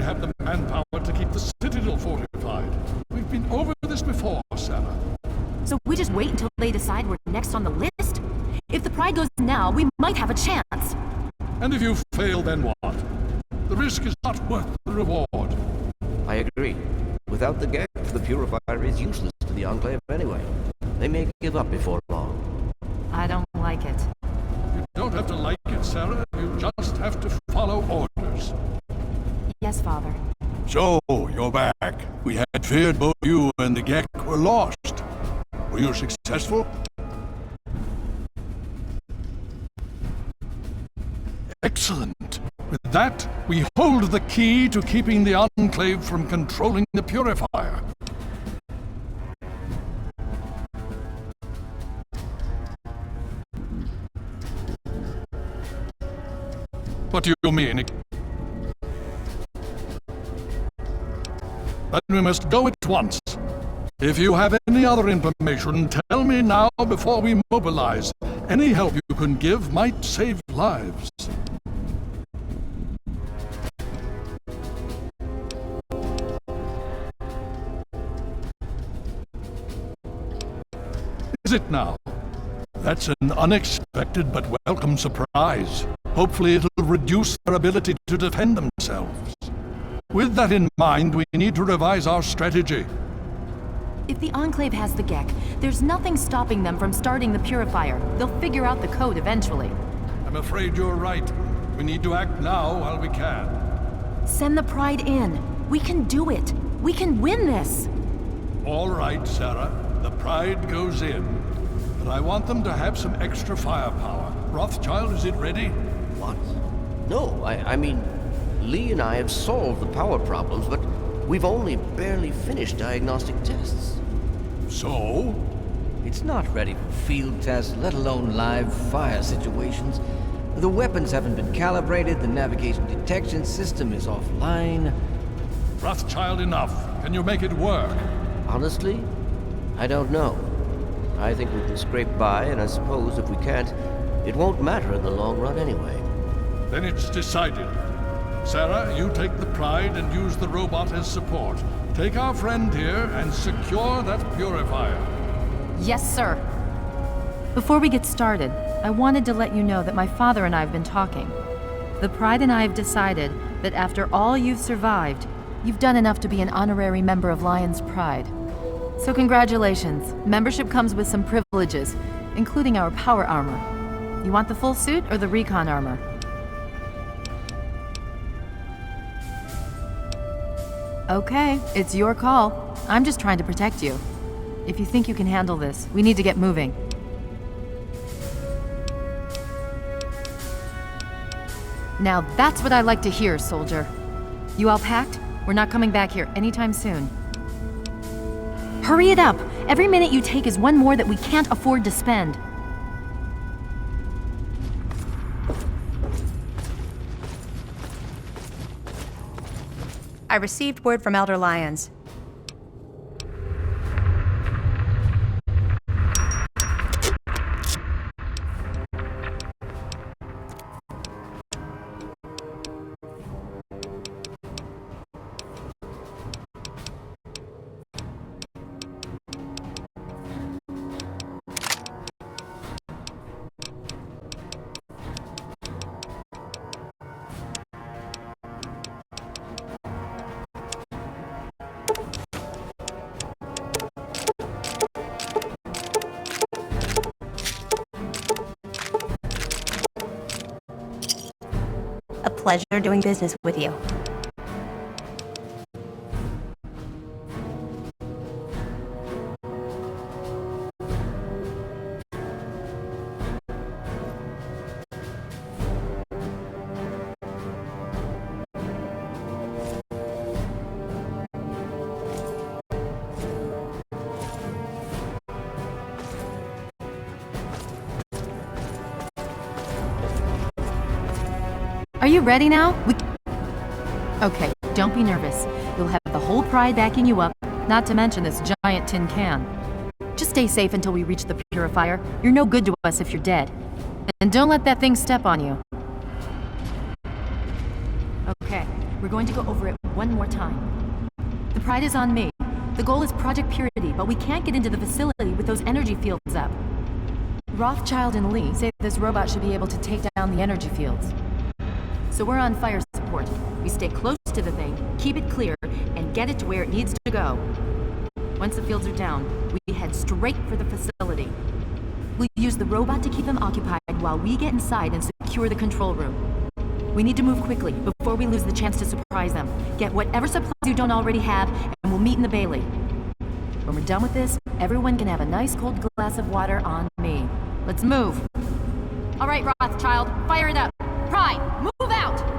have the manpower to keep the Citadel fortified. We've been over this before, Sarah. So we just wait until they decide we're next on the list? If the Pride goes now, we might have a chance. And if you fail, then what? The risk is not worth the reward. I agree. Without the gap, the Purifier is useless to the Enclave anyway. They may give up before long. I don't like it. You don't have to like it, Sarah. You just have to follow orders. Yes, Father. So, you're back. We had feared both you and the Gek were lost. Were you successful? Excellent. With that, we hold the key to keeping the Enclave from controlling the Purifier. What do you mean? Then we must go at once. If you have any other information, tell me now before we mobilize. Any help you can give might save lives. Is it now? That's an unexpected but welcome surprise. Hopefully it'll reduce their ability to defend themselves. With that in mind, we need to revise our strategy. If the Enclave has the Gek, there's nothing stopping them from starting the Purifier. They'll figure out the code eventually. I'm afraid you're right. We need to act now while we can. Send the Pride in. We can do it. We can win this. All right, Sarah. The Pride goes in. But I want them to have some extra firepower. Rothschild, is it ready? What? No, I mean, Lee and I have solved the power problems, but we've only barely finished diagnostic tests. So? It's not ready for field tests, let alone live fire situations. The weapons haven't been calibrated, the navigation detection system is offline. Rothschild, enough. Can you make it work? Honestly, I don't know. I think we can scrape by, and I suppose if we can't, it won't matter in the long run anyway. Then it's decided. Sarah, you take the Pride and use the robot as support. Take our friend here and secure that Purifier. Yes, sir. Before we get started, I wanted to let you know that my father and I have been talking. The Pride and I have decided that after all you've survived, you've done enough to be an honorary member of Lion's Pride. So congratulations. Membership comes with some privileges, including our power armor. You want the full suit or the recon armor? Okay, it's your call. I'm just trying to protect you. If you think you can handle this, we need to get moving. Now that's what I like to hear, soldier. You all packed? We're not coming back here anytime soon. Hurry it up! Every minute you take is one more that we can't afford to spend. I received word from Elder Lyons. A pleasure doing business with you. Are you ready now? Okay, don't be nervous. You'll have the whole Pride backing you up, not to mention this giant tin can. Just stay safe until we reach the Purifier. You're no good to us if you're dead. And don't let that thing step on you. Okay, we're going to go over it one more time. The Pride is on me. The goal is Project Purity, but we can't get into the facility with those energy fields up. Rothschild and Lee say this robot should be able to take down the energy fields. So we're on fire support. We stay close to the thing, keep it clear, and get it to where it needs to go. Once the fields are down, we head straight for the facility. We'll use the robot to keep them occupied while we get inside and secure the control room. We need to move quickly before we lose the chance to surprise them. Get whatever supplies you don't already have, and we'll meet in the Bailey. When we're done with this, everyone can have a nice cold glass of water on me. Let's move. All right, Rothschild, fire it up. Pride, move out!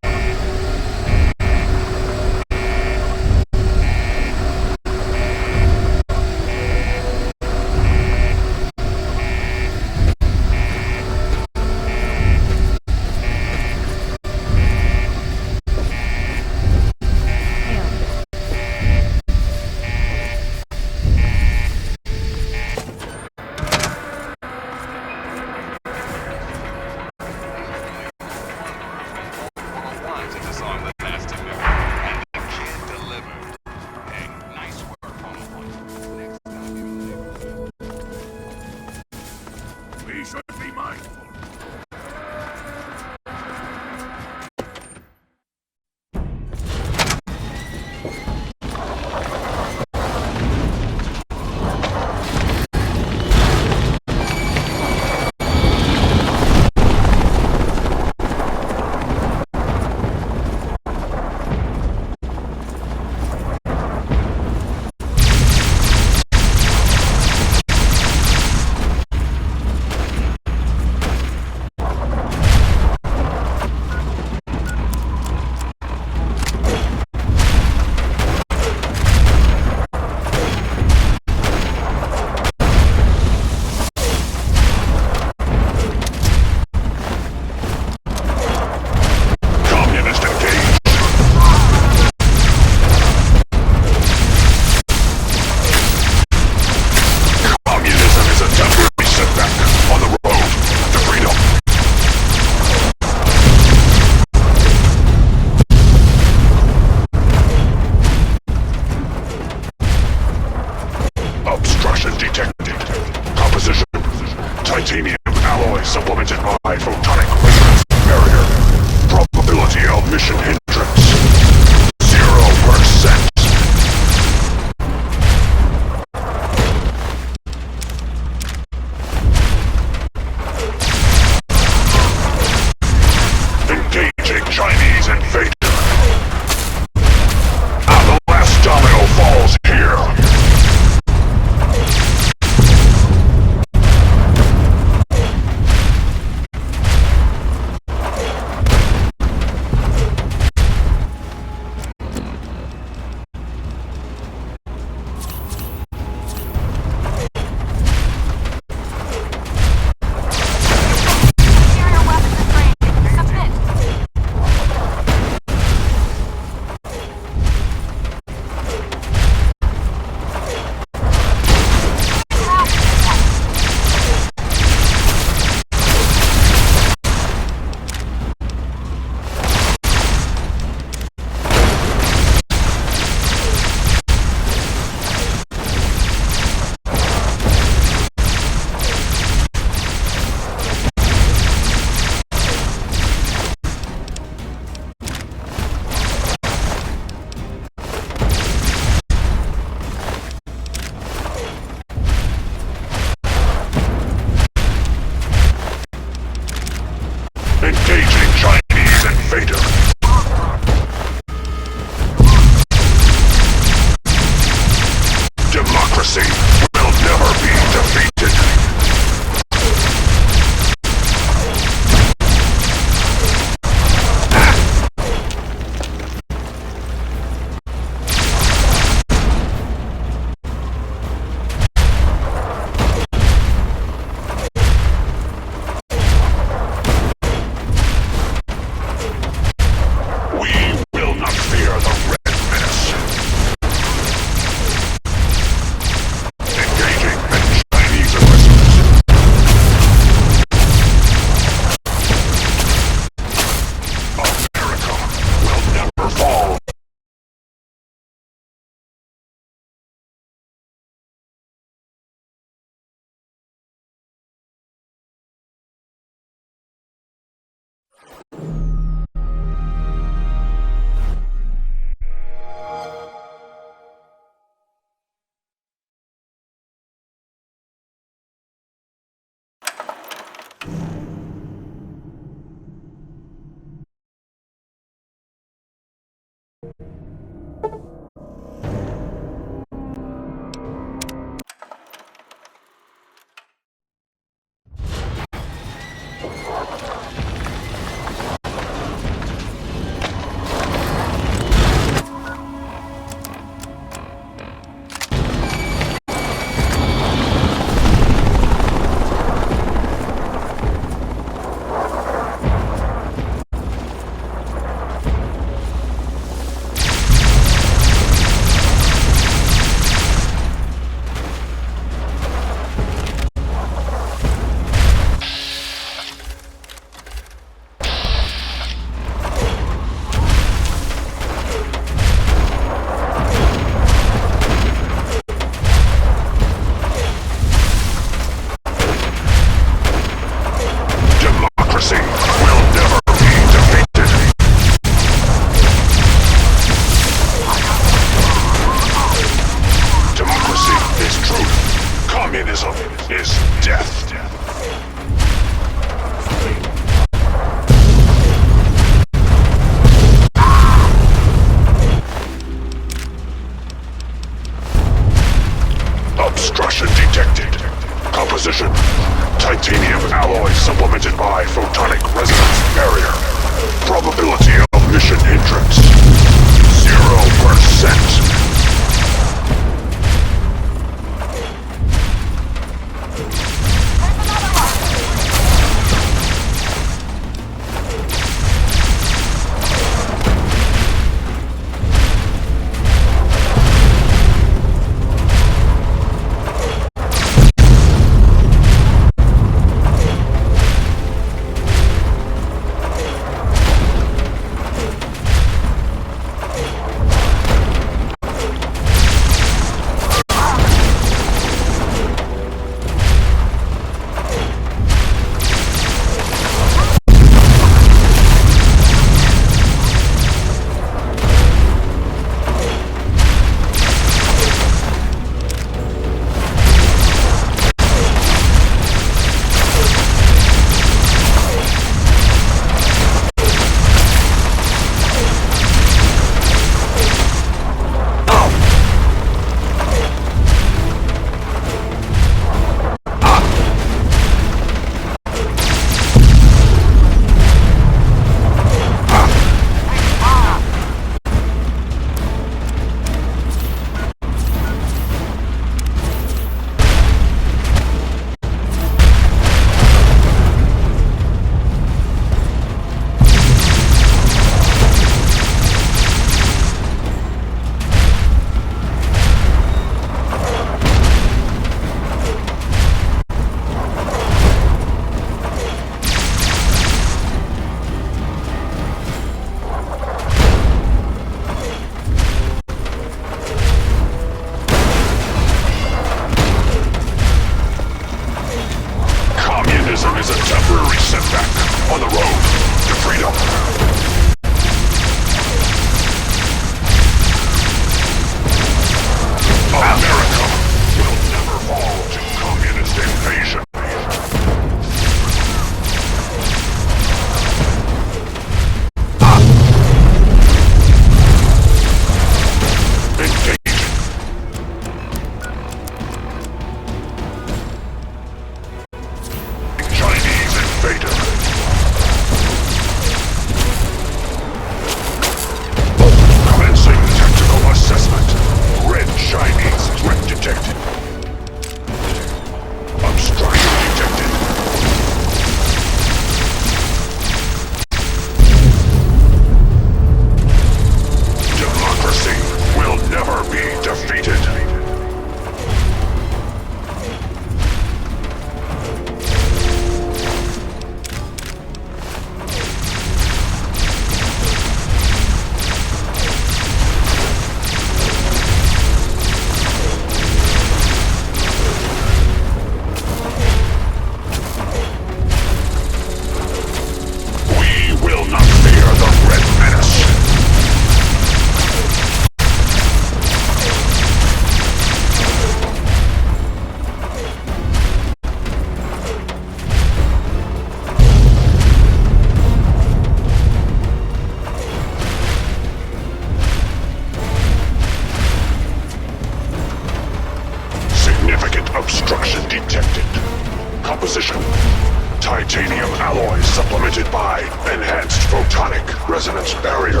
defense barrier.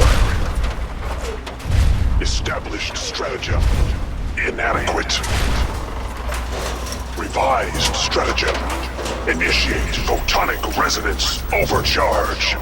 Established stratagem. Inadequate. Revised stratagem. Initiate photonic resonance overcharge.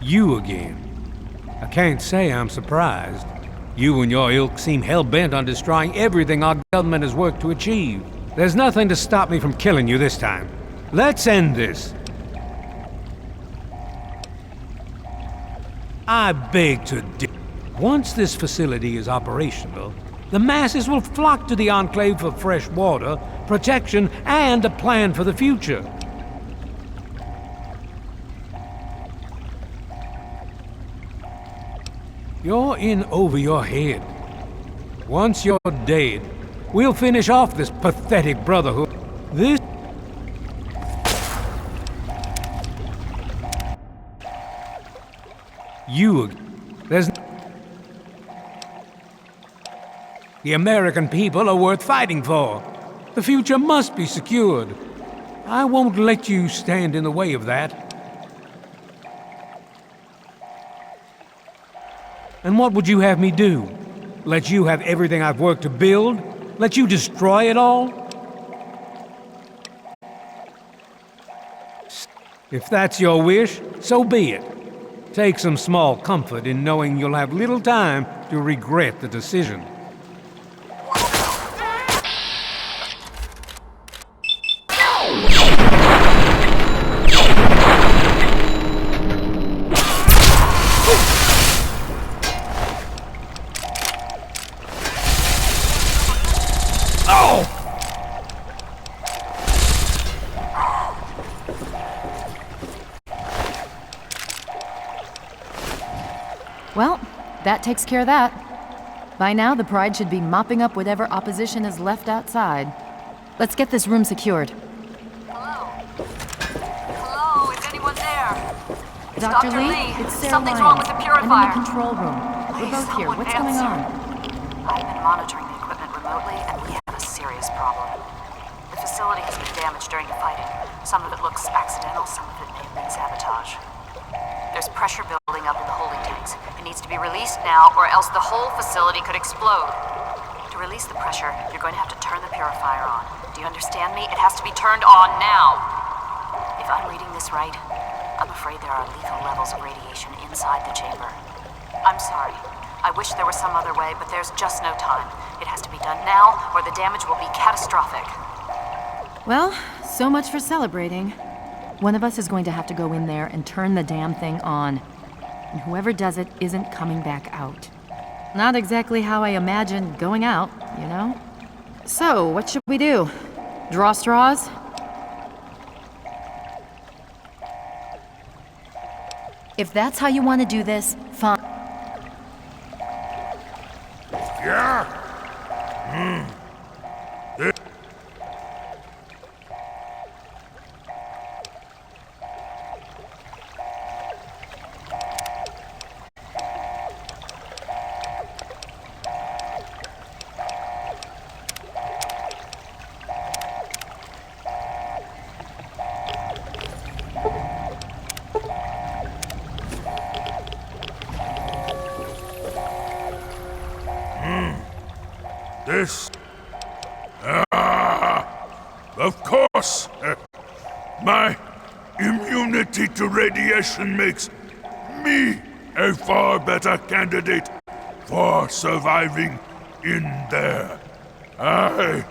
You again. I can't say I'm surprised. You and your ilk seem hell-bent on destroying everything our government has worked to achieve. There's nothing to stop me from killing you this time. Let's end this. I beg to differ. Once this facility is operational, the masses will flock to the Enclave for fresh water, protection, and a plan for the future. You're in over your head. Once you're dead, we'll finish off this pathetic brotherhood. This... There's... The American people are worth fighting for. The future must be secured. I won't let you stand in the way of that. And what would you have me do? Let you have everything I've worked to build? Let you destroy it all? If that's your wish, so be it. Take some small comfort in knowing you'll have little time to regret the decision. Well, that takes care of that. By now, the Pride should be mopping up whatever opposition is left outside. Let's get this room secured. Hello? Hello, is anyone there? It's Dr. Lee, it's Sarah Something's Lyons. wrong with the I'm purifier. in the control room. We're both here. What's going on? I've been monitoring the equipment remotely, and we have a serious problem. The facility has been damaged during the fighting. Some of it looks accidental, some of it may have been sabotage. There's pressure building up in the holding tanks. It needs to be released now, or else the whole facility could explode. To release the pressure, you're going to have to turn the purifier on. Do you understand me? It has to be turned on now. If I'm reading this right, I'm afraid there are lethal levels of radiation inside the chamber. I'm sorry. I wish there was some other way, but there's just no time. It has to be done now, or the damage will be catastrophic. Well, so much for celebrating. One of us is going to have to go in there and turn the damn thing on. And whoever does it isn't coming back out. Not exactly how I imagined going out. you know? So, what should we do? Draw straws? If that's how you want to do this, fine. Yeah? This? Of course! My immunity to radiation makes me a far better candidate for surviving in there. I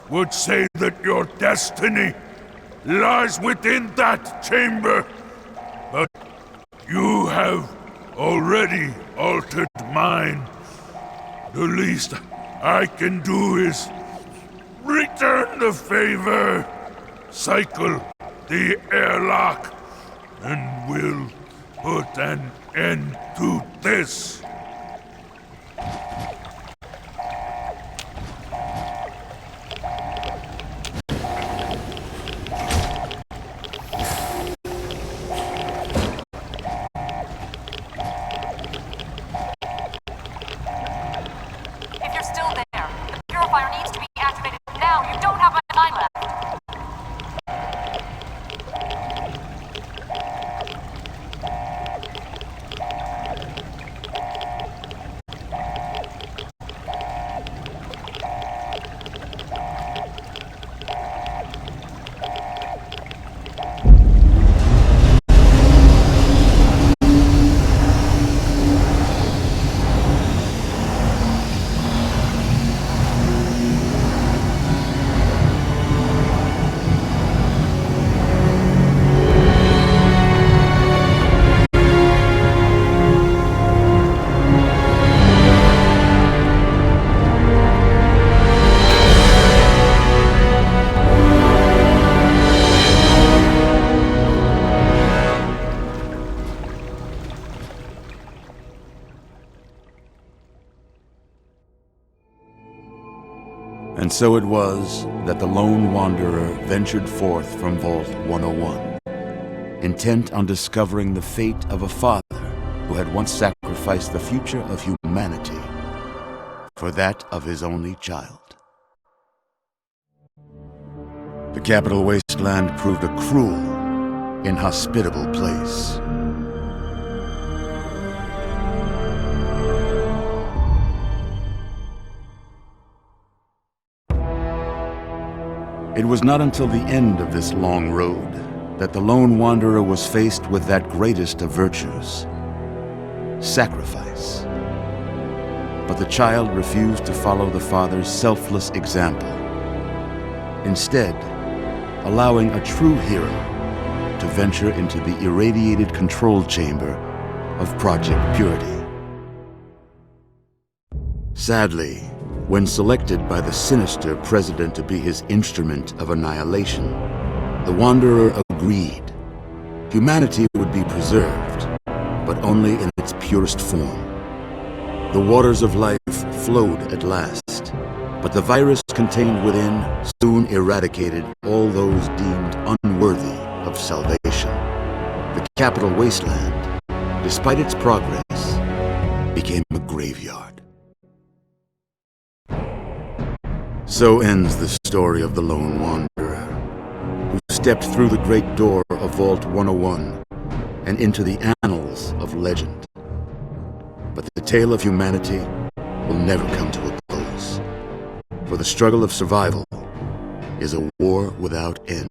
would say that your destiny lies within that chamber, but you have already altered mine. The least I can do is return the favor, cycle the airlock, and we'll put an end to this. If you're still there, the purifier needs to be activated now. You don't have a 9 left. And so it was that the lone wanderer ventured forth from Vault 101, intent on discovering the fate of a father who had once sacrificed the future of humanity for that of his only child. The Capital Wasteland proved a cruel, inhospitable place. It was not until the end of this long road that the lone wanderer was faced with that greatest of virtues, sacrifice. But the child refused to follow the father's selfless example, instead allowing a true hero to venture into the irradiated control chamber of Project Purity. Sadly, when selected by the sinister president to be his instrument of annihilation, the Wanderer agreed. Humanity would be preserved, but only in its purest form. The waters of life flowed at last, but the virus contained within soon eradicated all those deemed unworthy of salvation. The Capital Wasteland, despite its progress, became a graveyard. So ends the story of the Lone Wanderer, who stepped through the great door of Vault 101 and into the annals of legend. But the tale of humanity will never come to a close, for the struggle of survival is a war without end.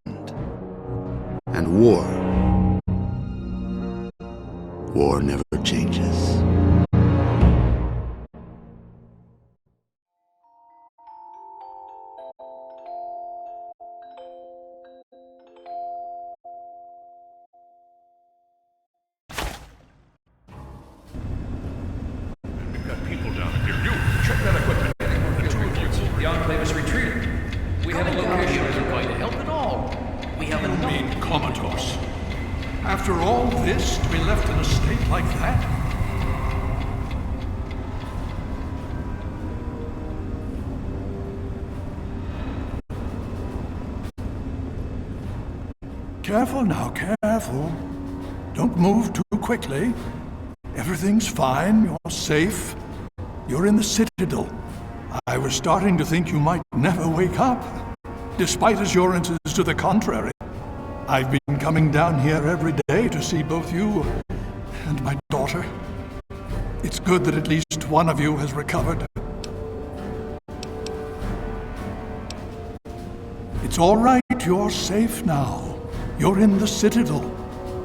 And war never changes. We've got people down here. You, check that equipment. The two of you. Enclave is retreating. We have a location. Isn't going to help at all. We have You enough. mean comatose? After all this, to be left in a state like that? Careful now, careful. Don't move too quickly. Everything's fine, you're safe. You're in the Citadel. I was starting to think you might never wake up, despite assurances to the contrary. I've been coming down here every day to see both you and my daughter. It's good that at least one of you has recovered. It's all right, you're safe now. You're in the Citadel.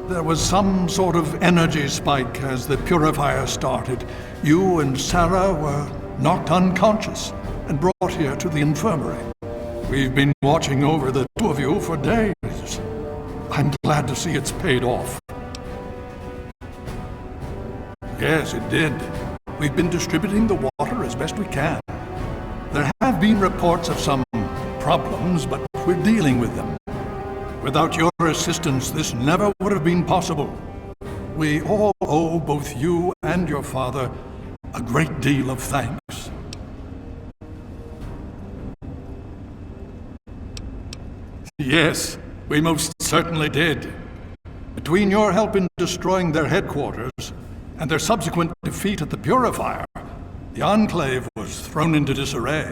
There was some sort of energy spike as the purifier started. You and Sarah were knocked unconscious and brought here to the infirmary. We've been watching over the two of you for days. I'm glad to see it's paid off. Yes, it did. We've been distributing the water as best we can. There have been reports of some problems, but we're dealing with them. Without your assistance, this never would have been possible. We all owe both you and your father a great deal of thanks. Yes, we most certainly did. Between your help in destroying their headquarters and their subsequent defeat at the Purifier, the Enclave was thrown into disarray.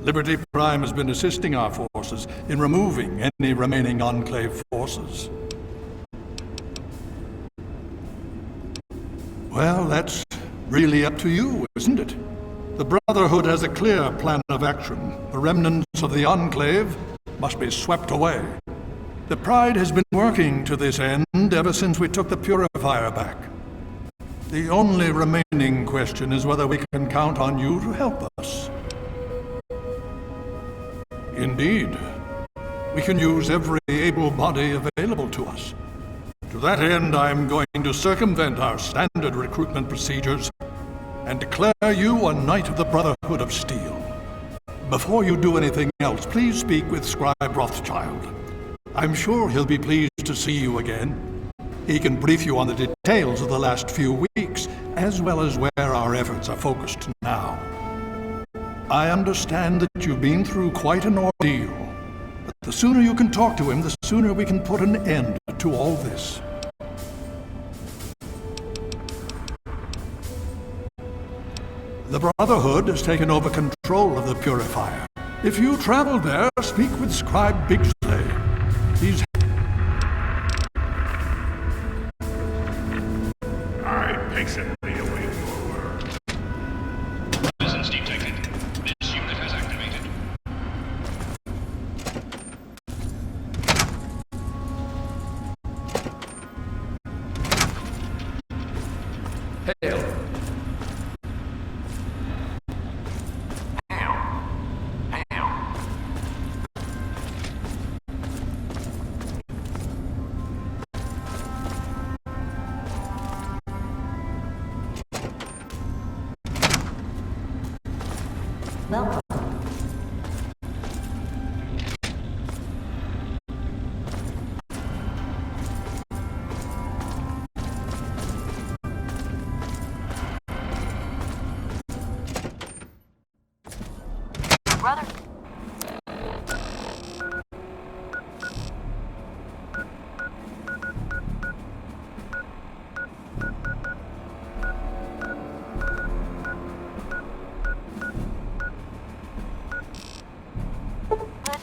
Liberty Prime has been assisting our forces in removing any remaining Enclave forces. Well, that's really up to you, isn't it? The Brotherhood has a clear plan of action. The remnants of the Enclave must be swept away. The Pride has been working to this end ever since we took the Purifier back. The only remaining question is whether we can count on you to help us. Indeed. We can use every able body available to us. To that end, I'm going to circumvent our standard recruitment procedures and declare you a Knight of the Brotherhood of Steel. Before you do anything else, please speak with Scribe Rothschild. I'm sure he'll be pleased to see you again. He can brief you on the details of the last few weeks, as well as where our efforts are focused now. I understand that you've been through quite an ordeal, but the sooner you can talk to him, the sooner we can put an end to all this. The Brotherhood has taken over control of the Purifier. If you travel there, speak with Scribe Bigsley. He's... I patiently await your word. Presence detected. This unit has activated. Hail. Welcome. Brother.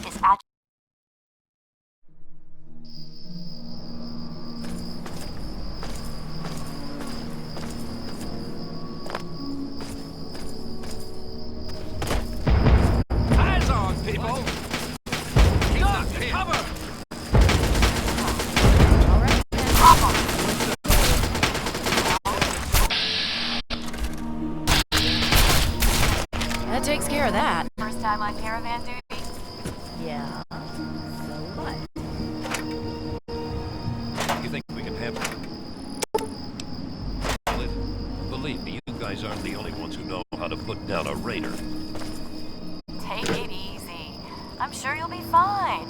Is at Eyes on, people! Look, cover! That takes care of that. first time on caravan duty. Yeah. So what? You think we can handle it? Believe me, you guys aren't the only ones who know how to put down a raider. Take I'm sure you'll be fine.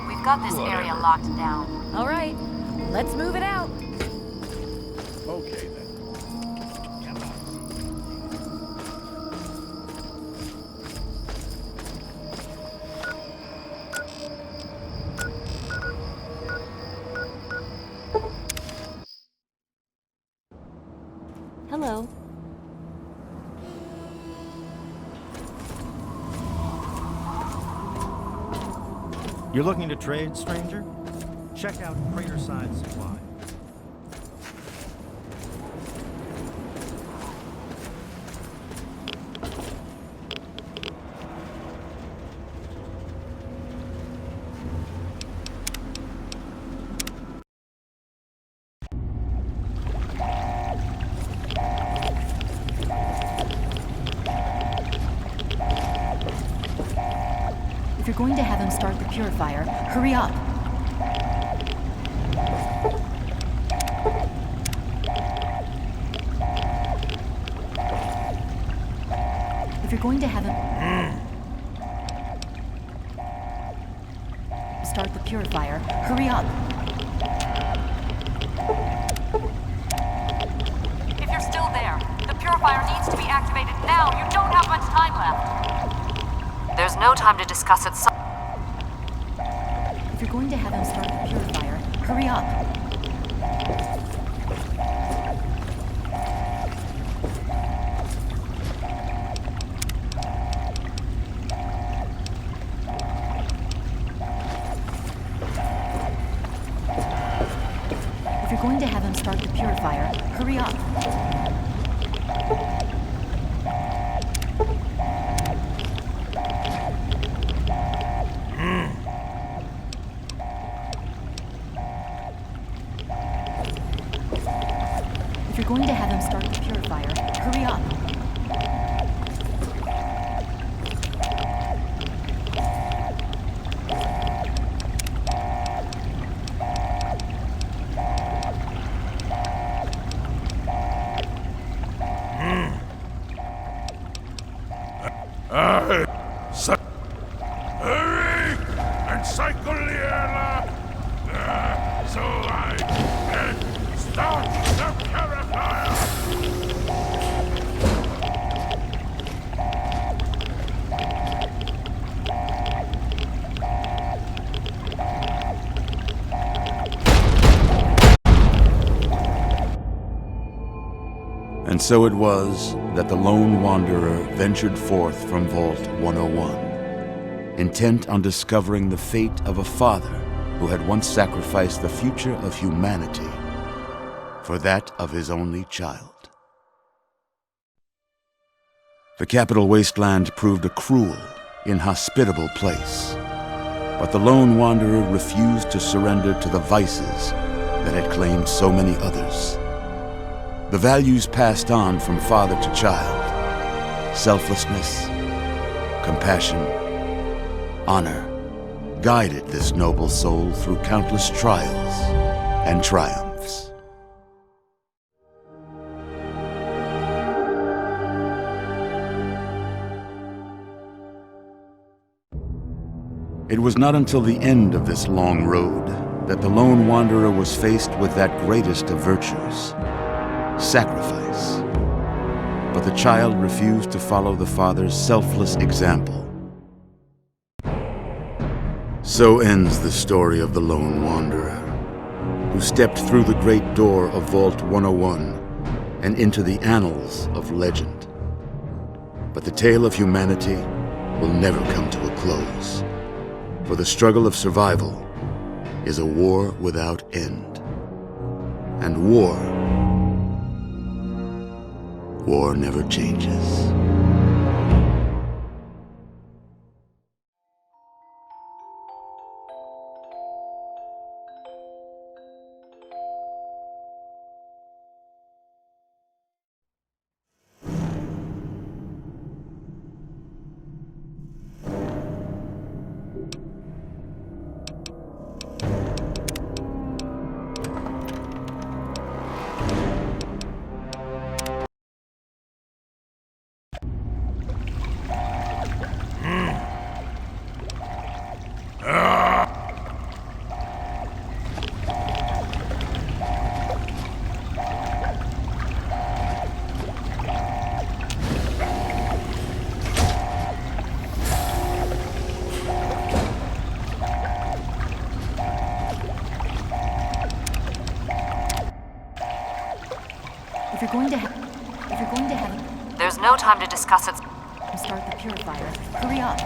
We've got this area locked down. All right, let's move it out. Okay then. Hello. You're looking to trade, stranger? Check out Craterside Supply. If you're going to have him start the purifier, hurry up. If you're going to have him start the purifier, hurry up. If you're still there, the purifier needs to be activated now. You don't have much time left. There's no time to discuss it. If you're going to have him start the purifier, hurry up. If you're going to have him start the purifier, hurry up. If you're going to have him start the purifier, hurry up. Hurry and cycle the airlock so I can start the purifier. And so it was that the lone wanderer ventured forth from Vault 101, intent on discovering the fate of a father who had once sacrificed the future of humanity for that of his only child. The Capital Wasteland proved a cruel, inhospitable place, but the lone wanderer refused to surrender to the vices that had claimed so many others. The values passed on from father to child: selflessness, compassion, honor, guided this noble soul through countless trials and triumphs. It was not until the end of this long road that the lone wanderer was faced with that greatest of virtues: sacrifice. But the child refused to follow the father's selfless example. So ends the story of the lone wanderer, who stepped through the great door of Vault 101 and into the annals of legend. But the tale of humanity will never come to a close, for the struggle of survival is a war without end. And war never changes. you're going to have... There's no time to discuss it. Start the purifier. Hurry up.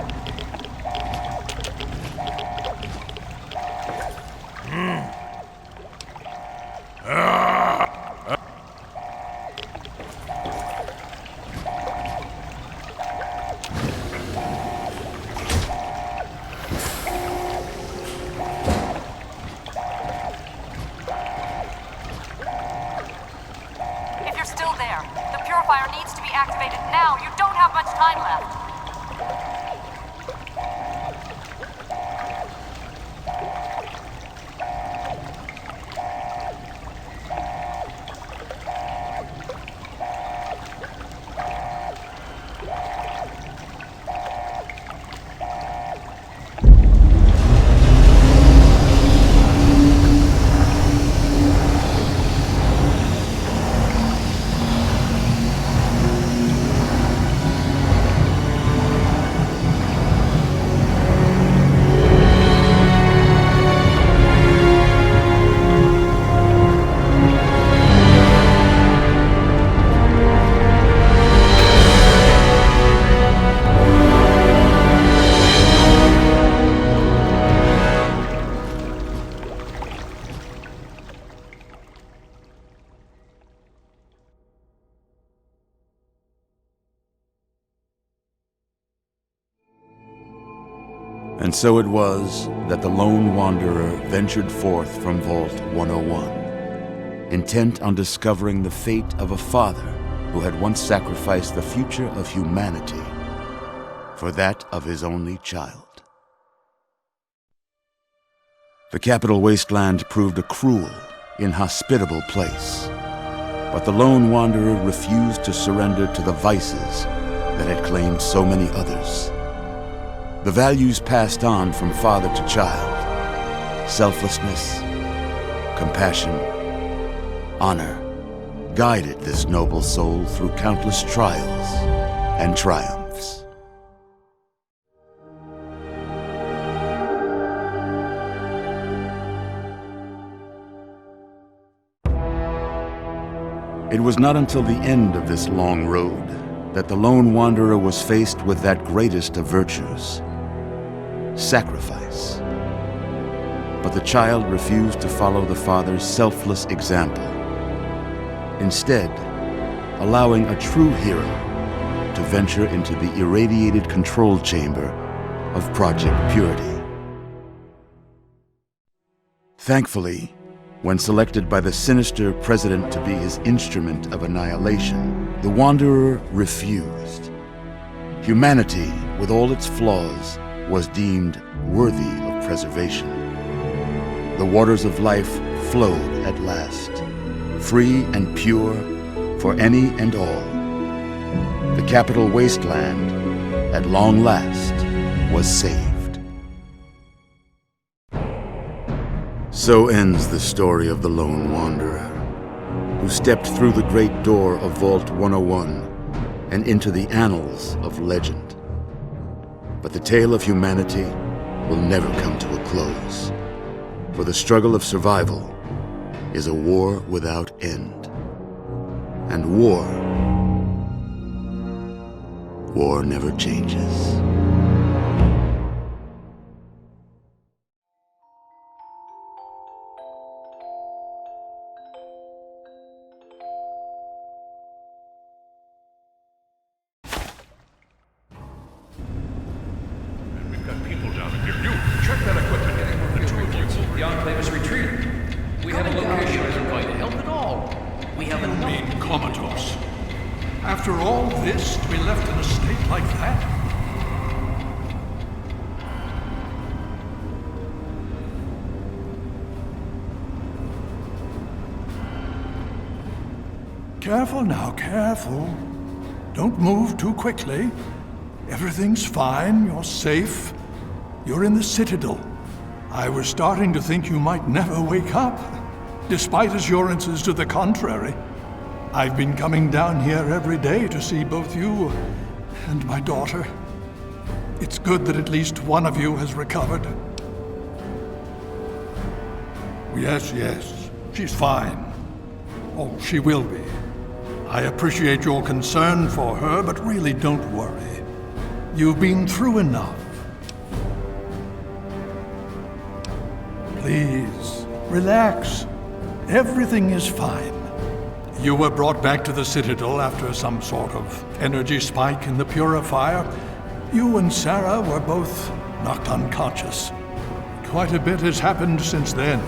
If you're still there, the purifier needs to be activated now. You don't have much time left. And so it was that the lone wanderer ventured forth from Vault 101, intent on discovering the fate of a father who had once sacrificed the future of humanity for that of his only child. The Capital Wasteland proved a cruel, inhospitable place, but the lone wanderer refused to surrender to the vices that had claimed so many others. The values passed on from father to child, selflessness, compassion, honor, guided this noble soul through countless trials and triumphs. It was not until the end of this long road that the lone wanderer was faced with that greatest of virtues, sacrifice. But the child refused to follow the father's selfless example, instead allowing a true hero to venture into the irradiated control chamber of Project Purity. Thankfully, when selected by the sinister president to be his instrument of annihilation, the Wanderer refused. Humanity, with all its flaws, was deemed worthy of preservation. The waters of life flowed at last, free and pure for any and all. The Capital Wasteland, at long last, was saved. So ends the story of the Lone Wanderer, who stepped through the great door of Vault 101 and into the annals of legend. But the tale of humanity will never come to a close, for the struggle of survival is a war without end. And war never changes. After all this, to be left in a state like that? Careful now, careful. Don't move too quickly. Everything's fine, you're safe. You're in the Citadel. I was starting to think you might never wake up, despite assurances to the contrary. I've been coming down here every day to see both you and my daughter. It's good that at least one of you has recovered. Yes, she's fine. Oh, she will be. I appreciate your concern for her, but really don't worry. You've been through enough. Please, relax. Everything is fine. You were brought back to the Citadel after some sort of energy spike in the purifier. You and Sarah were both knocked unconscious. Quite a bit has happened since then.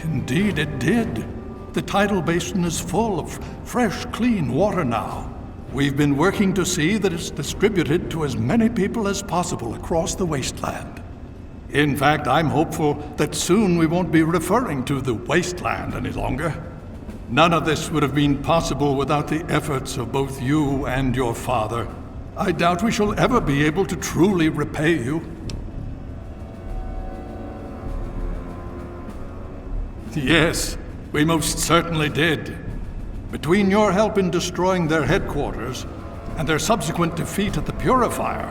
Indeed, it did. The tidal basin is full of fresh, clean water now. We've been working to see that it's distributed to as many people as possible across the wasteland. In fact, I'm hopeful that soon we won't be referring to the wasteland any longer. None of this would have been possible without the efforts of both you and your father. I doubt we shall ever be able to truly repay you. Yes, we most certainly did. Between your help in destroying their headquarters and their subsequent defeat at the Purifier,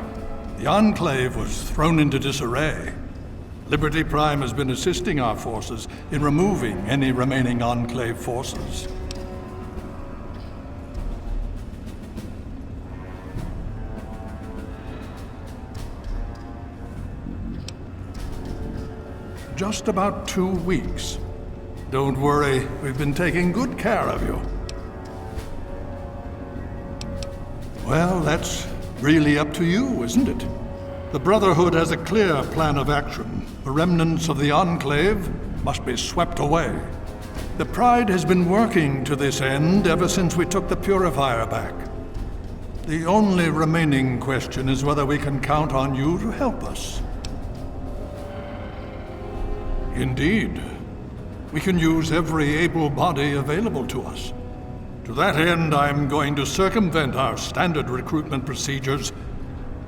the Enclave was thrown into disarray. Liberty Prime has been assisting our forces in removing any remaining Enclave forces. Just about 2 weeks. Don't worry, we've been taking good care of you. Well, that's really up to you, isn't it? The Brotherhood has a clear plan of action. The remnants of the Enclave must be swept away. The Pride has been working to this end ever since we took the Purifier back. The only remaining question is whether we can count on you to help us. Indeed. We can use every able body available to us. To that end, I'm going to circumvent our standard recruitment procedures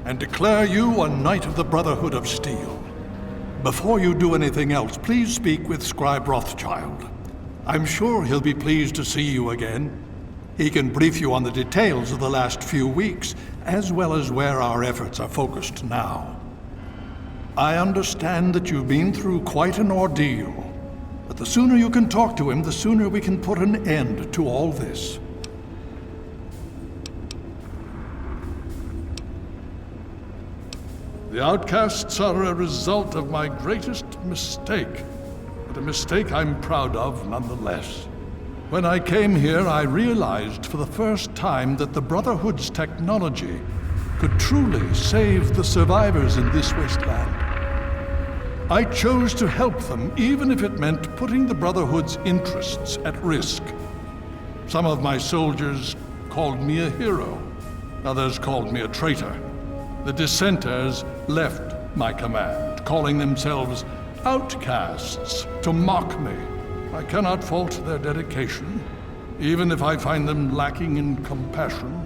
and declare you a Knight of the Brotherhood of Steel. Before you do anything else, please speak with Scribe Rothschild. I'm sure he'll be pleased to see you again. He can brief you on the details of the last few weeks, as well as where our efforts are focused now. I understand that you've been through quite an ordeal. But the sooner you can talk to him, the sooner we can put an end to all this. The outcasts are a result of my greatest mistake, but a mistake I'm proud of nonetheless. When I came here, I realized for the first time that the Brotherhood's technology could truly save the survivors in this wasteland. I chose to help them, even if it meant putting the Brotherhood's interests at risk. Some of my soldiers called me a hero. Others called me a traitor. The dissenters left my command, calling themselves outcasts to mock me. I cannot fault their dedication, even if I find them lacking in compassion.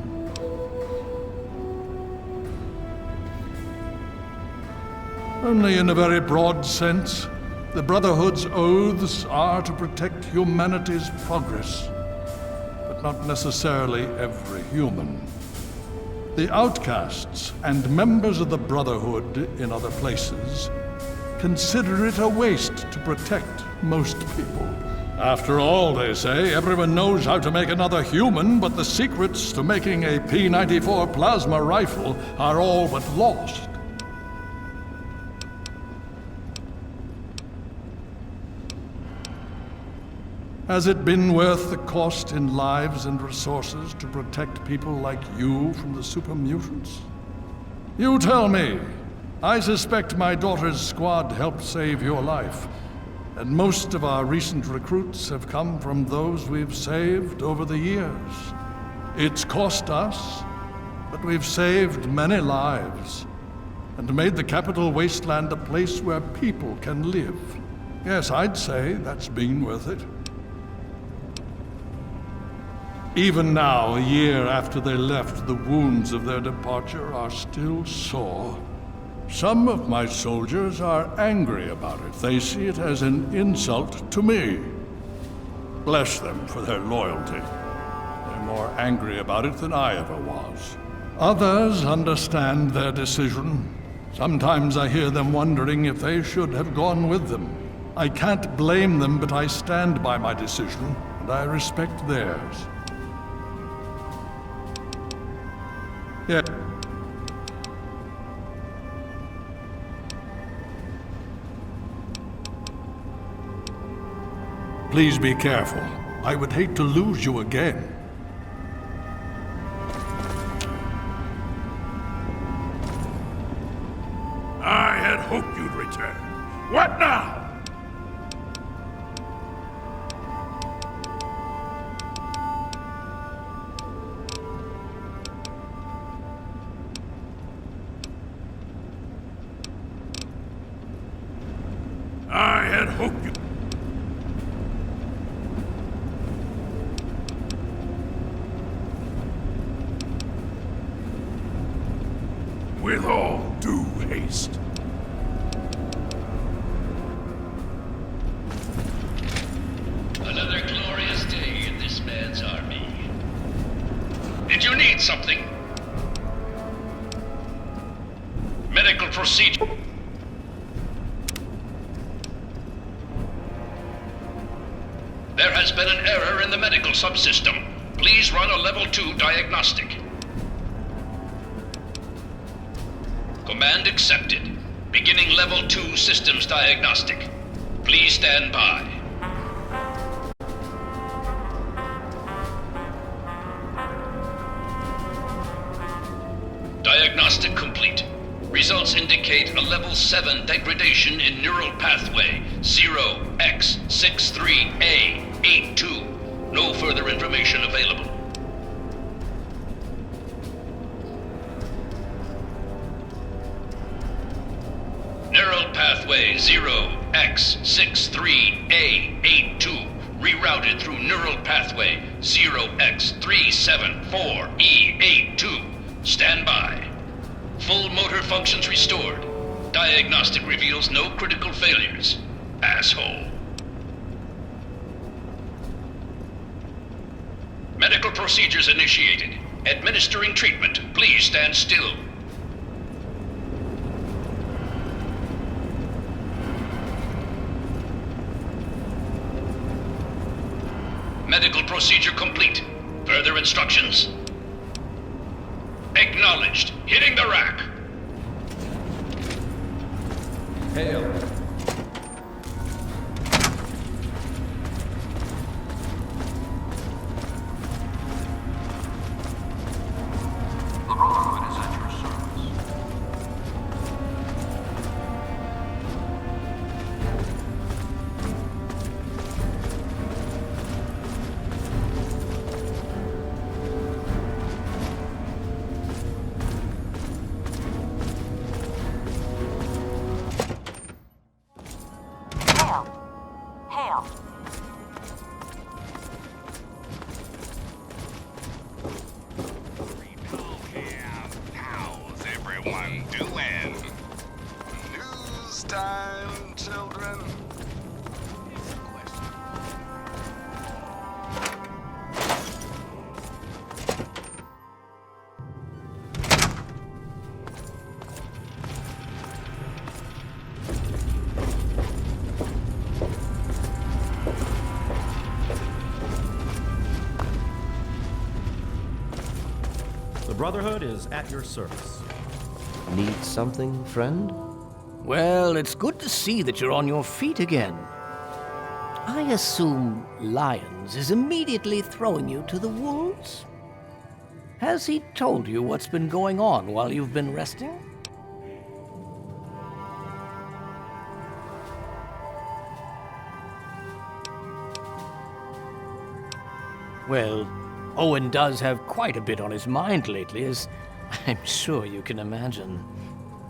Only in a very broad sense. The Brotherhood's oaths are to protect humanity's progress, but not necessarily every human. The outcasts and members of the Brotherhood in other places consider it a waste to protect most people. After all, they say, everyone knows how to make another human, but the secrets to making a P-94 plasma rifle are all but lost. Has it been worth the cost in lives and resources to protect people like you from the super mutants? You tell me. I suspect my daughter's squad helped save your life, and most of our recent recruits have come from those we've saved over the years. It's cost us, but we've saved many lives, and made the capital wasteland a place where people can live. Yes, I'd say that's been worth it. Even now, a year after they left, the wounds of their departure are still sore. Some of my soldiers are angry about it. They see it as an insult to me. Bless them for their loyalty. They're more angry about it than I ever was. Others understand their decision. Sometimes I hear them wondering if they should have gone with them. I can't blame them, but I stand by my decision, and I respect theirs. Yeah. Please be careful. I would hate to lose you again. I had hoped you'd return. What now? I had hoped you... With all due haste. Another glorious day in this man's army. Did you need something? Medical procedure. There has been an error in the medical subsystem. Please run a level 2 diagnostic. Command accepted. Beginning level 2 systems diagnostic. Please stand by. Diagnostic complete. Results indicate a level 7 degradation in neural pathway 0x63A82. No further information available. Neural pathway 0x63A82 rerouted through neural pathway 0x374E82. Stand by. Full motor functions restored. Diagnostic reveals no critical failures. Asshole. Medical procedures initiated. Administering treatment. Please stand still. Medical procedure complete. Further instructions? Acknowledged. Hitting the rack. Hail. The Brotherhood is at your service. Hail. How's everyone doing? News time, children. The Brotherhood is at your service. Need something, friend? Well, it's good to see that you're on your feet again. I assume Lyons is immediately throwing you to the wolves? Has he told you what's been going on while you've been resting? Well, Owen does have quite a bit on his mind lately, as I'm sure you can imagine.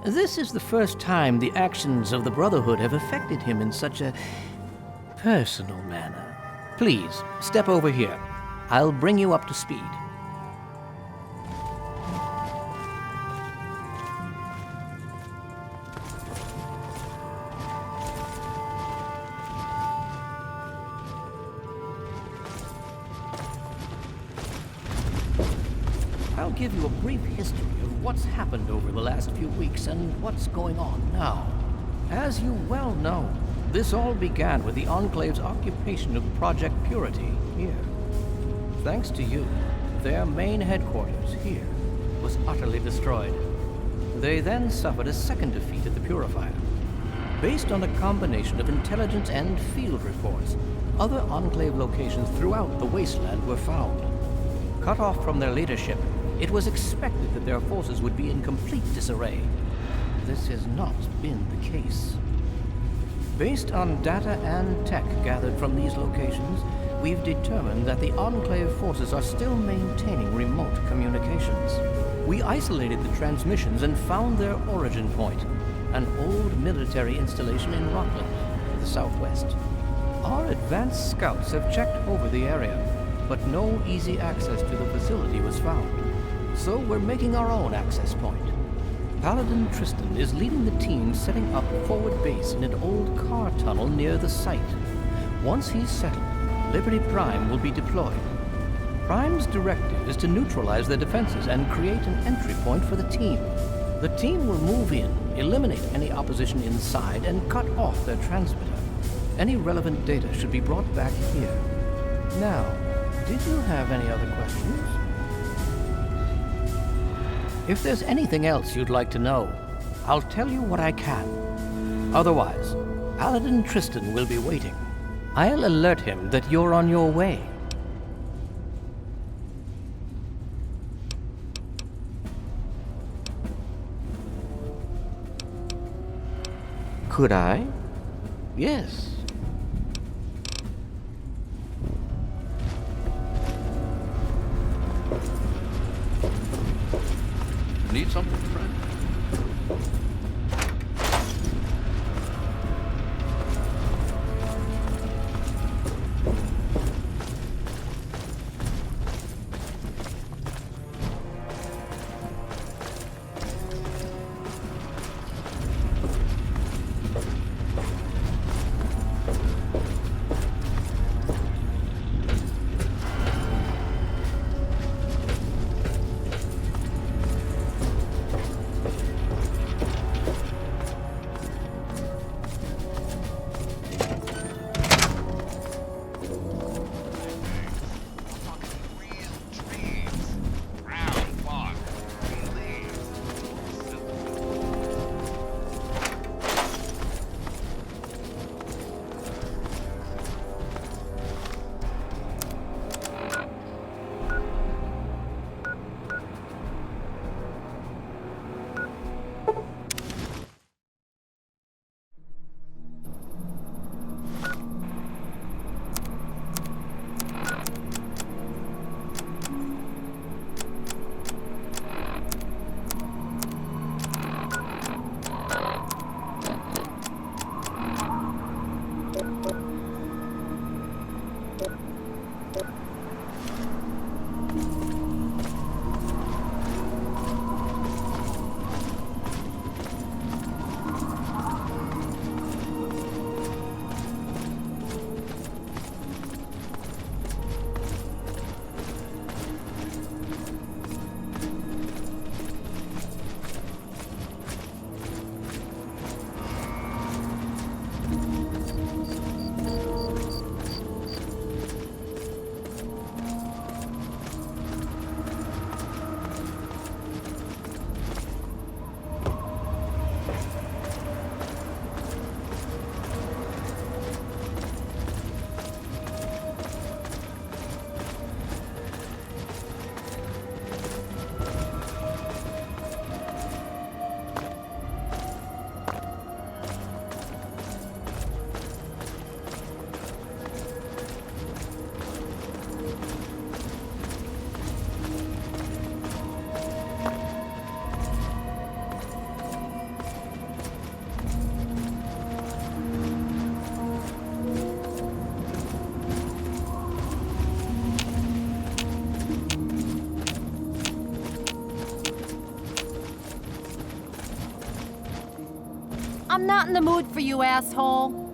This is the first time the actions of the Brotherhood have affected him in such a personal manner. Please, step over here. I'll bring you up to speed. I'll give you a brief history of what's happened over the last few weeks and what's going on now. As you well know, This all began with the Enclave's occupation of Project Purity here. Thanks to you, their main headquarters here was utterly destroyed. They then suffered a second defeat at the Purifier. Based on a combination of intelligence and field reports, other Enclave locations throughout the wasteland were found. Cut off from their leadership, it was expected that their forces would be in complete disarray. This has not been the case. Based on data and tech gathered from these locations, we've determined that the Enclave forces are still maintaining remote communications. We isolated the transmissions and found their origin point, an old military installation in Rockland, to the southwest. Our advanced scouts have checked over the area, but no easy access to the facility was found. So we're making our own access point. Paladin Tristan is leading the team setting up forward base in an old car tunnel near the site. Once he's settled, Liberty Prime will be deployed. Prime's directive is to neutralize their defenses and create an entry point for the team. The team will move in, eliminate any opposition inside, and cut off their transmitter. Any relevant data should be brought back here. Now, did you have any other questions? If there's anything else you'd like to know, I'll tell you what I can. Otherwise, Paladin Tristan will be waiting. I'll alert him that you're on your way. Could I? Yes. Need something, friend? I'm not in the mood for you, asshole.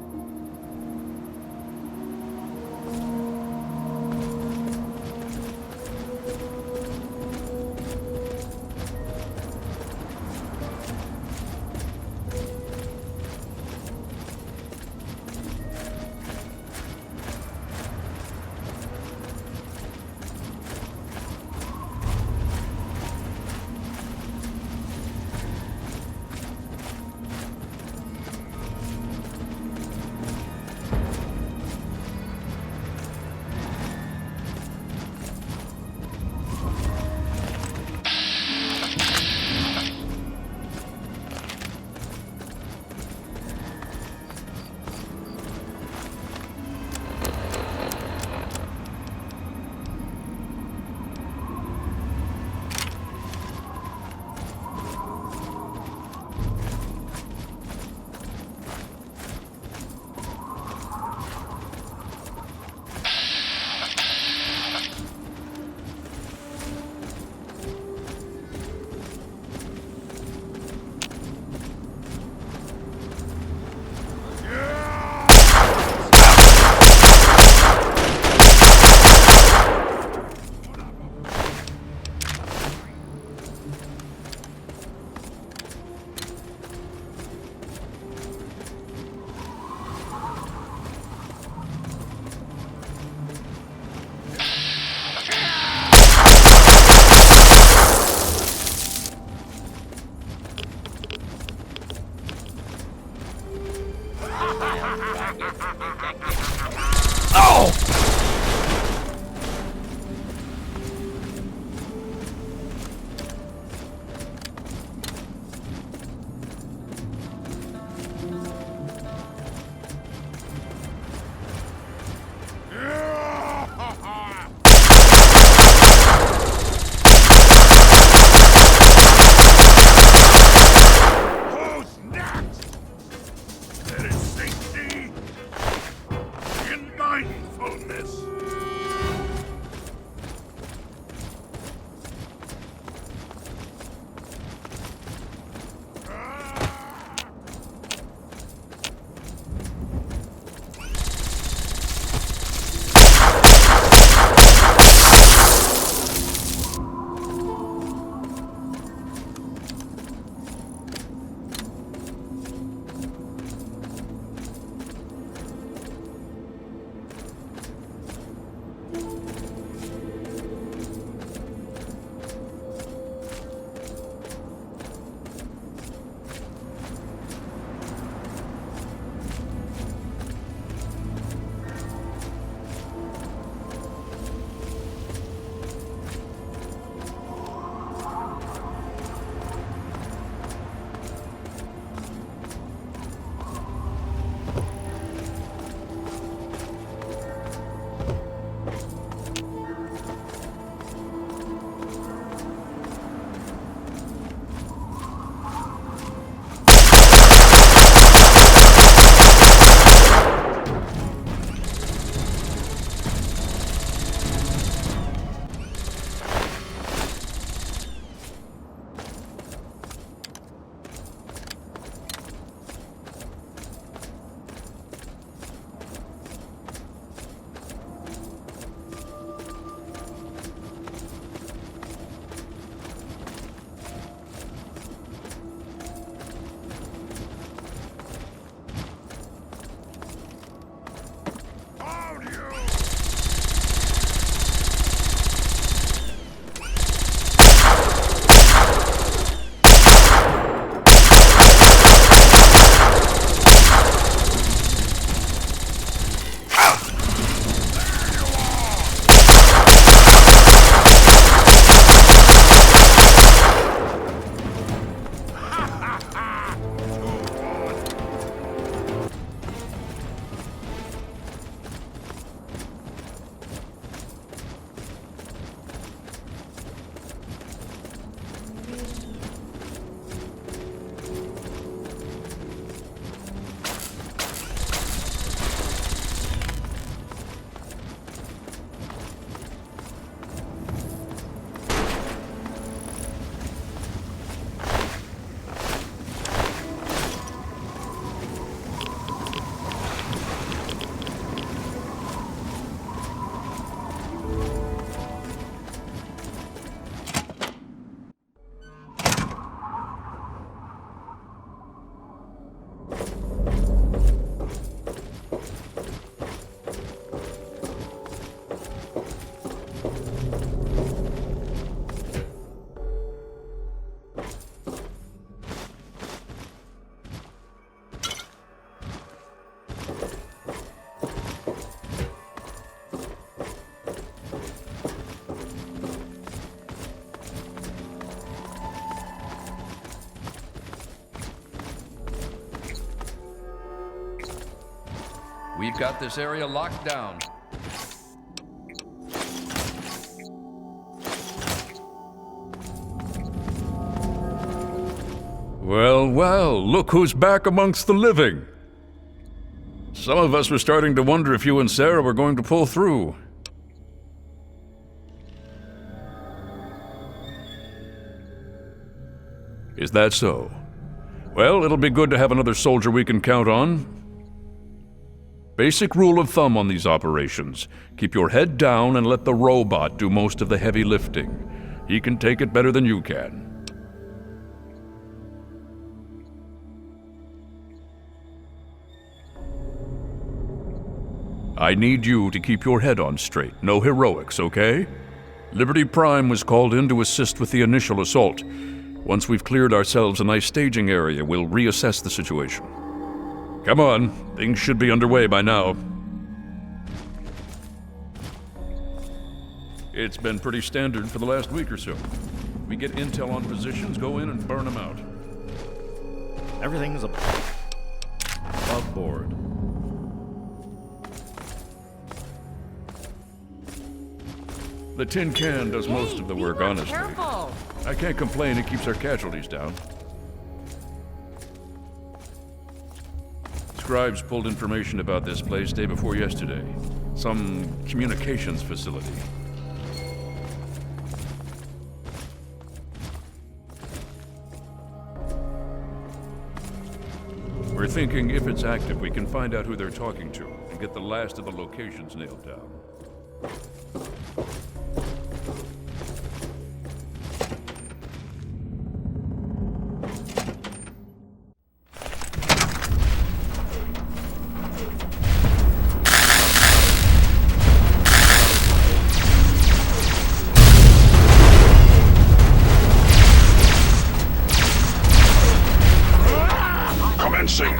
We've got this area locked down. Well, well, look who's back amongst the living. Some of us were starting to wonder if you and Sarah were going to pull through. Is that so? Well, it'll be good to have another soldier we can count on. Basic rule of thumb on these operations. Keep your head down and let the robot do most of the heavy lifting. He can take it better than you can. I need you to keep your head on straight. No heroics, okay? Liberty Prime was called in to assist with the initial assault. Once we've cleared ourselves a nice staging area, we'll reassess the situation. Come on, things should be underway by now. It's been pretty standard for the last week or so. We get intel on positions, go in and burn them out. Everything's above board. The tin can does most of the work, honestly. Careful. I can't complain, it keeps our casualties down. Scribes pulled information about this place day before yesterday. Some communications facility. We're thinking if it's active, we can find out who they're talking to and get the last of the locations nailed down.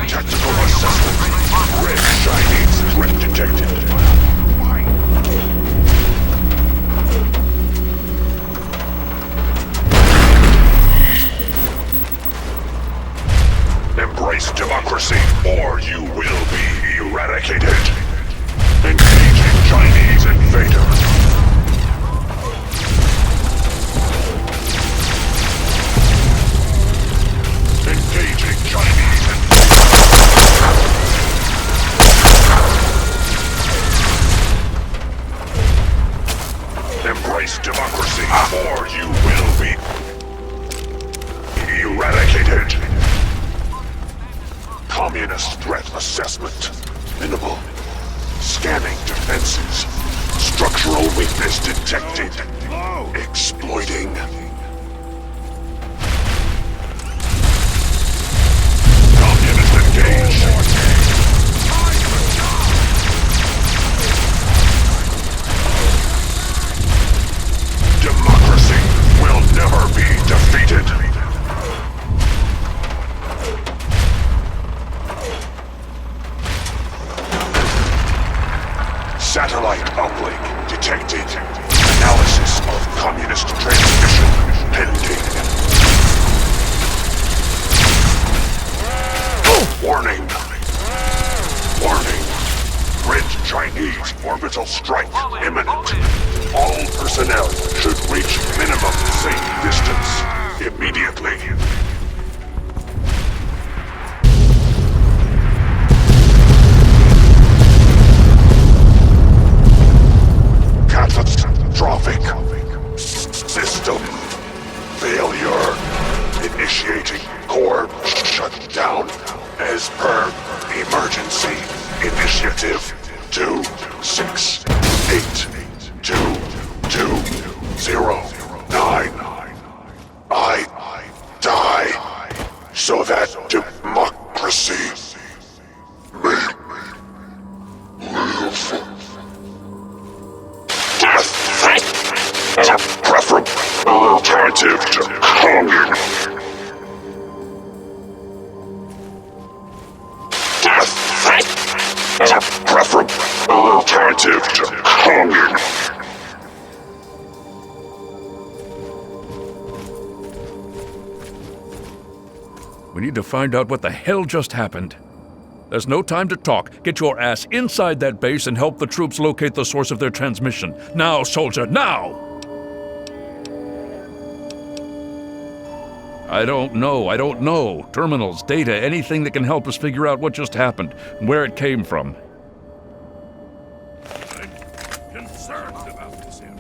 Tactical assessment. Red shiny threat detected. Embrace democracy, or you will be eradicated. Engaging Chinese invader. Engaging Chinese Embrace democracy, or you will be eradicated. Communist threat assessment. Minimal. Scanning defenses. Structural weakness detected. Exploiting. Communist engaged. Democracy will never be defeated. Satellite uplink detected. Analysis of communist transmission pending. Warning. Warning. Red Chinese orbital strike imminent. All personnel should reach minimum safe distance immediately. Catastrophic system failure. Initiating core shutdown as per emergency initiative 2682209. I die so that democracy may live. Death is a preferable alternative to communism. Death is a preferable alternative to communism. We need to find out what the hell just happened. There's no time to talk. Get your ass inside that base and help the troops locate the source of their transmission. Now, soldier, now! I don't know. Terminals, data, anything that can help us figure out what just happened, and where it came from. I'm concerned about this area.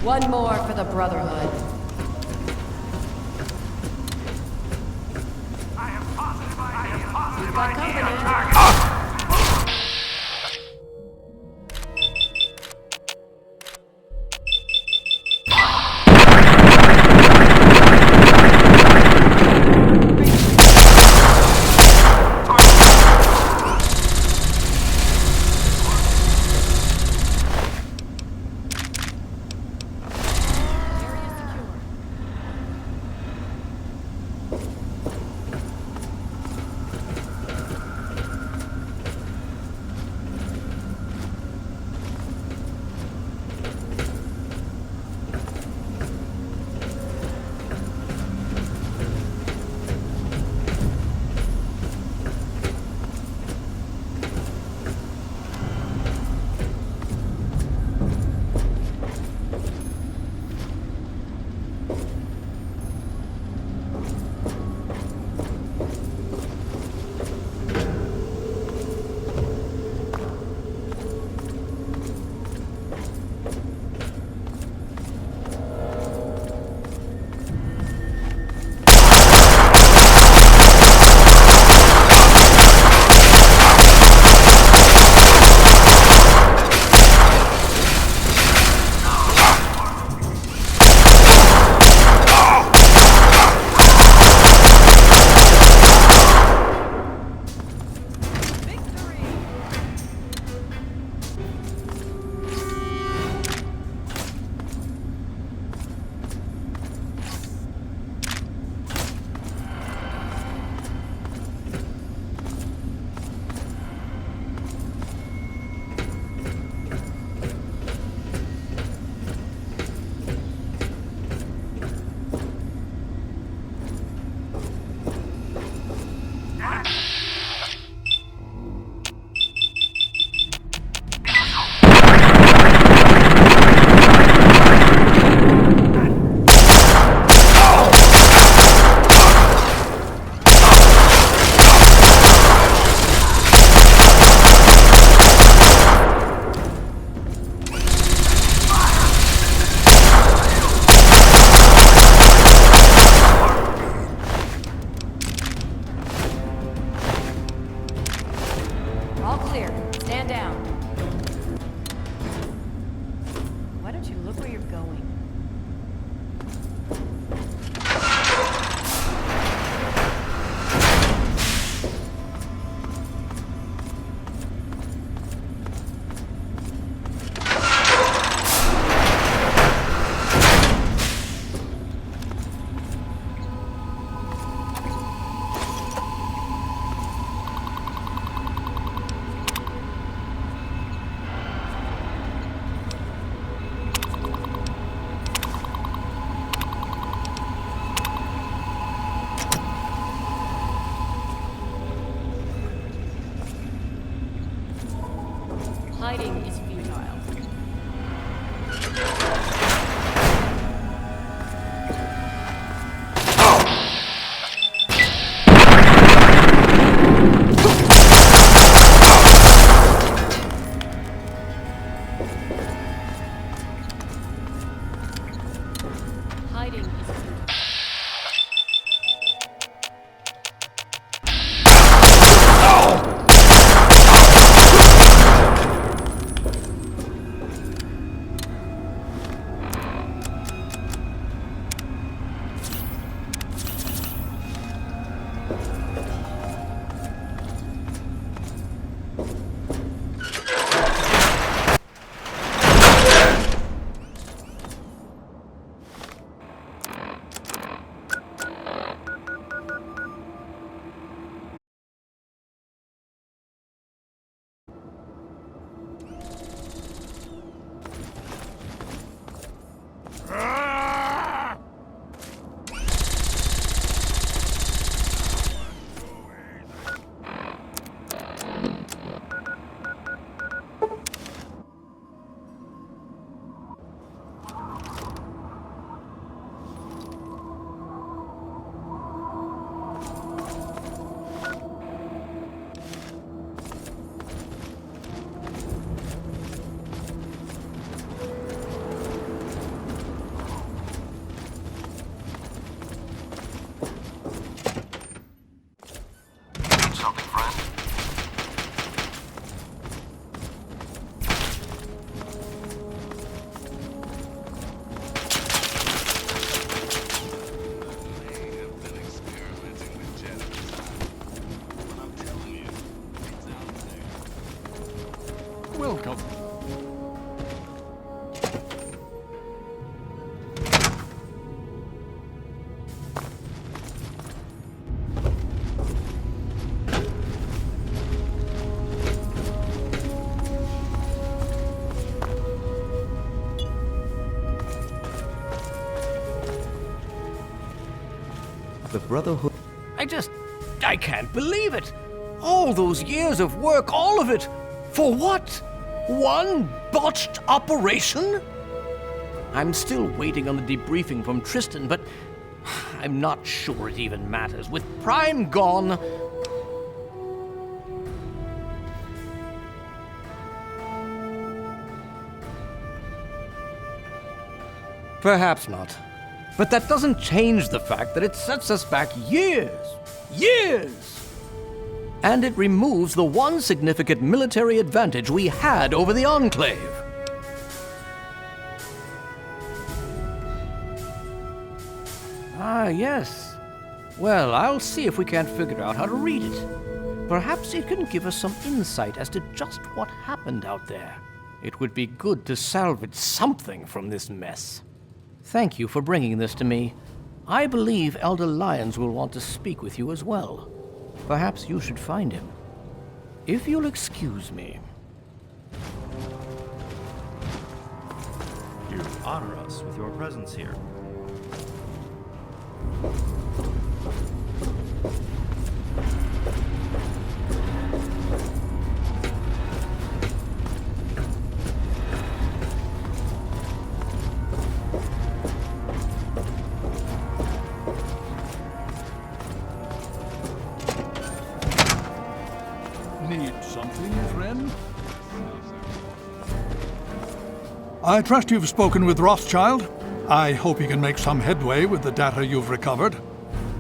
One more for the Brotherhood. You've got company. Area secure. is futile. Hiding is futile. Welcome. The Brotherhood... I can't believe it! All those years of work, all of it! For what? One botched operation? I'm still waiting on the debriefing from Tristan, but I'm not sure it even matters. With Prime gone... Perhaps not. But that doesn't change the fact that it sets us back years. Years! And it removes the one significant military advantage we had over the Enclave. Ah, yes. Well, I'll see if we can't figure out how to read it. Perhaps it can give us some insight as to just what happened out there. It would be good to salvage something from this mess. Thank you for bringing this to me. I believe Elder Lyons will want to speak with you as well. Perhaps you should find him. If you'll excuse me. You honor us with your presence here. Need something, friend? I trust you've spoken with Rothschild. I hope he can make some headway with the data you've recovered.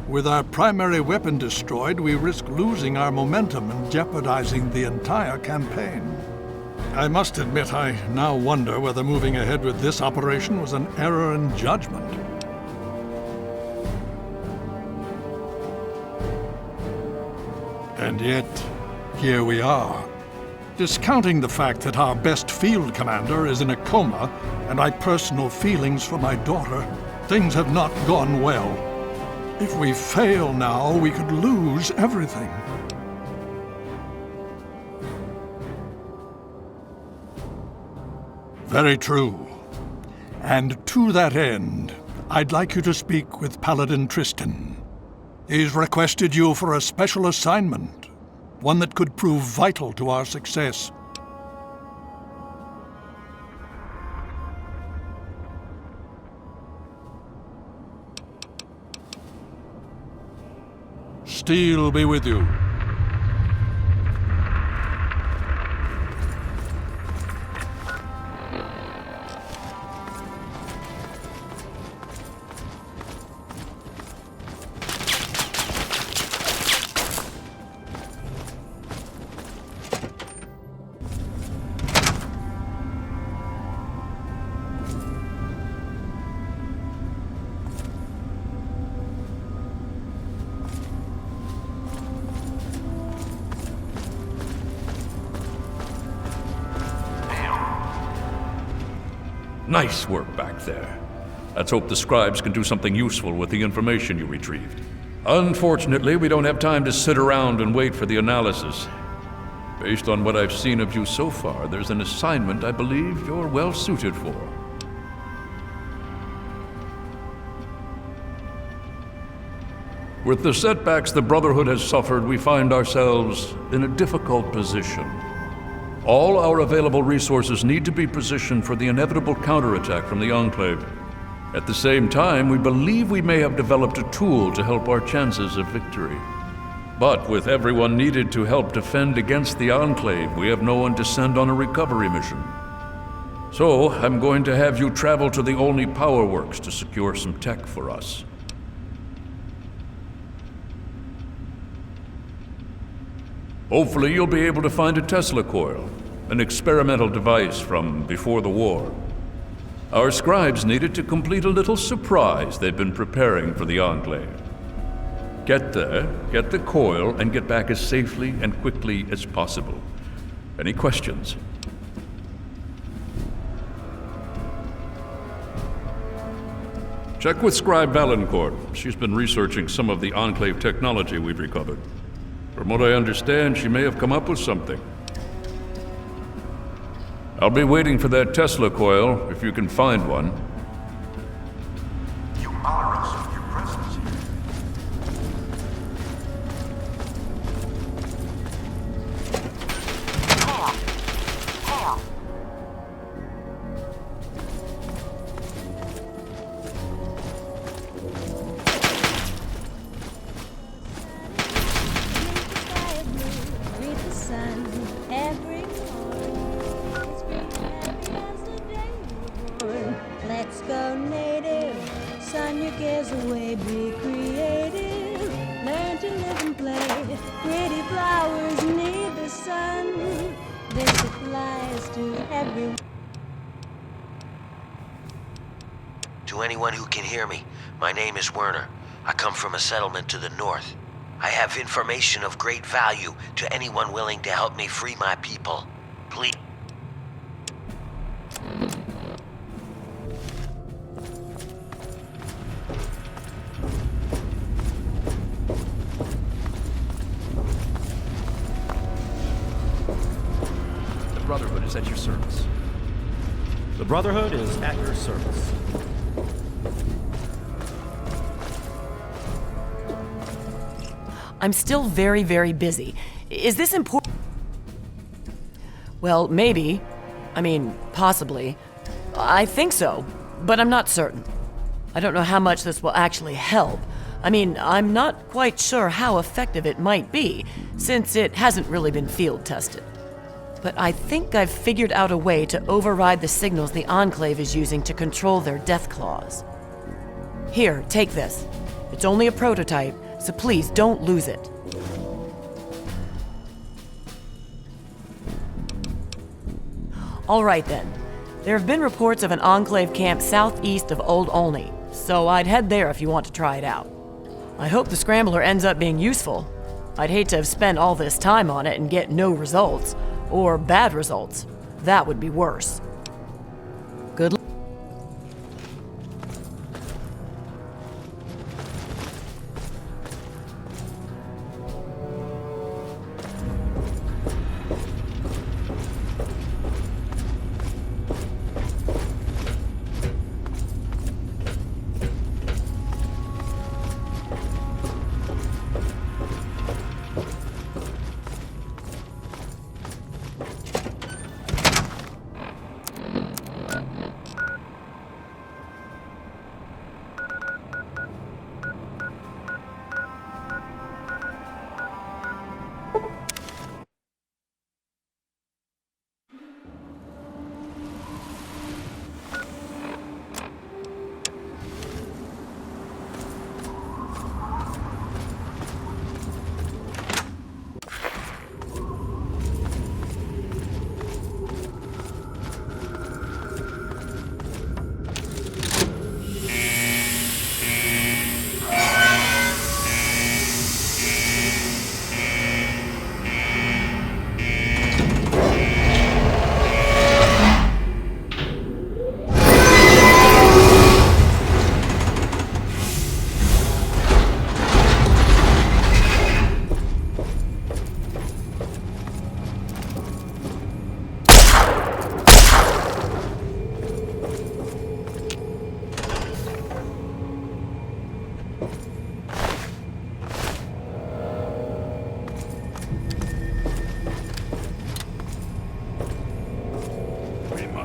With our primary weapon destroyed, we risk losing our momentum and jeopardizing the entire campaign. I must admit, I now wonder whether moving ahead with this operation was an error in judgment. And yet, here we are. Discounting the fact that our best field commander is in a coma and my personal feelings for my daughter, things have not gone well. If we fail now, we could lose everything. Very true. And to that end, I'd like you to speak with Paladin Tristan. He's requested you for a special assignment, one that could prove vital to our success. steel be with you. Nice work back there. Let's hope the scribes can do something useful with the information you retrieved. Unfortunately, we don't have time to sit around and wait for the analysis. Based on what I've seen of you so far, there's an assignment I believe you're well suited for. With the setbacks the Brotherhood has suffered, we find ourselves in a difficult position. All our available resources need to be positioned for the inevitable counterattack from the Enclave. At the same time, we believe we may have developed a tool to help our chances of victory. But with everyone needed to help defend against the Enclave, we have no one to send on a recovery mission. So, I'm going to have you travel to the Olney Power Works to secure some tech for us. Hopefully you'll be able to find a Tesla coil, an experimental device from before the war. Our scribes needed to complete a little surprise they've been preparing for the Enclave. Get there, get the coil, and get back as safely and quickly as possible. Any questions? Check with Scribe Valancourt. She's been researching some of the Enclave technology we've recovered. From what I understand, she may have come up with something. I'll be waiting for that Tesla coil, if you can find one. You honor us with your presence here. Hail! Let's go native, sun your cares away, be creative, learn to live and play. Pretty flowers need the sun, this applies to everyone. To anyone who can hear me, my name is Werner. I come from a settlement to the north. I have information of great value to anyone willing to help me free my people. Please. The Brotherhood is at your service. The Brotherhood is at your service. I'm still very, very busy. Is this important? Well, maybe. I mean, possibly. I think so, but I'm not certain. I don't know how much this will actually help. I mean, I'm not quite sure how effective it might be, since it hasn't really been field tested. But I think I've figured out a way to override the signals the Enclave is using to control their death claws. Here, take this. It's only a prototype, so please don't lose it. All right then. There have been reports of an Enclave camp southeast of Old Olney, so I'd head there if you want to try it out. I hope the Scrambler ends up being useful. I'd hate to have spent all this time on it and get no results, or bad results. That would be worse. Good luck.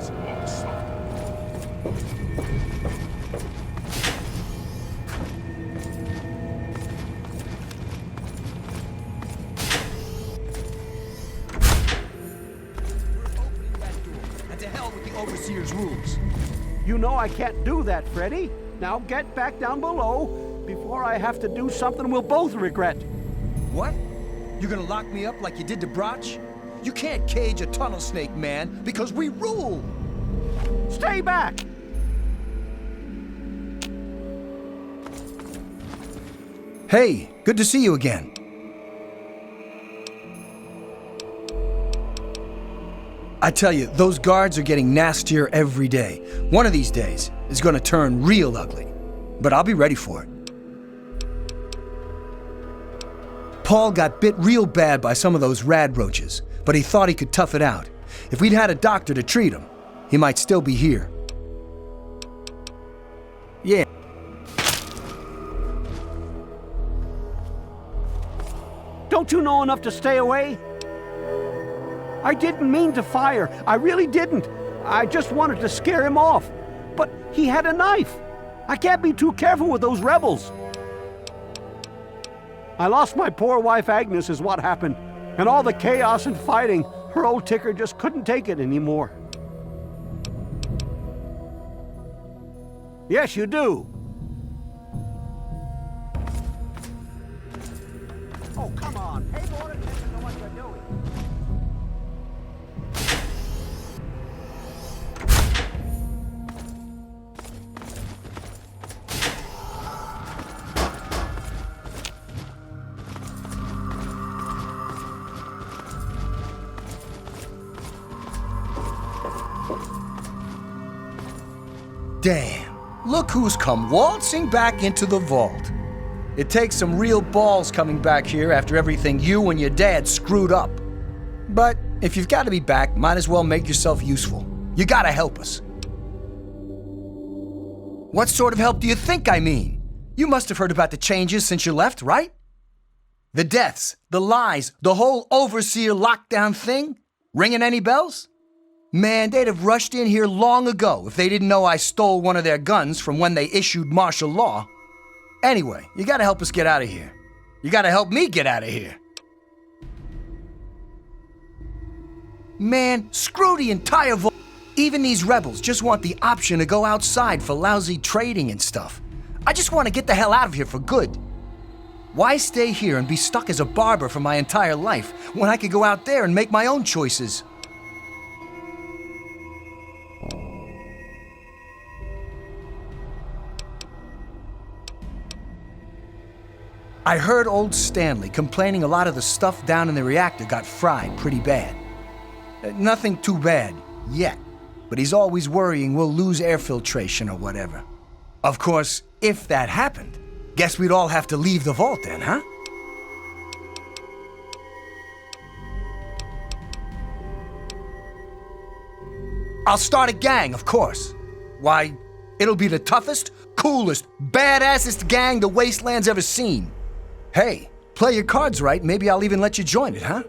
just walk softly. And to hell with the Overseer's rules. You know I can't do that, Freddy. Now get back down below before I have to do something we'll both regret. What? You're gonna lock me up like you did to Broch? You can't cage a tunnel snake, man, because we rule! Stay back! Hey, good to see you again. I tell you, those guards are getting nastier every day. One of these days is gonna turn real ugly. But I'll be ready for it. Paul got bit real bad by some of those rad roaches, but he thought he could tough it out. If we'd had a doctor to treat him, he might still be here. Yeah. Don't you know enough to stay away? I didn't mean to fire. I really didn't. I just wanted to scare him off. But he had a knife. I can't be too careful with those rebels. I lost my poor wife Agnes is what happened. And all the chaos and fighting, her old ticker just couldn't take it anymore. Yes, you do. Oh, come on. Pay more attention to what you're doing. Damn, look who's come waltzing back into the vault. It takes some real balls coming back here after everything you and your dad screwed up. But if you've got to be back, might as well make yourself useful. You gotta help us. What sort of help do you think I mean? You must have heard about the changes since you left, right? The deaths, the lies, the whole Overseer lockdown thing? Ringing any bells? Man, they'd have rushed in here long ago if they didn't know I stole one of their guns from when they issued martial law. Anyway, you gotta help us get out of here. You gotta help me get out of here. Man, screw the entire vault. Even these rebels just want the option to go outside for lousy trading and stuff. I just want to get the hell out of here for good. Why stay here and be stuck as a barber for my entire life when I could go out there and make my own choices? I heard old Stanley complaining a lot of the stuff down in the reactor got fried pretty bad. Nothing too bad, yet. But he's always worrying we'll lose air filtration or whatever. Of course, if that happened, guess we'd all have to leave the vault then, huh? I'll start a gang, of course. Why, it'll be the toughest, coolest, badassest gang the Wasteland's ever seen. Hey, play your cards right, maybe I'll even let you join it, huh?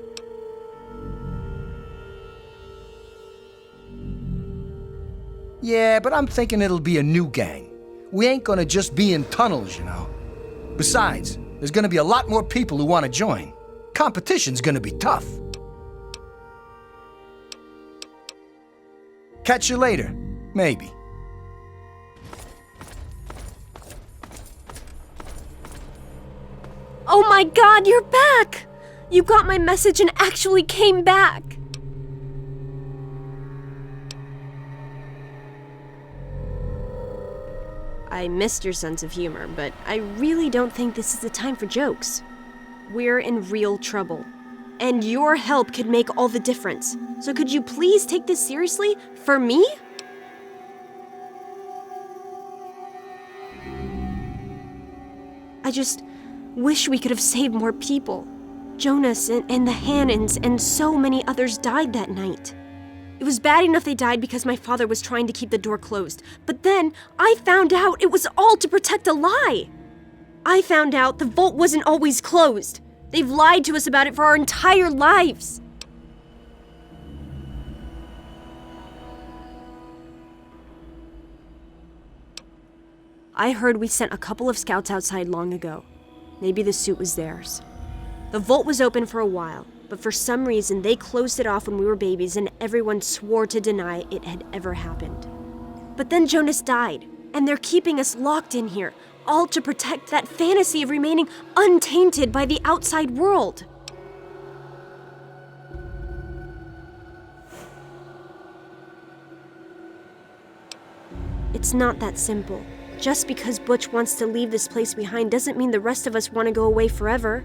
Yeah, but I'm thinking it'll be a new gang. We ain't gonna just be in tunnels, you know. Besides, there's gonna be a lot more people who want to join. Competition's gonna be tough. Catch you later, maybe. Oh my god, you're back! You got my message and actually came back! I missed your sense of humor, but I really don't think this is the time for jokes. We're in real trouble. And your help could make all the difference. So could you please take this seriously? For me? I just wish we could have saved more people. Jonas and the Hannons and so many others died that night. It was bad enough they died because my father was trying to keep the door closed. But then I found out it was all to protect a lie. I found out the vault wasn't always closed. They've lied to us about it for our entire lives. I heard we sent a couple of scouts outside long ago. Maybe the suit was theirs. The vault was open for a while, but for some reason they closed it off when we were babies and everyone swore to deny it had ever happened. But then Jonas died, and they're keeping us locked in here, all to protect that fantasy of remaining untainted by the outside world. It's not that simple. Just because Butch wants to leave this place behind doesn't mean the rest of us want to go away forever.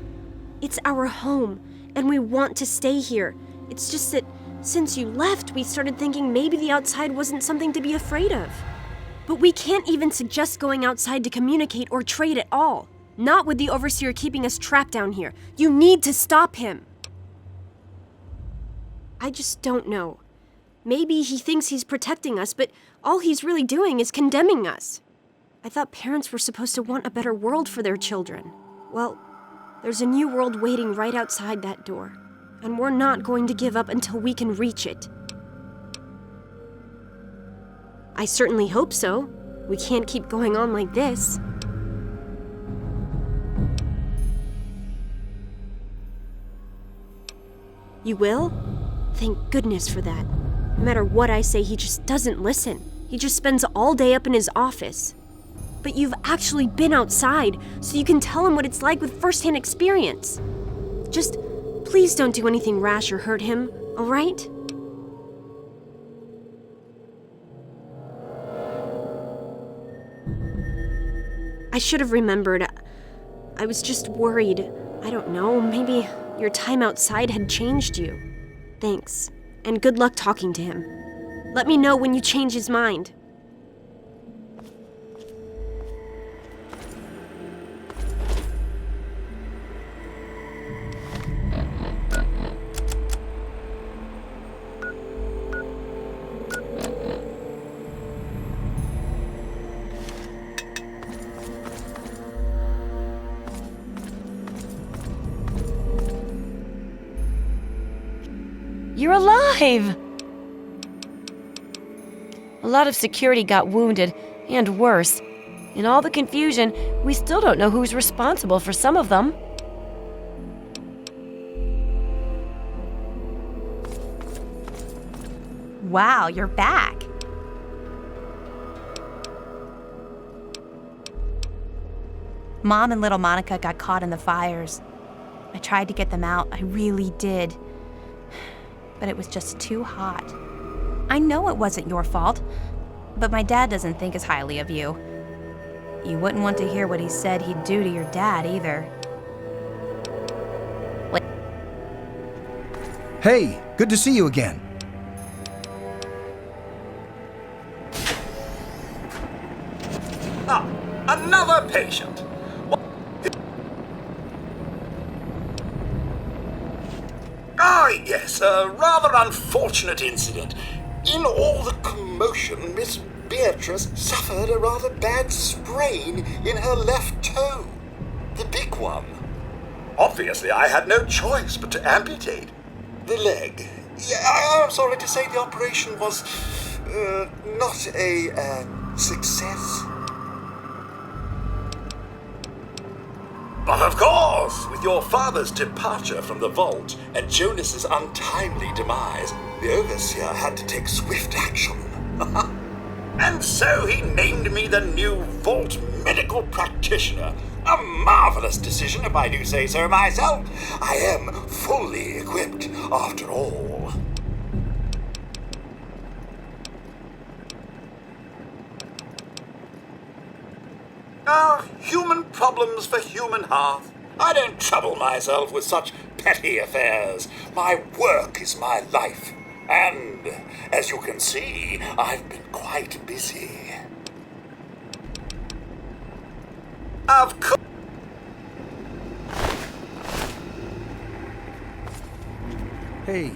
It's our home, and we want to stay here. It's just that since you left, we started thinking maybe the outside wasn't something to be afraid of. But we can't even suggest going outside to communicate or trade at all. Not with the Overseer keeping us trapped down here. You need to stop him. I just don't know. Maybe he thinks he's protecting us, but all he's really doing is condemning us. I thought parents were supposed to want a better world for their children. Well, there's a new world waiting right outside that door, and we're not going to give up until we can reach it. I certainly hope so. We can't keep going on like this. You will? Thank goodness for that. No matter what I say, he just doesn't listen. He just spends all day up in his office. But you've actually been outside, so you can tell him what it's like with first-hand experience. Just please don't do anything rash or hurt him, all right? I should have remembered. I was just worried. I don't know, maybe your time outside had changed you. Thanks, and good luck talking to him. Let me know when you change his mind. You're alive! A lot of security got wounded, and worse. In all the confusion, we still don't know who's responsible for some of them. Wow, you're back. Mom and little Monica got caught in the fires. I tried to get them out, I really did. But it was just too hot. I know it wasn't your fault, but my dad doesn't think as highly of you. You wouldn't want to hear what he said he'd do to your dad either. Hey, good to see you again. Ah, another patient. Ah, yes, a rather unfortunate incident. In all the commotion, Miss Beatrice suffered a rather bad sprain in her left toe. The big one. Obviously, I had no choice but to amputate the leg. Yeah, I'm sorry to say the operation was not a success. But of course, with your father's departure from the vault and Jonas's untimely demise, the Overseer had to take swift action. And so he named me the new Vault Medical Practitioner. A marvelous decision, if I do say so myself. I am fully equipped, after all. Human problems for human hearth. I don't trouble myself with such petty affairs. My work is my life. And, as you can see, I've been quite busy. Of course. Hey.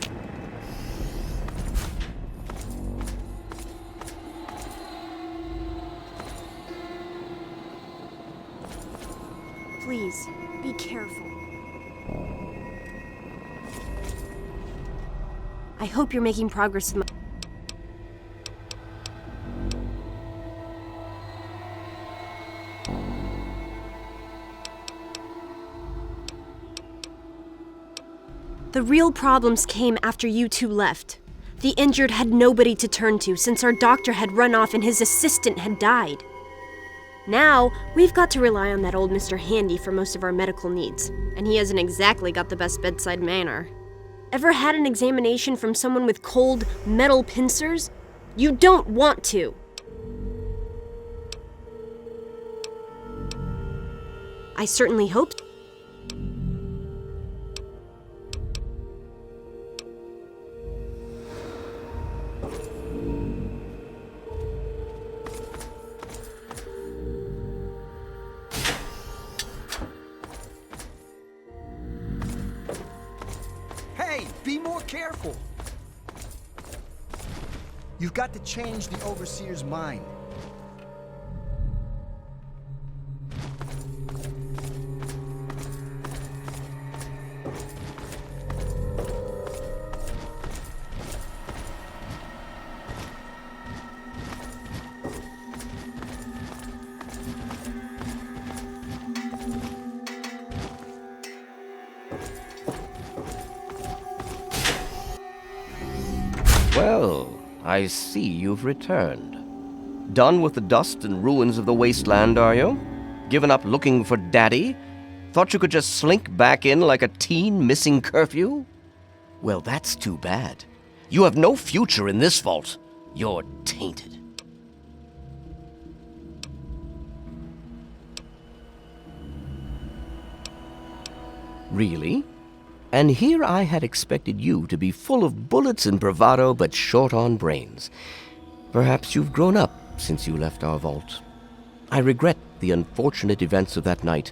Please, be careful. I hope you're making progress with my... The real problems came after you two left. The injured had nobody to turn to since our doctor had run off and his assistant had died. Now, we've got to rely on that old Mr. Handy for most of our medical needs, and he hasn't exactly got the best bedside manner. Ever had an examination from someone with cold, metal pincers? You don't want to! I certainly hope. Hey, be more careful. You've got to change the Overseer's mind. Well, I see you've returned. Done with the dust and ruins of the wasteland, are you? Given up looking for Daddy? Thought you could just slink back in like a teen missing curfew? Well, that's too bad. You have no future in this vault. You're tainted. Really? And here I had expected you to be full of bullets and bravado, but short on brains. Perhaps you've grown up since you left our vault. I regret the unfortunate events of that night,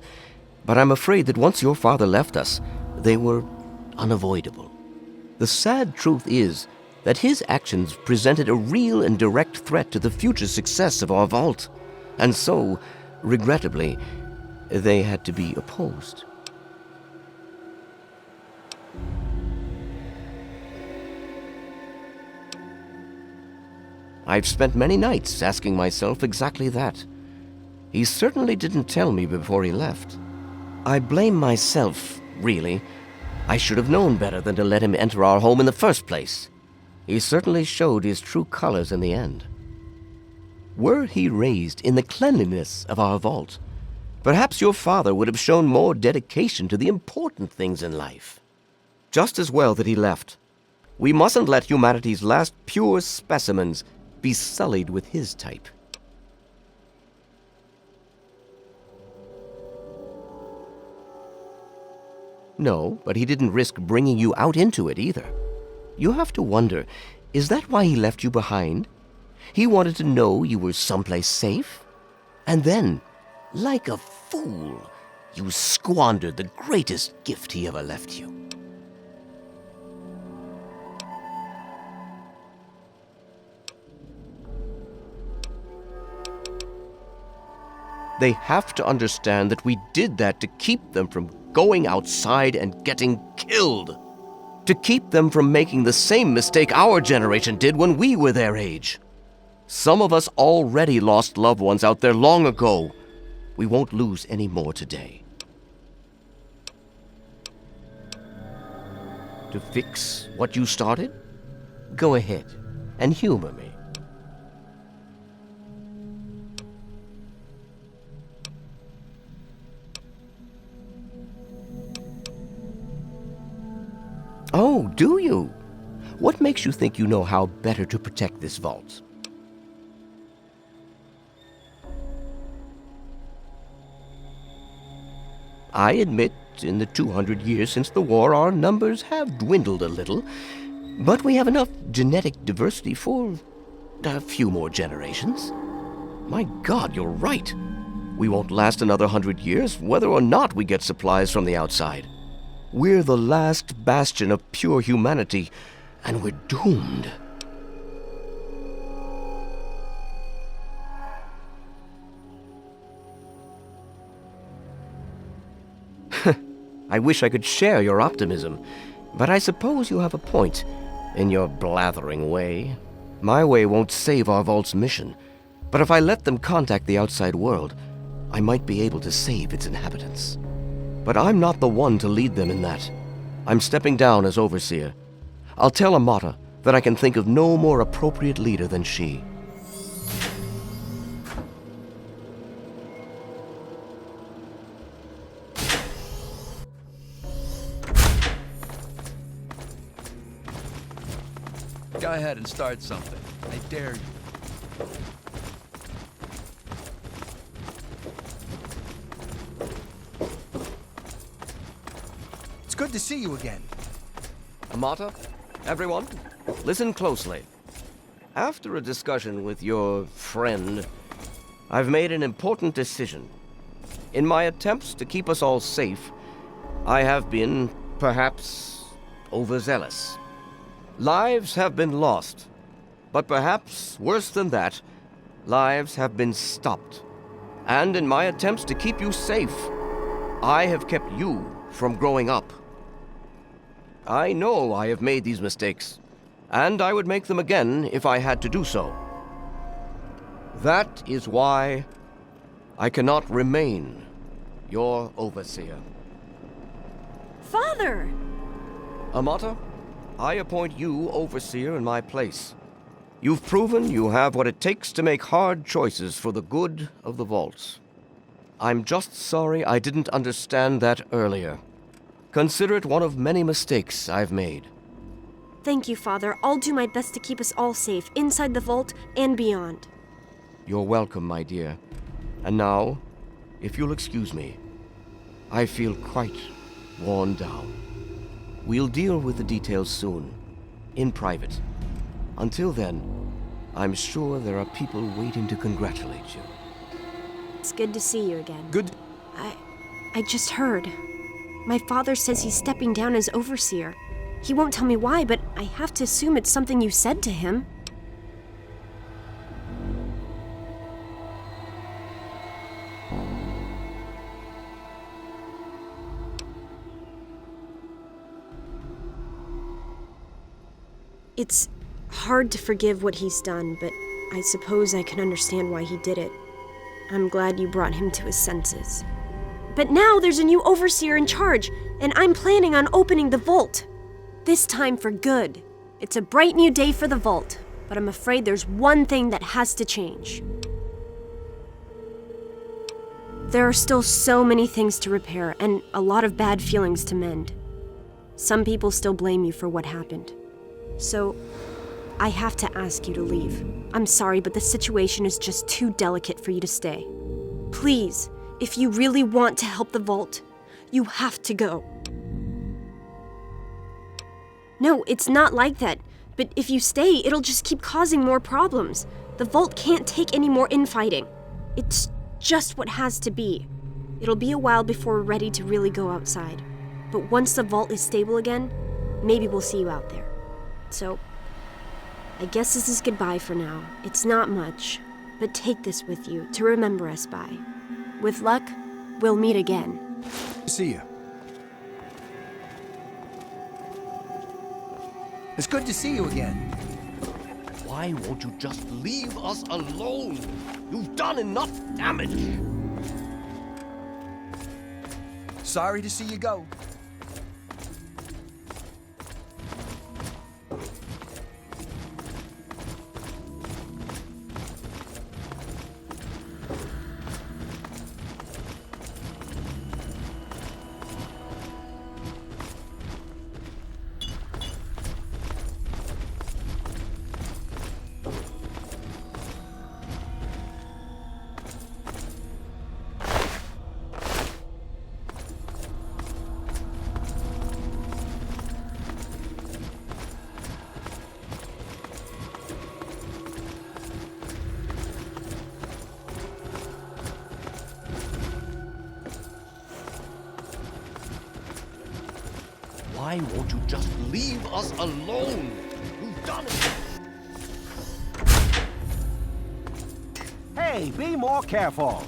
but I'm afraid that once your father left us, they were unavoidable. The sad truth is that his actions presented a real and direct threat to the future success of our vault, and so, regrettably, they had to be opposed. I've spent many nights asking myself exactly that. He certainly didn't tell me before he left. I blame myself, really. I should have known better than to let him enter our home in the first place. He certainly showed his true colors in the end. Were he raised in the cleanliness of our vault, perhaps your father would have shown more dedication to the important things in life. Just as well that he left. We mustn't let humanity's last pure specimens be sullied with his type. No, but he didn't risk bringing you out into it either. You have to wonder, is that why he left you behind? He wanted to know you were someplace safe? And then, like a fool, you squandered the greatest gift he ever left you. They have to understand that we did that to keep them from going outside and getting killed. To keep them from making the same mistake our generation did when we were their age. Some of us already lost loved ones out there long ago. We won't lose any more today. To fix what you started? Go ahead and humor me. Oh, do you? What makes you think you know how better to protect this vault? I admit, in the 200 years since the war, our numbers have dwindled a little, but we have enough genetic diversity for a few more generations. My God, you're right. We won't last another 100 years, whether or not we get supplies from the outside. We're the last bastion of pure humanity, and we're doomed. I wish I could share your optimism, but I suppose you have a point in your blathering way. My way won't save our vault's mission, but if I let them contact the outside world, I might be able to save its inhabitants. But I'm not the one to lead them in that. I'm stepping down as overseer. I'll tell Amata that I can think of no more appropriate leader than she. Go ahead and start something. I dare you. It's good to see you again. Amata, everyone, listen closely. After a discussion with your friend, I've made an important decision. In my attempts to keep us all safe, I have been, perhaps, overzealous. Lives have been lost, but perhaps worse than that, lives have been stopped. And in my attempts to keep you safe, I have kept you from growing up. I know I have made these mistakes, and I would make them again if I had to do so. That is why I cannot remain your overseer. Father! Amata, I appoint you overseer in my place. You've proven you have what it takes to make hard choices for the good of the vaults. I'm just sorry I didn't understand that earlier. Consider it one of many mistakes I've made. Thank you, Father. I'll do my best to keep us all safe, inside the vault and beyond. You're welcome, my dear. And now, if you'll excuse me, I feel quite worn down. We'll deal with the details soon, in private. Until then, I'm sure there are people waiting to congratulate you. It's good to see you again. Good. I just heard. My father says he's stepping down as overseer. He won't tell me why, but I have to assume it's something you said to him. It's hard to forgive what he's done, but I suppose I can understand why he did it. I'm glad you brought him to his senses. But now there's a new overseer in charge, and I'm planning on opening the vault. This time for good. It's a bright new day for the vault, but I'm afraid there's one thing that has to change. There are still so many things to repair, and a lot of bad feelings to mend. Some people still blame you for what happened. So, I have to ask you to leave. I'm sorry, but the situation is just too delicate for you to stay. Please, if you really want to help the vault, you have to go. No, it's not like that. But if you stay, it'll just keep causing more problems. The vault can't take any more infighting. It's just what has to be. It'll be a while before we're ready to really go outside. But once the vault is stable again, maybe we'll see you out there. So, I guess this is goodbye for now. It's not much, but take this with you to remember us by. With luck, we'll meet again. See you. It's good to see you again. Why won't you just leave us alone? You've done enough damage. Sorry to see you go. Why won't you just leave us alone? You've done it. Hey, be more careful.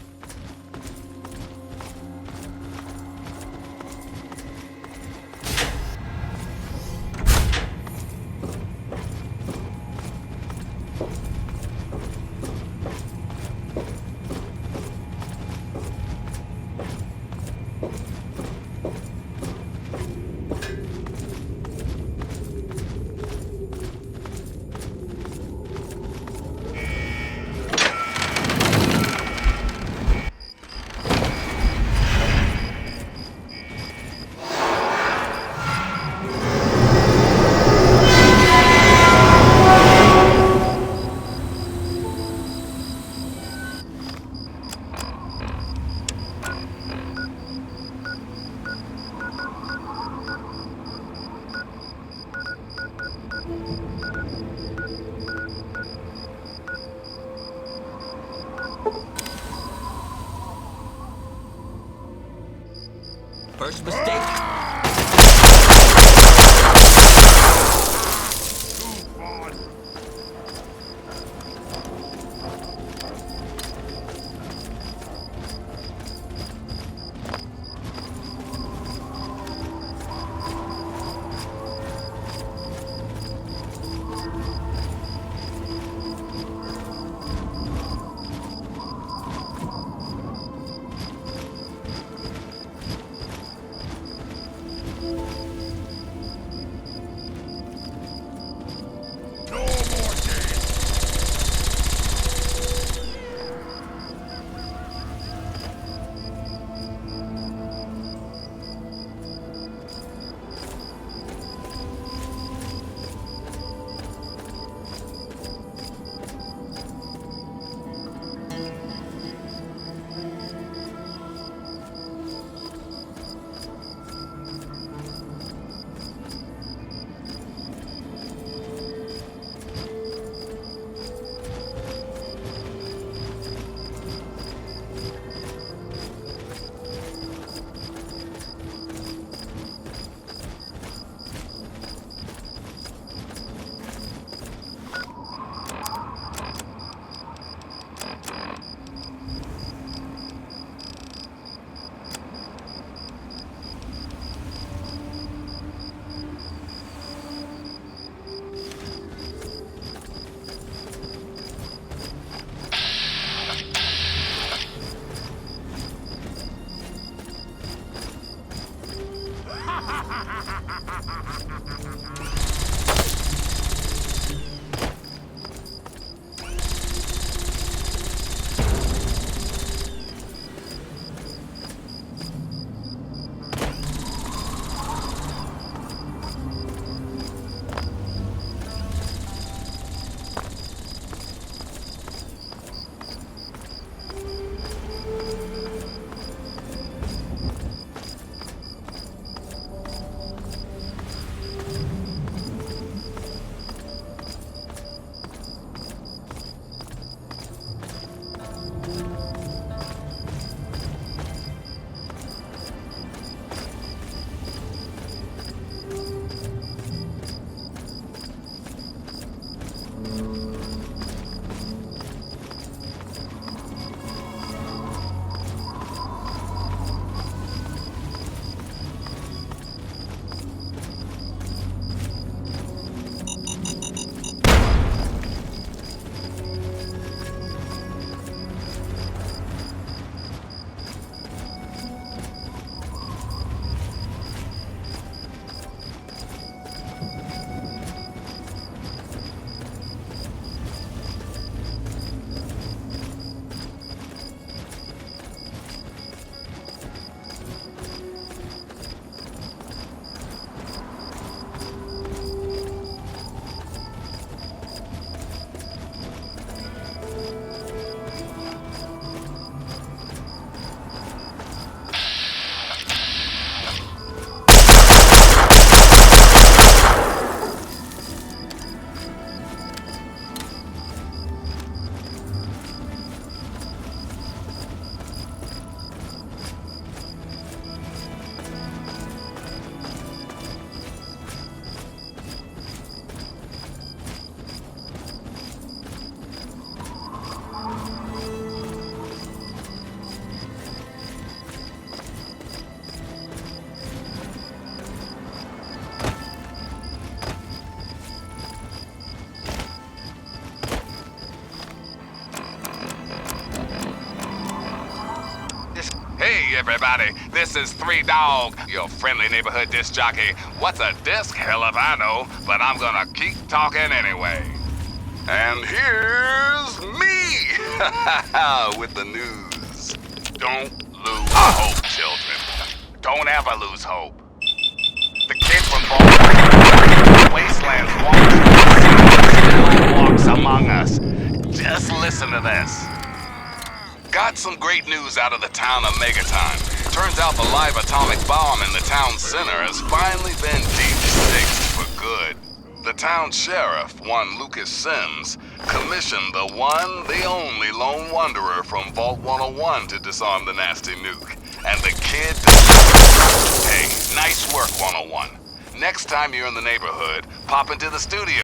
first mistake. Hey everybody, this is Three Dog, your friendly neighborhood disc jockey. What's a disc? Hell if I know, but I'm gonna keep talking anyway. And here's me with the news. Don't lose hope, children. Don't ever lose hope. The kid from Baltimore Wastelands walks among us. Just listen to this. Got some great news out of the town of Megaton. Turns out the live atomic bomb in the town center has finally been deep-sixed for good. The town sheriff, one Lucas Sims, commissioned the one, the only lone wanderer from Vault 101 to disarm the nasty nuke. and the kid... Hey, nice work, 101. Next time you're in the neighborhood, pop into the studio.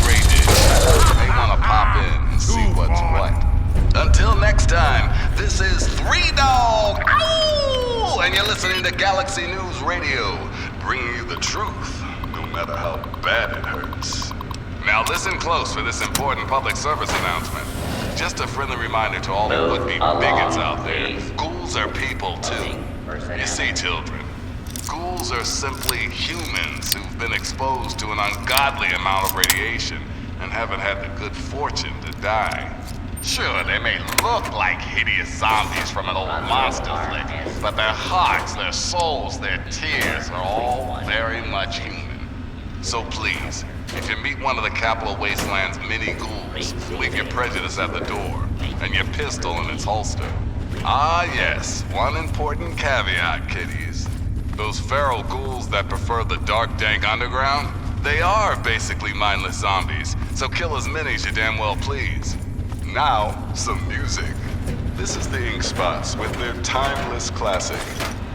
graded. You may want to pop in and see what's what. Until next time, this is Three Dog, ow! And you're listening to Galaxy News Radio, bringing you the truth, no matter how bad it hurts. Now listen close for this important public service announcement. Just a friendly reminder to all the would-be bigots out there. Ghouls are people too. You see, children, ghouls are simply humans who've been exposed to an ungodly amount of radiation and haven't had the good fortune to die. Sure, they may look like hideous zombies from an old monster flick, but their hearts, their souls, their tears are all very much human. So please, if you meet one of the Capital Wasteland's mini ghouls, leave your prejudice at the door and your pistol in its holster. Ah yes, one important caveat, kiddies. Those feral ghouls that prefer the dark, dank underground, they are basically mindless zombies, so kill as many as you damn well please. Now, some music. This is the Ink Spots with their timeless classic,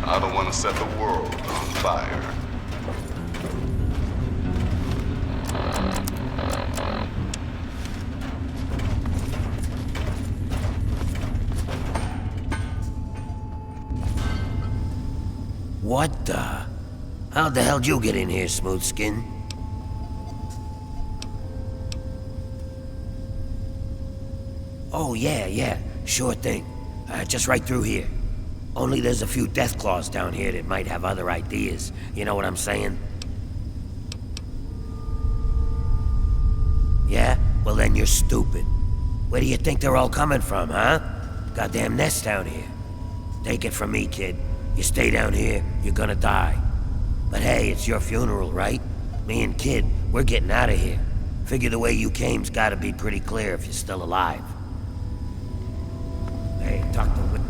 I Don't Want to Set the World on Fire. What the? How the hell'd you get in here, Smooth Skin? Oh, yeah, sure thing. Just right through here. Only there's a few Deathclaws down here that might have other ideas. You know what I'm saying? Yeah? Well then you're stupid. Where do you think they're all coming from, huh? Goddamn nest down here. Take it from me, kid. You stay down here, you're gonna die. But hey, it's your funeral, right? Me and Kid, we're getting out of here. Figure the way you came's gotta be pretty clear if you're still alive. Hey, talk to Whit.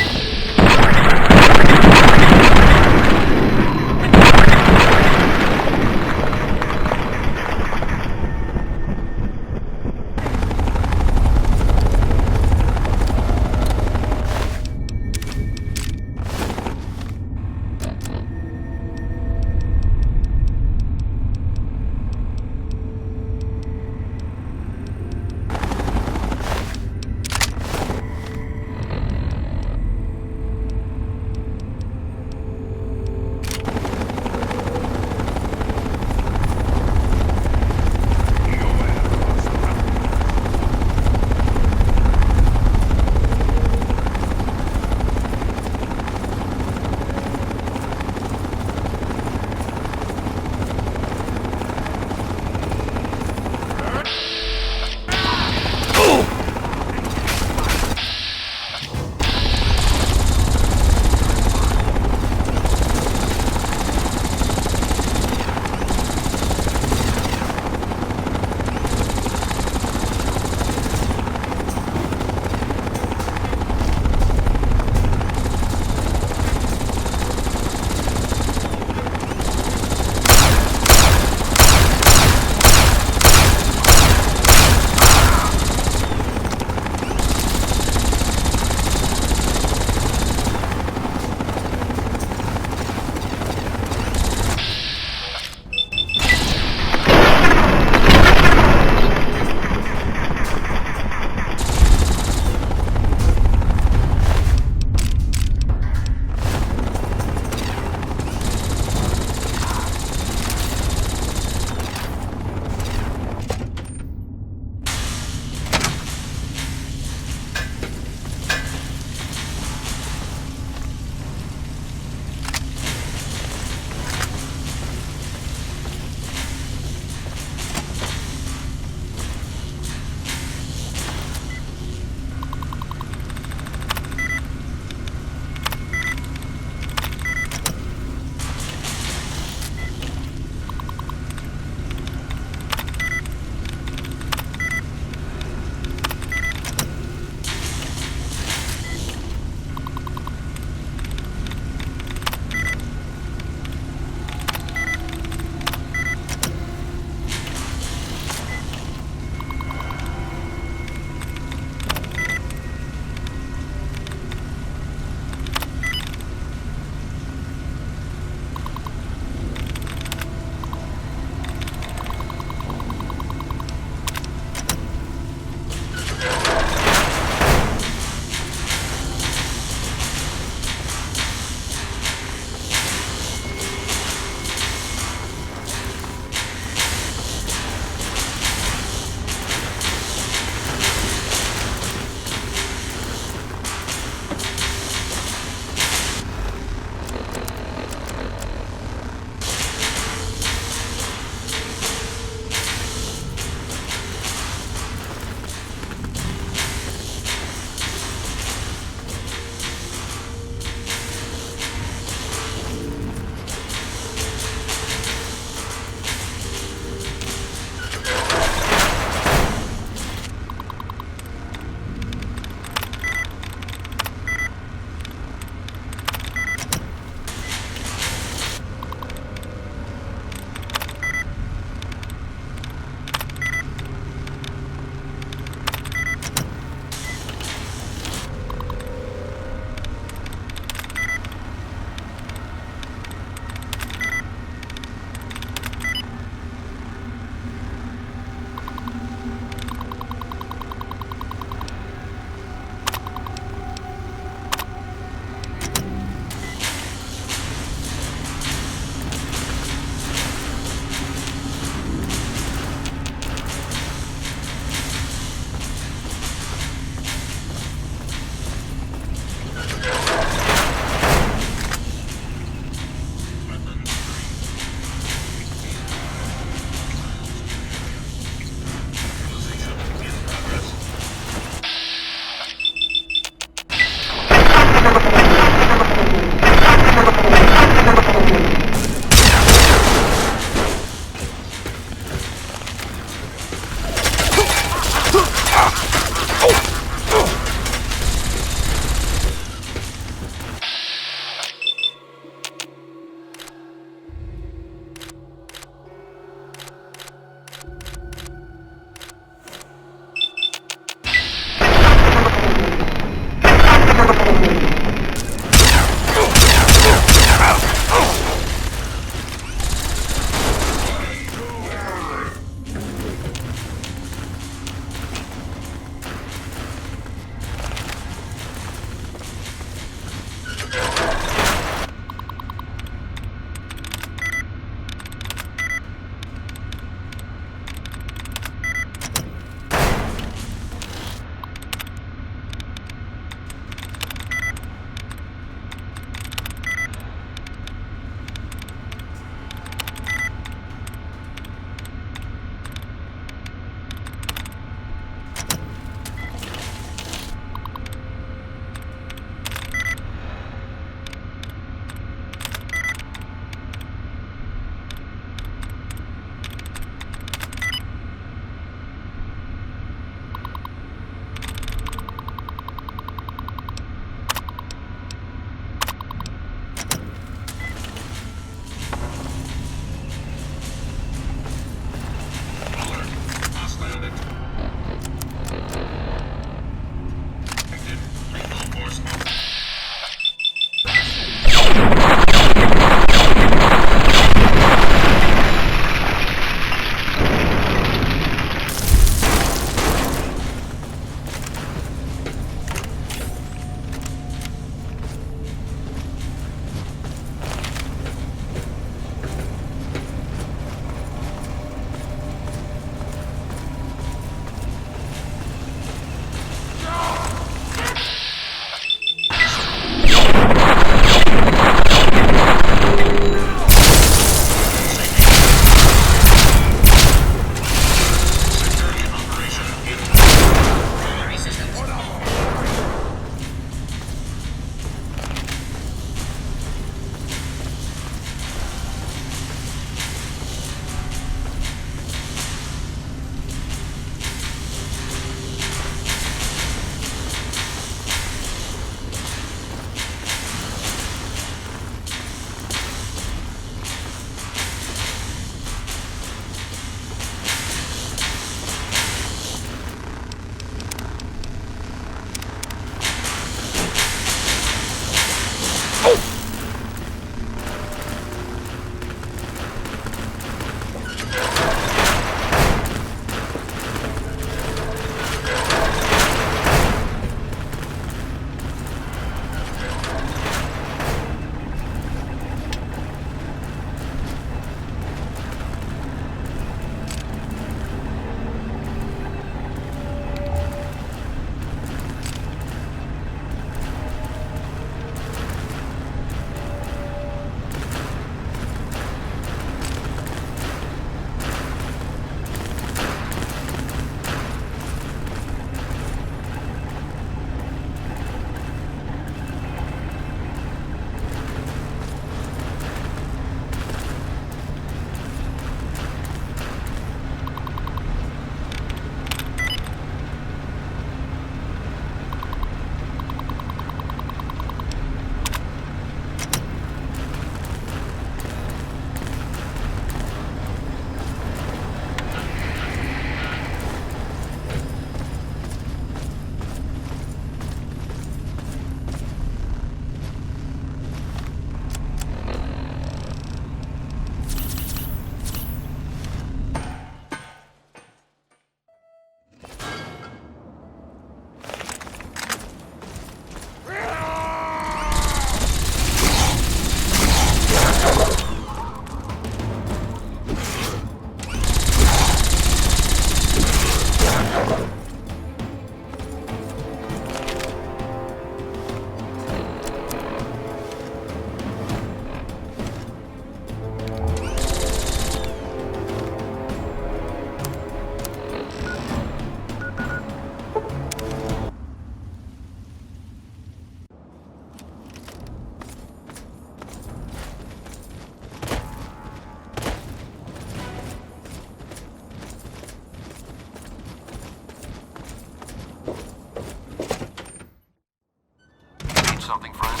something, friend?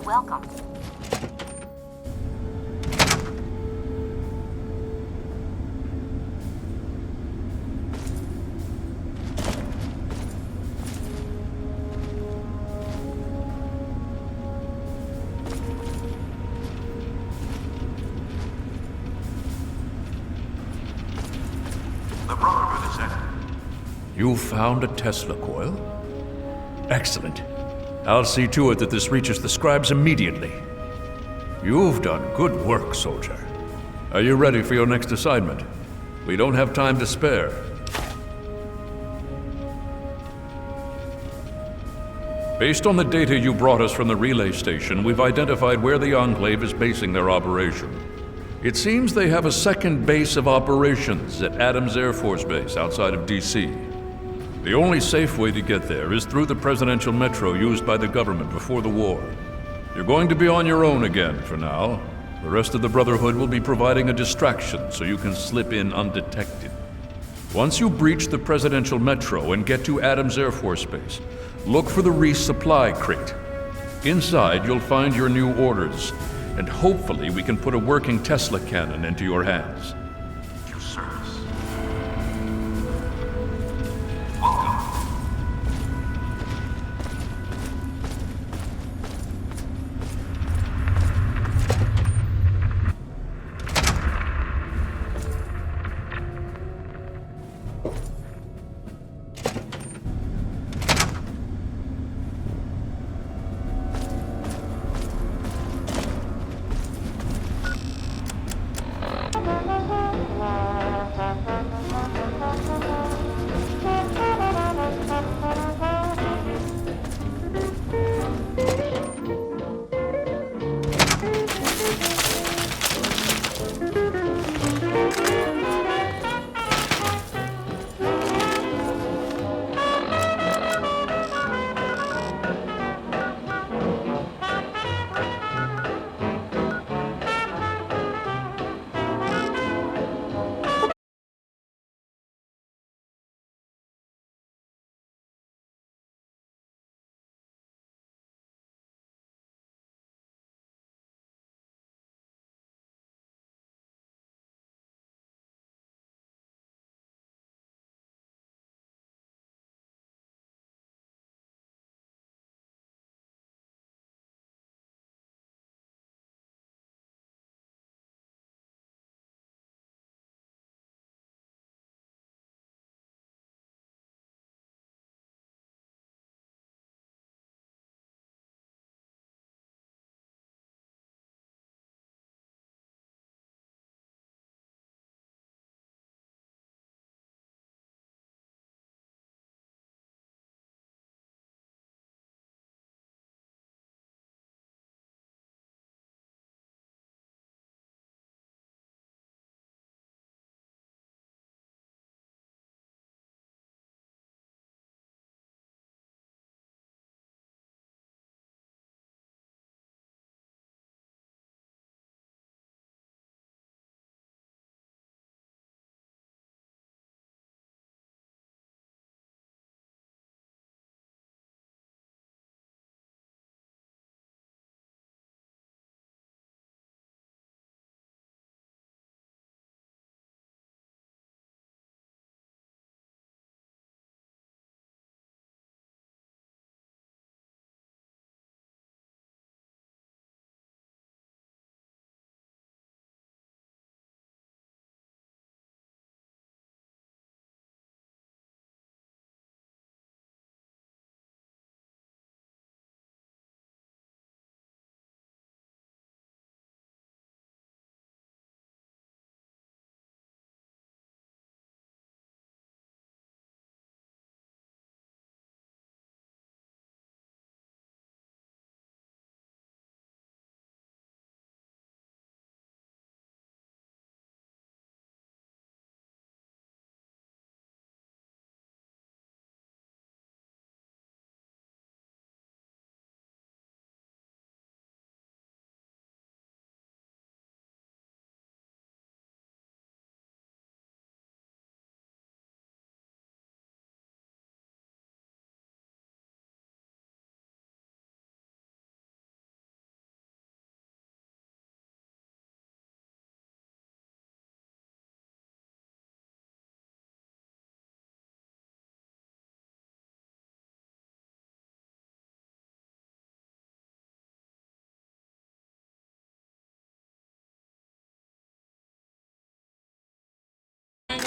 Welcome. The Brotherhood is at. You found a Tesla coil? Excellent. I'll see to it that this reaches the scribes immediately. You've done good work, soldier. Are you ready for your next assignment? We don't have time to spare. Based on the data you brought us from the relay station, we've identified where the Enclave is basing their operation. It seems they have a second base of operations at Adams Air Force Base outside of D.C. The only safe way to get there is through the presidential metro used by the government before the war. You're going to be on your own again for now. The rest of the Brotherhood will be providing a distraction so you can slip in undetected. Once you breach the presidential metro and get to Adams Air Force Base, look for the resupply crate. Inside, you'll find your new orders, and hopefully we can put a working Tesla cannon into your hands. Your service. Welcome.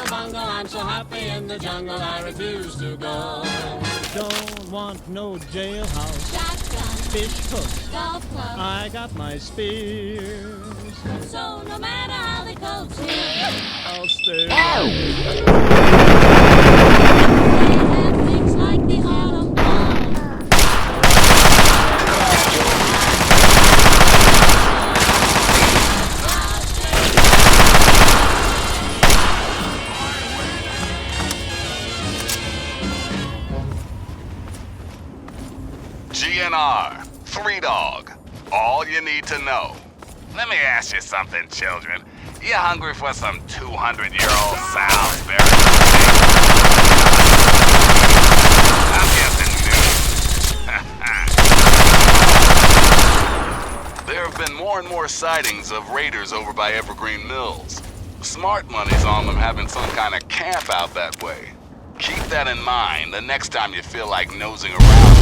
bongo, I'm so happy in the jungle, I refuse to go. Don't want no jailhouse, Shotgun, fish hook, golf club, I got my spears. so no matter how they coax you, I'll stay. things like the autumn bomb. GNR, 3 Dog. All you need to know. Let me ask you something, children. You hungry for some 200-year-old Salisbury? I'm guessing new. There have been more and more sightings of raiders over by Evergreen Mills. Smart money's on them having some kind of camp out that way. Keep that in mind the next time you feel like nosing around.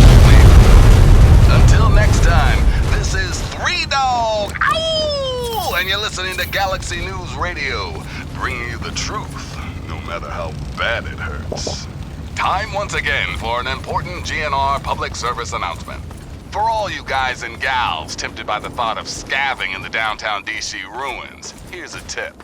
Until next time, this is 3 Dog, Ow! And you're listening to Galaxy News Radio, bringing you the truth, no matter how bad it hurts. Time once again for an important GNR public service announcement. For all you guys and gals tempted by the thought of scavenging in the downtown DC ruins, here's a tip.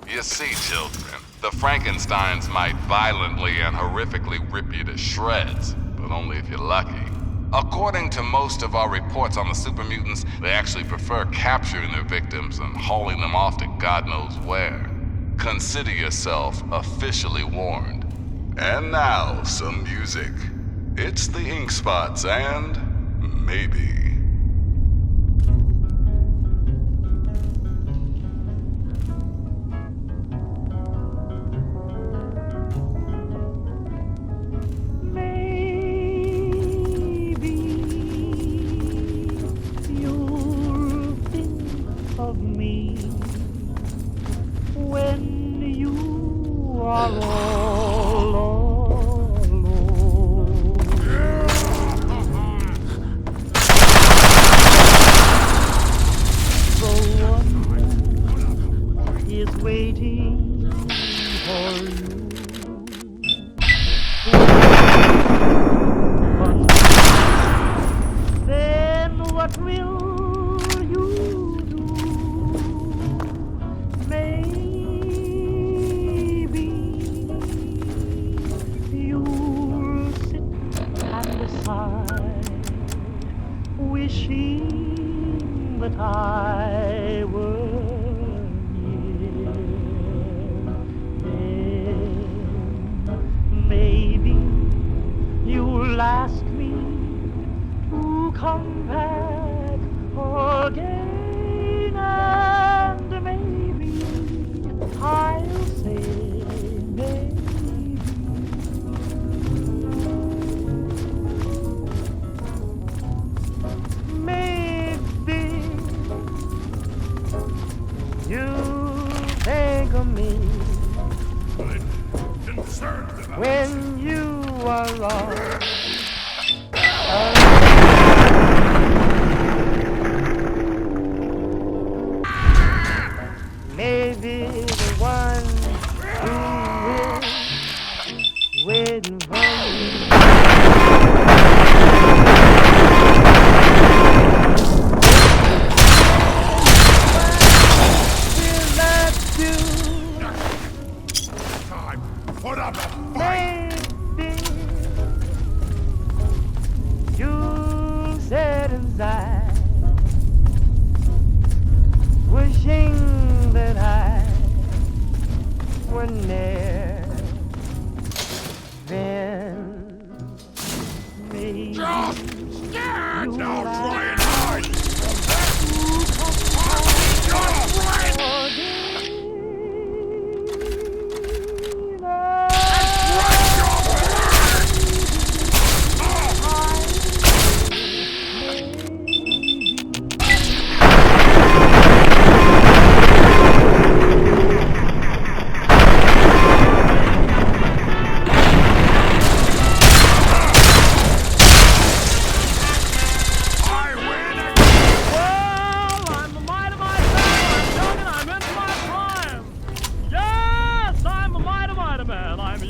You see, children, the Frankensteins might violently and horrifically rip you to shreds, but only if you're lucky. According to most of our reports on the super mutants, they actually prefer capturing their victims and hauling them off to God knows where. Consider yourself officially warned. And now, some music. It's the Ink Spots and Maybe.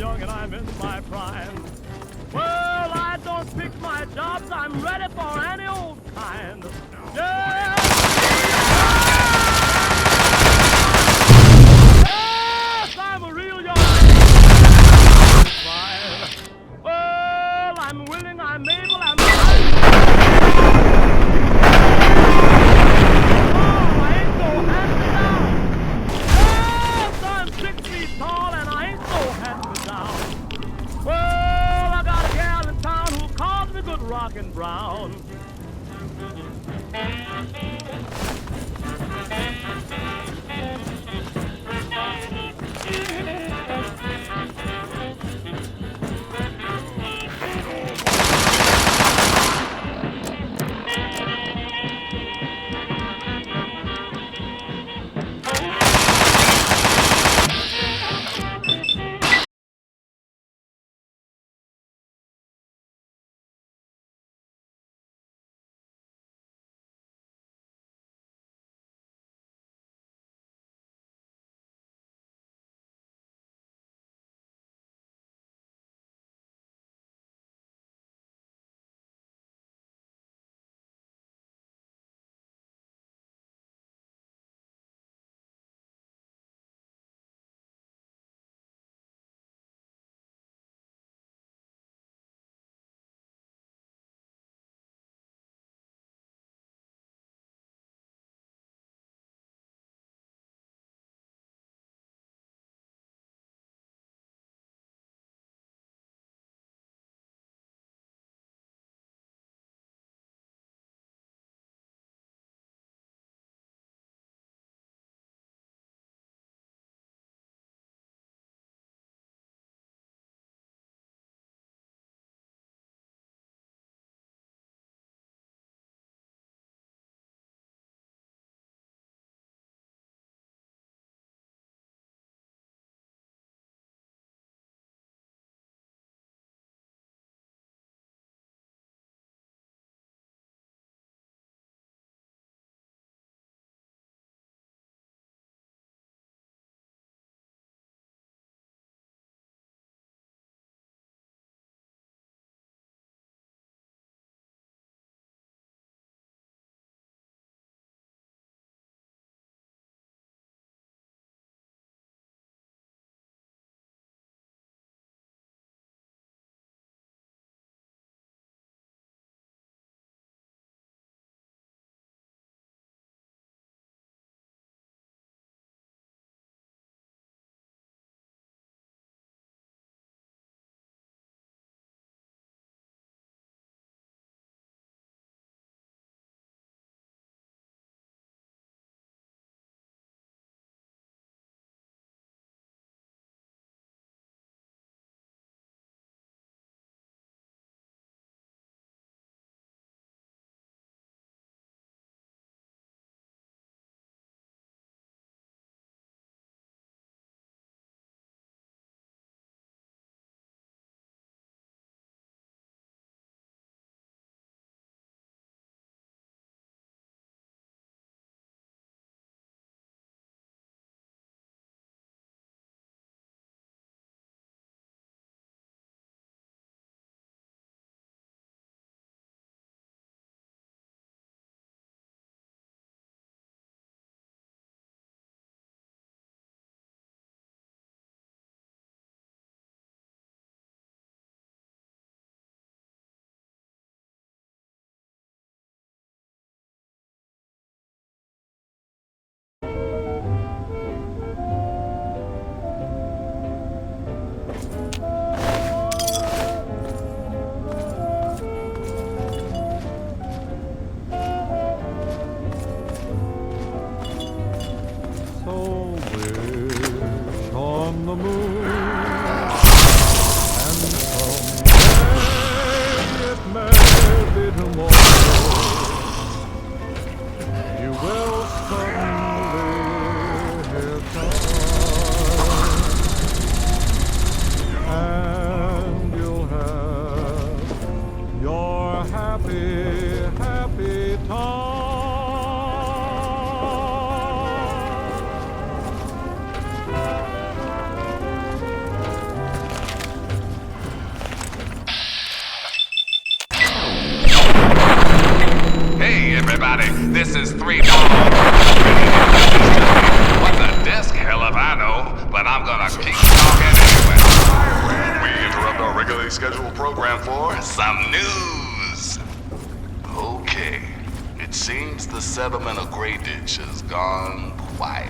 young and I'm in my prime. Well, I don't pick my jobs, I'm ready for any old kind. Yeah! Yes, I'm a real young. Well, I'm willing, I'm able, I'm. Oh, I ain't no hand me down. Yes, I'm 6 feet tall and I ain't no hand me down. Well, I got a gal in town who calls me Good Rockin' Brown. regularly scheduled program for some news. Okay, it seems the settlement of Grey Ditch has gone quiet.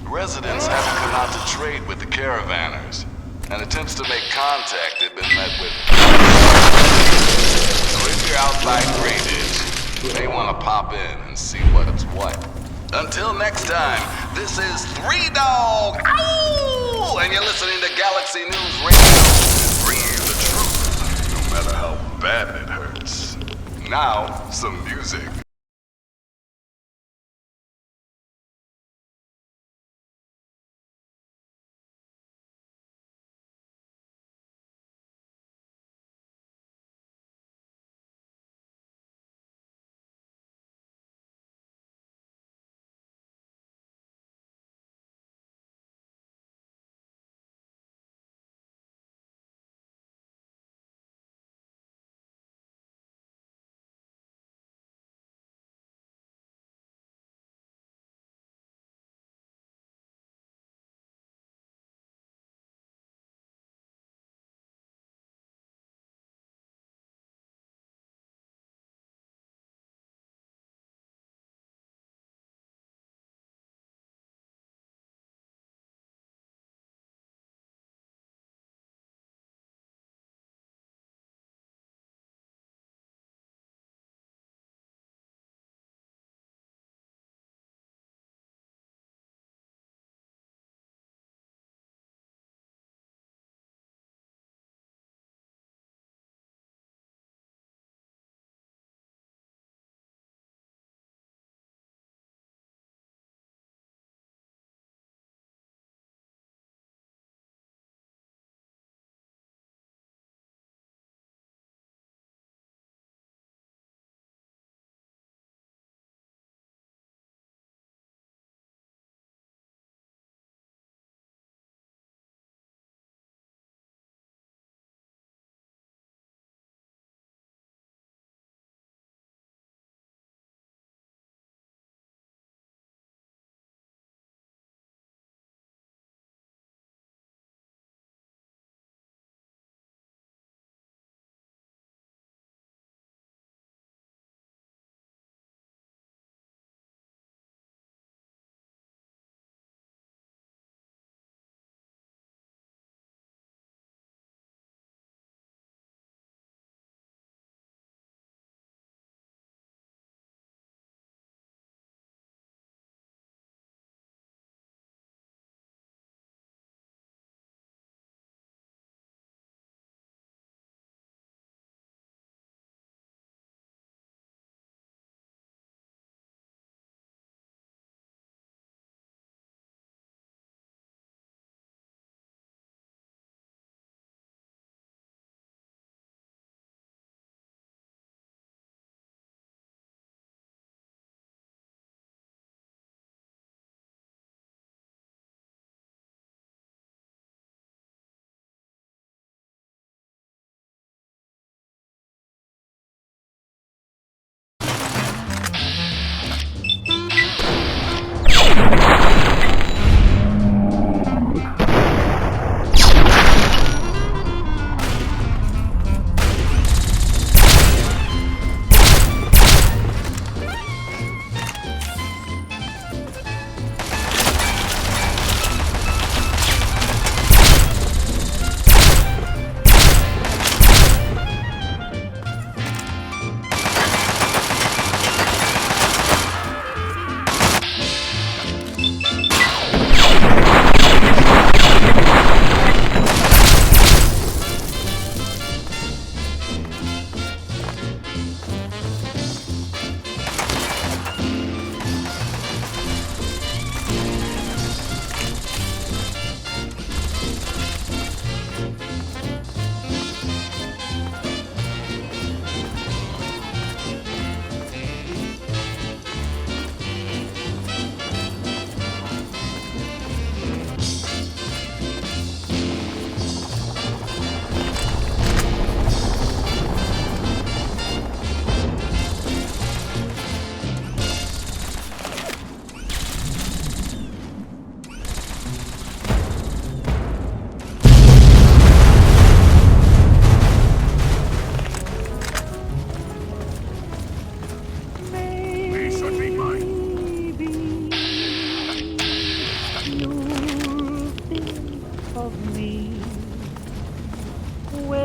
Residents haven't come out to trade with the caravanners, and attempts to make contact have been met with. So if you're outside Grey Ditch, you may want to pop in and see what's what. Until next time, this is Three Dog, Ow! And you're listening to Galaxy News Radio, bringing you the truth, no matter how bad it hurts. Now, some music.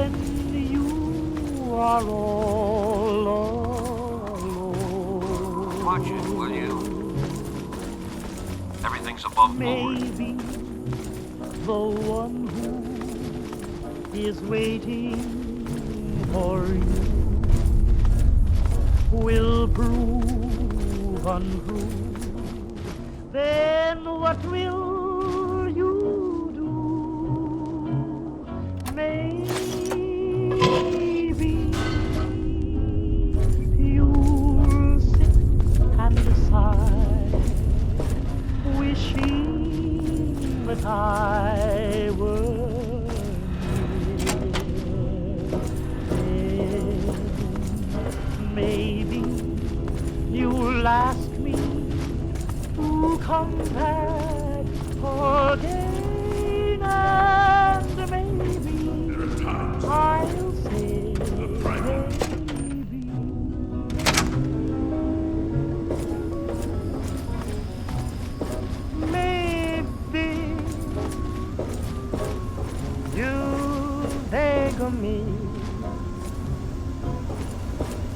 when you are all alone. Watch it, will you? Everything's above board. Maybe the one who is waiting for you will prove untrue. Then what will you do? Maybe you'll sit and decide, wishing that I were near. Maybe you'll ask me to come back again, and maybe I'll say maybe you'll think of me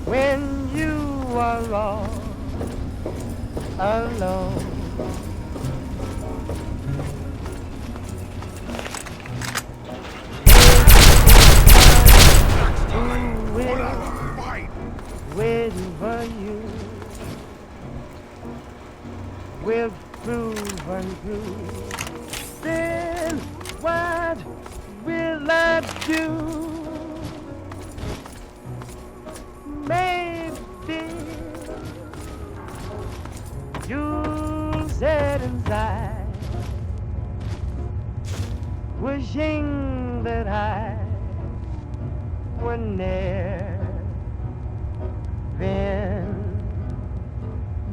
when you are all alone. Waiting for you will prove untrue. Then what will I do? Maybe you'll sit inside, wishing that I were near. Then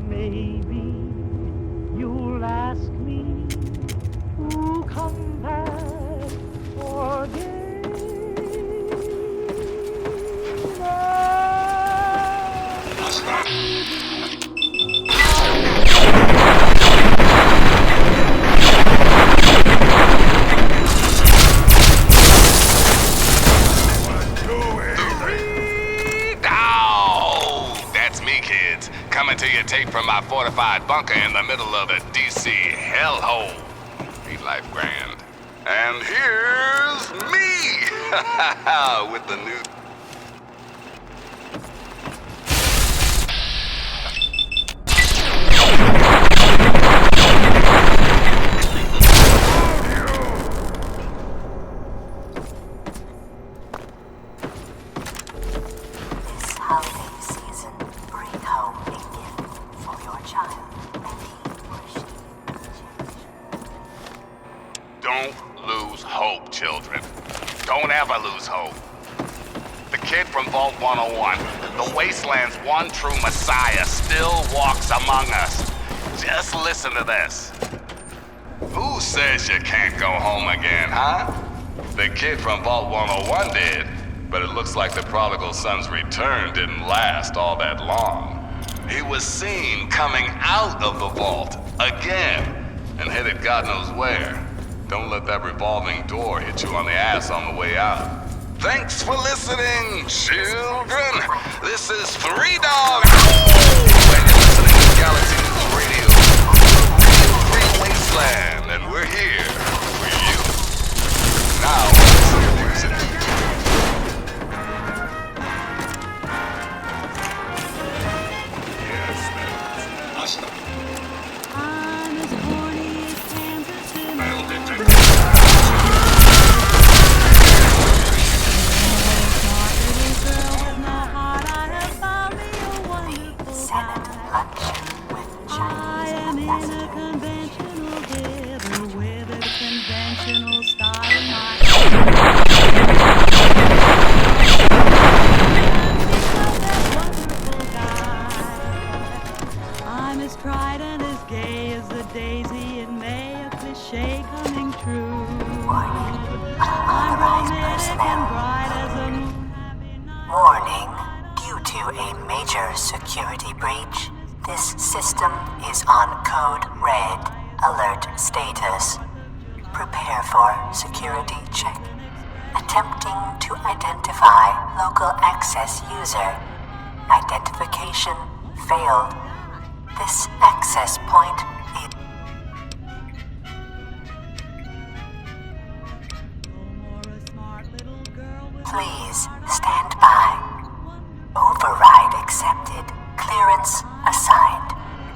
maybe you'll ask me to come back again. Coming to you tape from my fortified bunker in the middle of the DC hellhole. Ain't life grand. And here's me with the new... This holiday season, bring home a gift for your child, and he or she will change. Don't lose hope, children. Don't ever lose hope. The kid from Vault 101, the Wasteland's one true messiah, still walks among us. Just listen to this. Who says you can't go home again, huh? The kid from Vault 101 did, but it looks like the prodigal son's return didn't last all that long. He was seen coming out of the vault again and headed God knows where. Don't let that revolving door hit you on the ass on the way out. Thanks for listening, children. This is 3 Dog. And you're listening to Galaxy News Radio. Free Wasteland, and we're here for you. Now, listen to music. I'm as horny as Kansas City. I am in a conventional heaven with a conventional star in my I'm as tried and as gay as the daisy in May, a cliche coming true. I'm romantic and bright as a moon. Warning, due to a major security breach, this system is on code red. Alert status. Prepare for security check. Attempting to identify local access user. Identification failed. This access point is... Please stand by. Override accepted. Clearance assigned.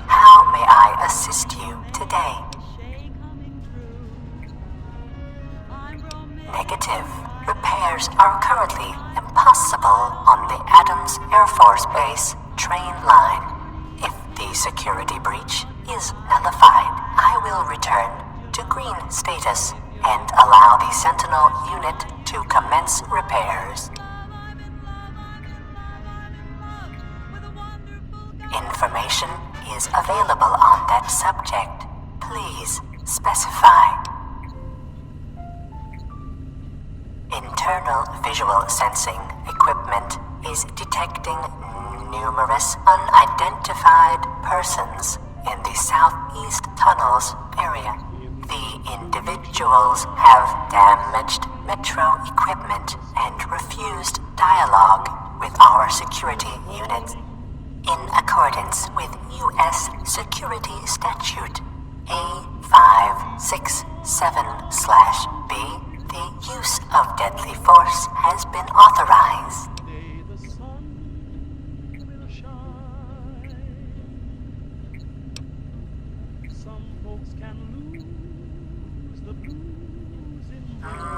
How may I assist you today? Negative. Repairs are currently impossible on the Adams Air Force Base train line. If the security breach is nullified, I will return to green status and allow the Sentinel unit to commence repairs. Information is available on that subject. Please specify. Internal visual sensing equipment is detecting numerous unidentified persons in the southeast tunnels area. The individuals have damaged metro equipment and refused dialogue with our security units. In accordance with U.S. Security Statute A567/B, the use of deadly force has been authorized.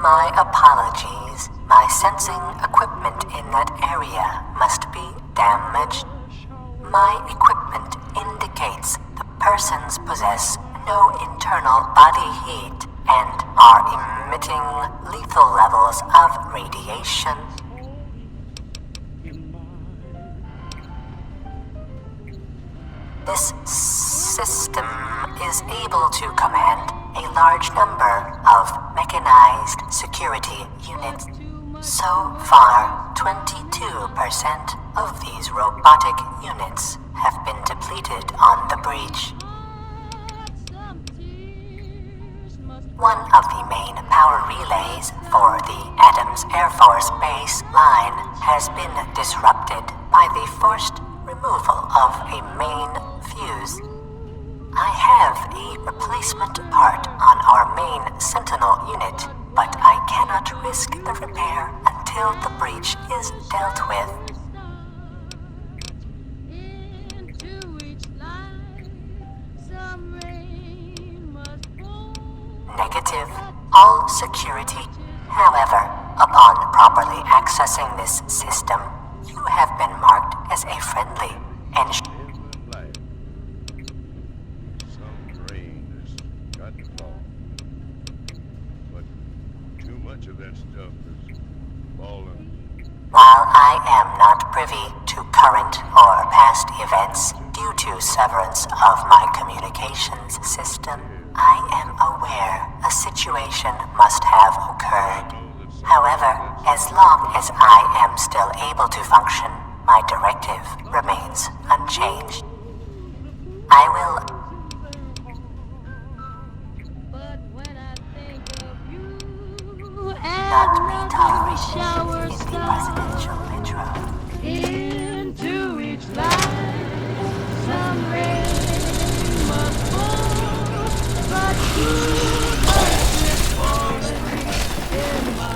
My apologies. My sensing equipment in that area must be damaged. My equipment indicates the persons possess no internal body heat and are emitting lethal levels of radiation. This system is able to command a large number of mechanized security units. So far, 22% of these robotic units have been depleted on the breach. One of the main power relays for the Adams Air Force Base line has been disrupted by the forced removal of a main fuse. I have a replacement part on our main Sentinel unit, but I cannot risk the repair until the breach is dealt with. Negative. All security. However, upon properly accessing this system, you have been marked as a friendly and Some rain has got to fall. But too much of that stuff is falling. While I am not privy to current or past events due to severance of my communications system, I am aware a situation must have occurred. However, as long as I am still able to function, my directive remains unchanged. I will... not be tolerated in the presidential metro. Into each line, some rain must fall, but you must be falling in my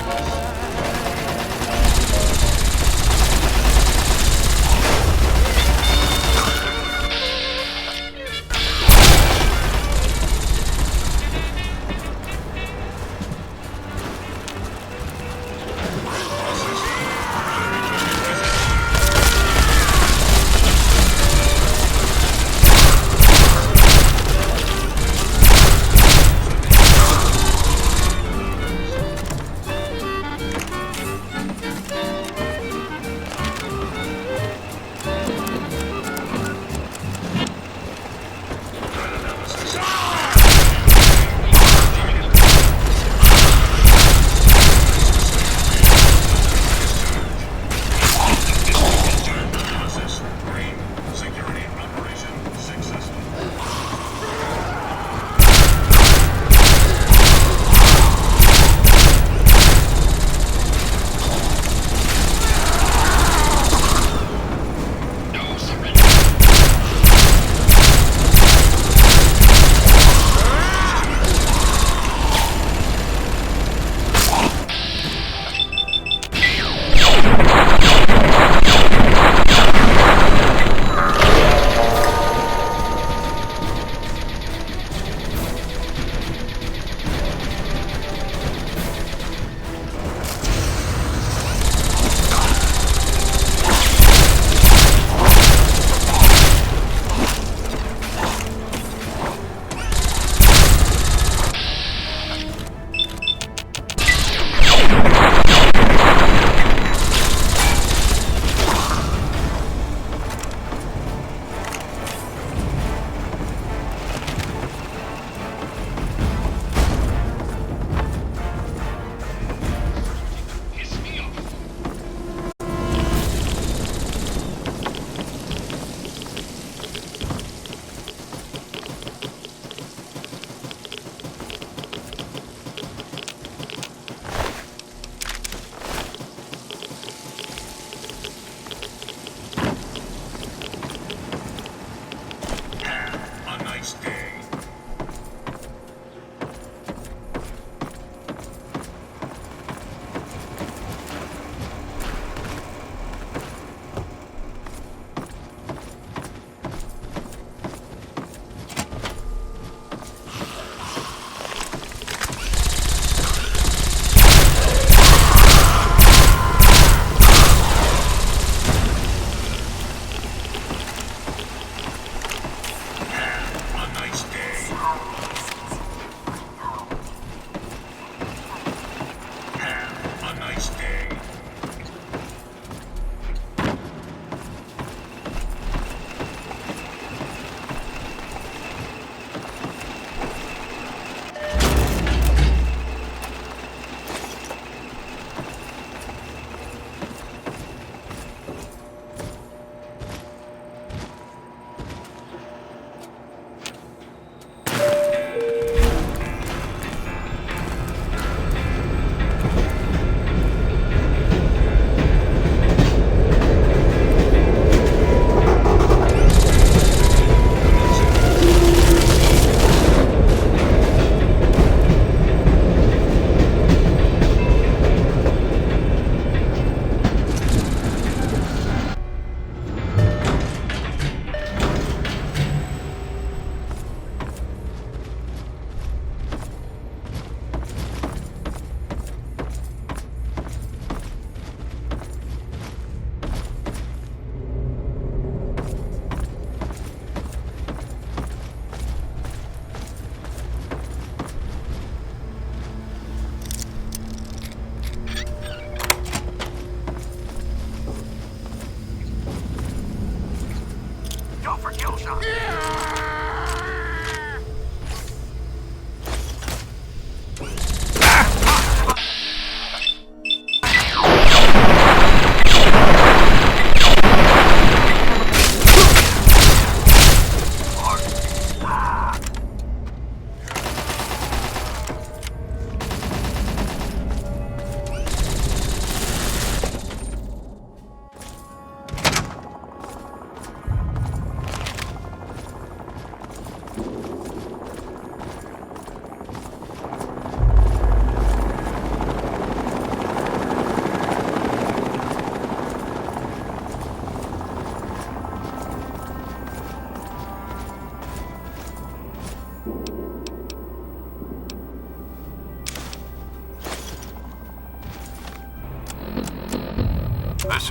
kill shot.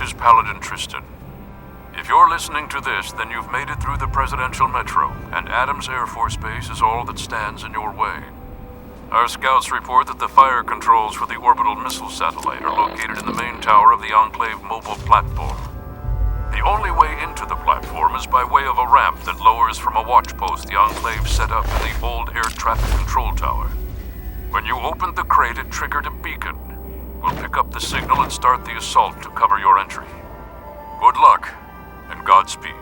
This is Paladin Tristan. If you're listening to this, then you've made it through the Presidential Metro, and Adams Air Force Base is all that stands in your way. Our scouts report that the fire controls for the orbital missile satellite are located in the main tower of the Enclave mobile platform. The only way into the platform is by way of a ramp that lowers from a watch post the Enclave set up in the old air traffic control tower. When you opened the crate, it triggered a beacon. We'll pick up the signal and start the assault to cover your entry. Good luck, and Godspeed.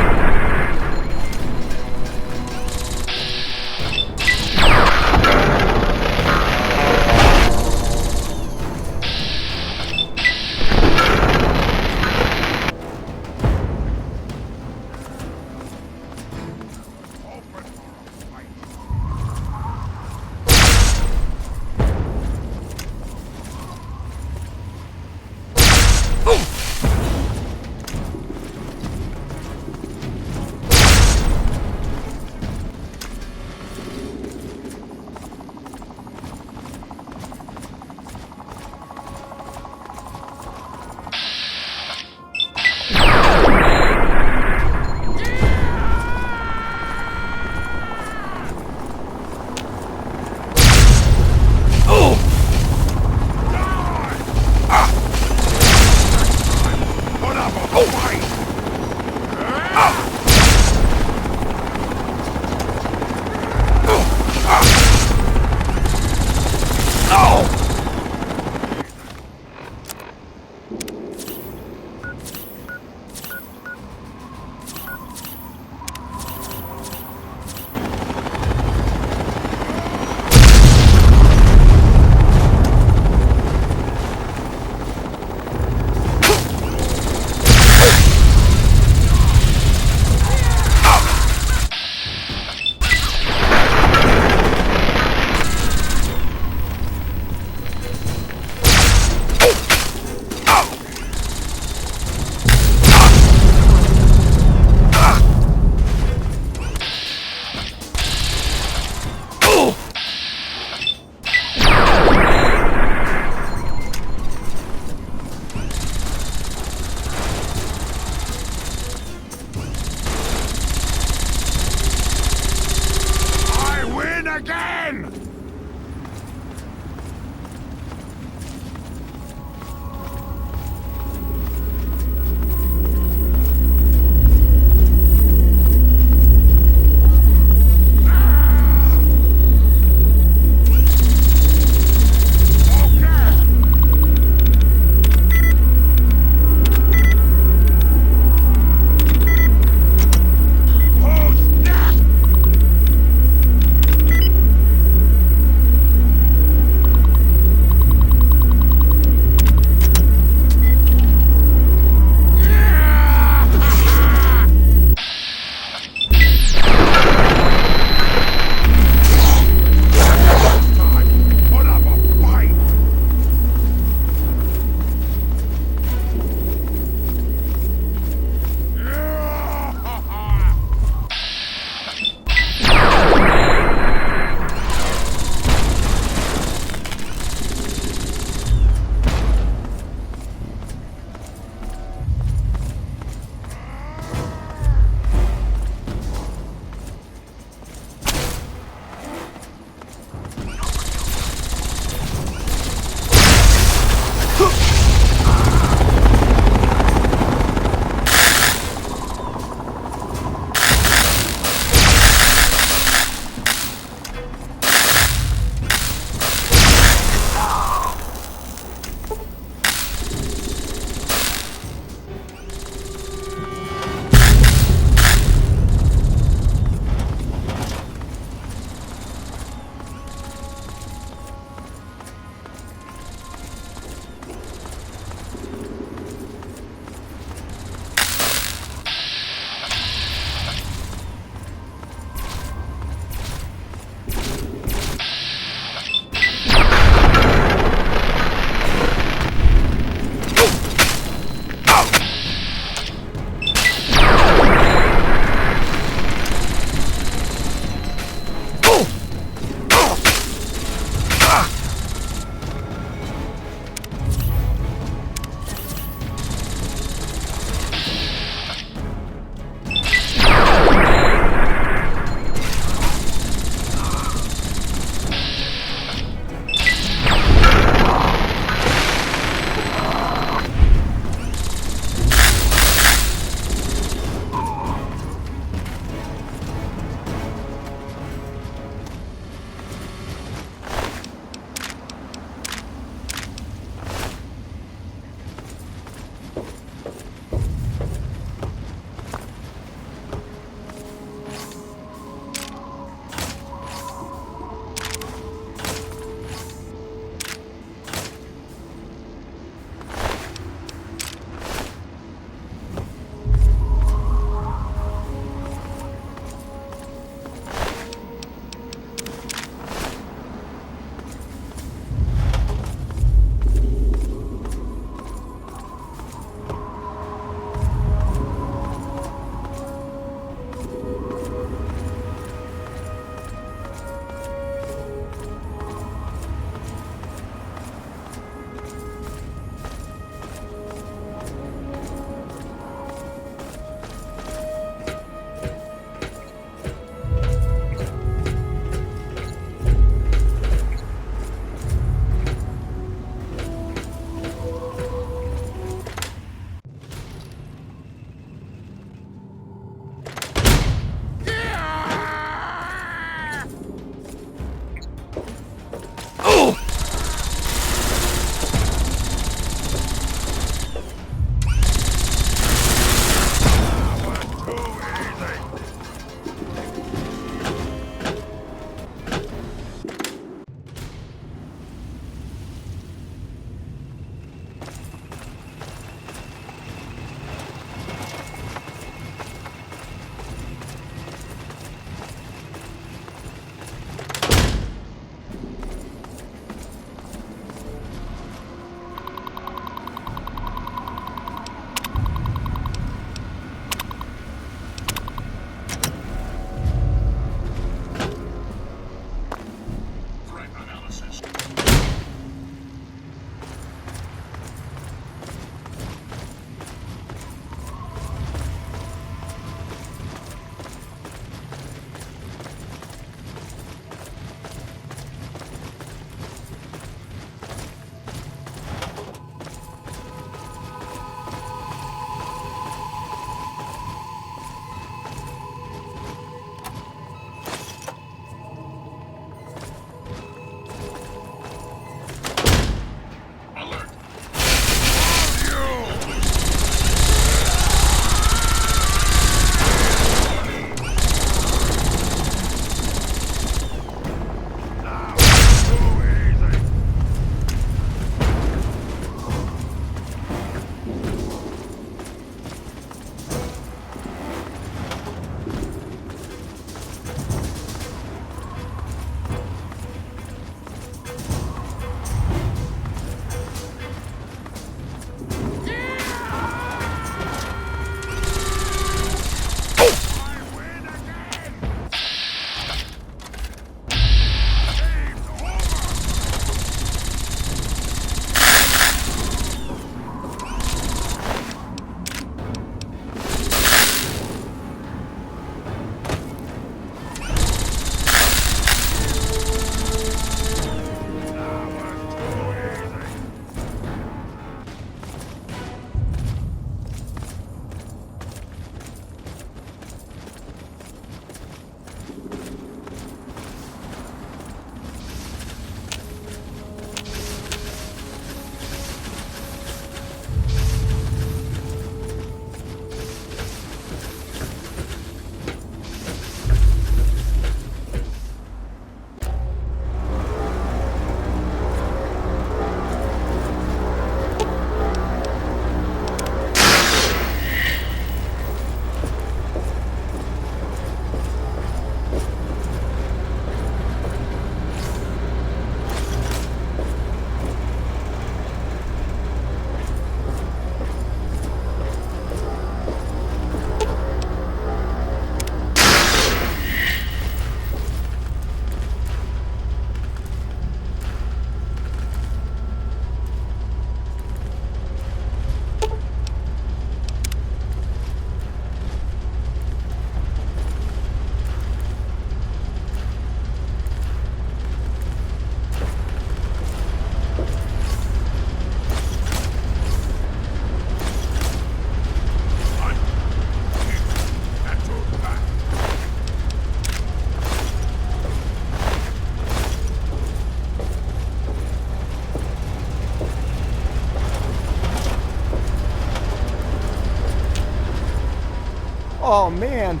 Oh, man.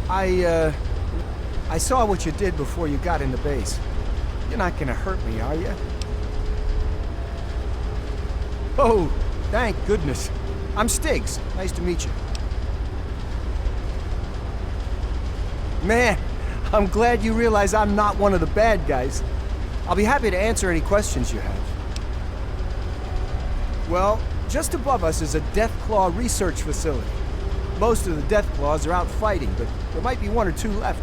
I saw what you did before you got into base. You're not gonna hurt me, are you? Oh, thank goodness. I'm Stiggs. Nice to meet you. Man, I'm glad you realize I'm not one of the bad guys. I'll be happy to answer any questions you have. Well, just above us is a Deathclaw research facility. Most of the Deathclaws are out fighting, but there might be one or two left.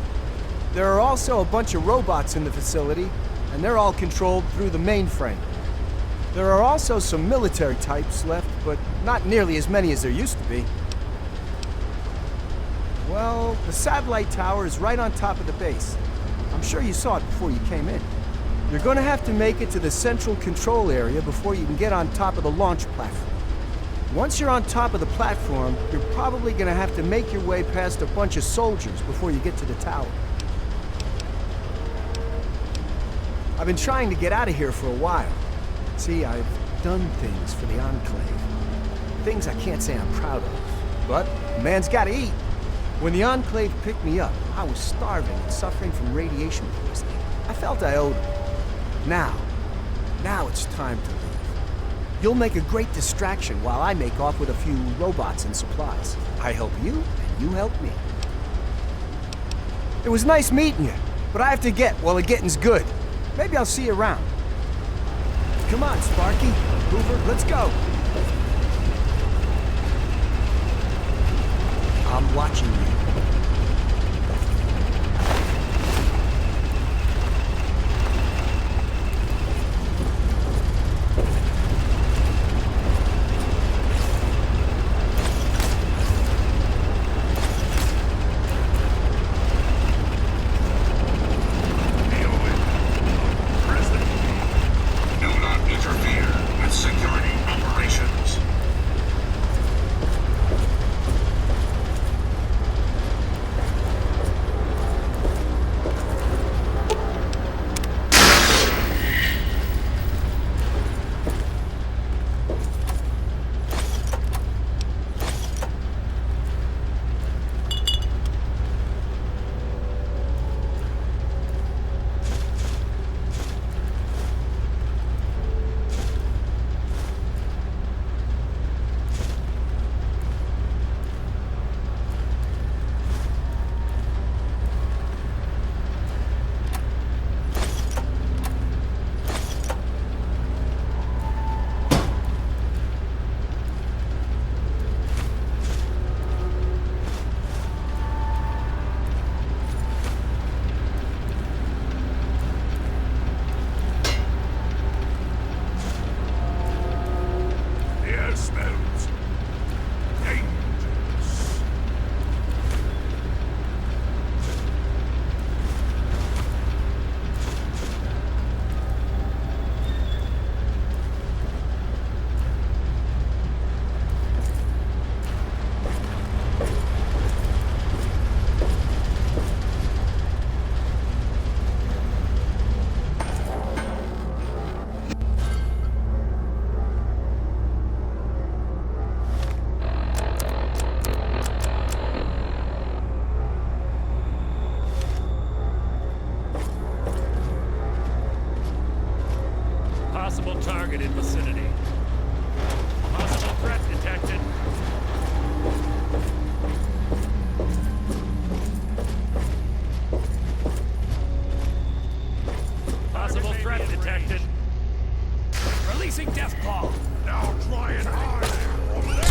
There are also a bunch of robots in the facility, and they're all controlled through the mainframe. There are also some military types left, but not nearly as many as there used to be. Well, the satellite tower is right on top of the base. I'm sure you saw it before you came in. You're going to have to make it to the central control area before you can get on top of the launch platform. Once you're on top of the platform, you're probably going to have to make your way past a bunch of soldiers before you get to the tower. I've been trying to get out of here for a while. See, I've done things for the Enclave. Things I can't say I'm proud of. But a man's gotta eat. When the Enclave picked me up, I was starving and suffering from radiation poisoning. I felt I owed them. Now it's time to leave. You'll make a great distraction while I make off with a few robots and supplies. I help you, and you help me. It was nice meeting you, but I have to get while the getting's good. Maybe I'll see you around. Come on, Sparky. Hoover, let's go. I'm watching you. Possible target in vicinity. Possible threat detected. Possible threat detected. Releasing Deathclaw. Now try and hide over there.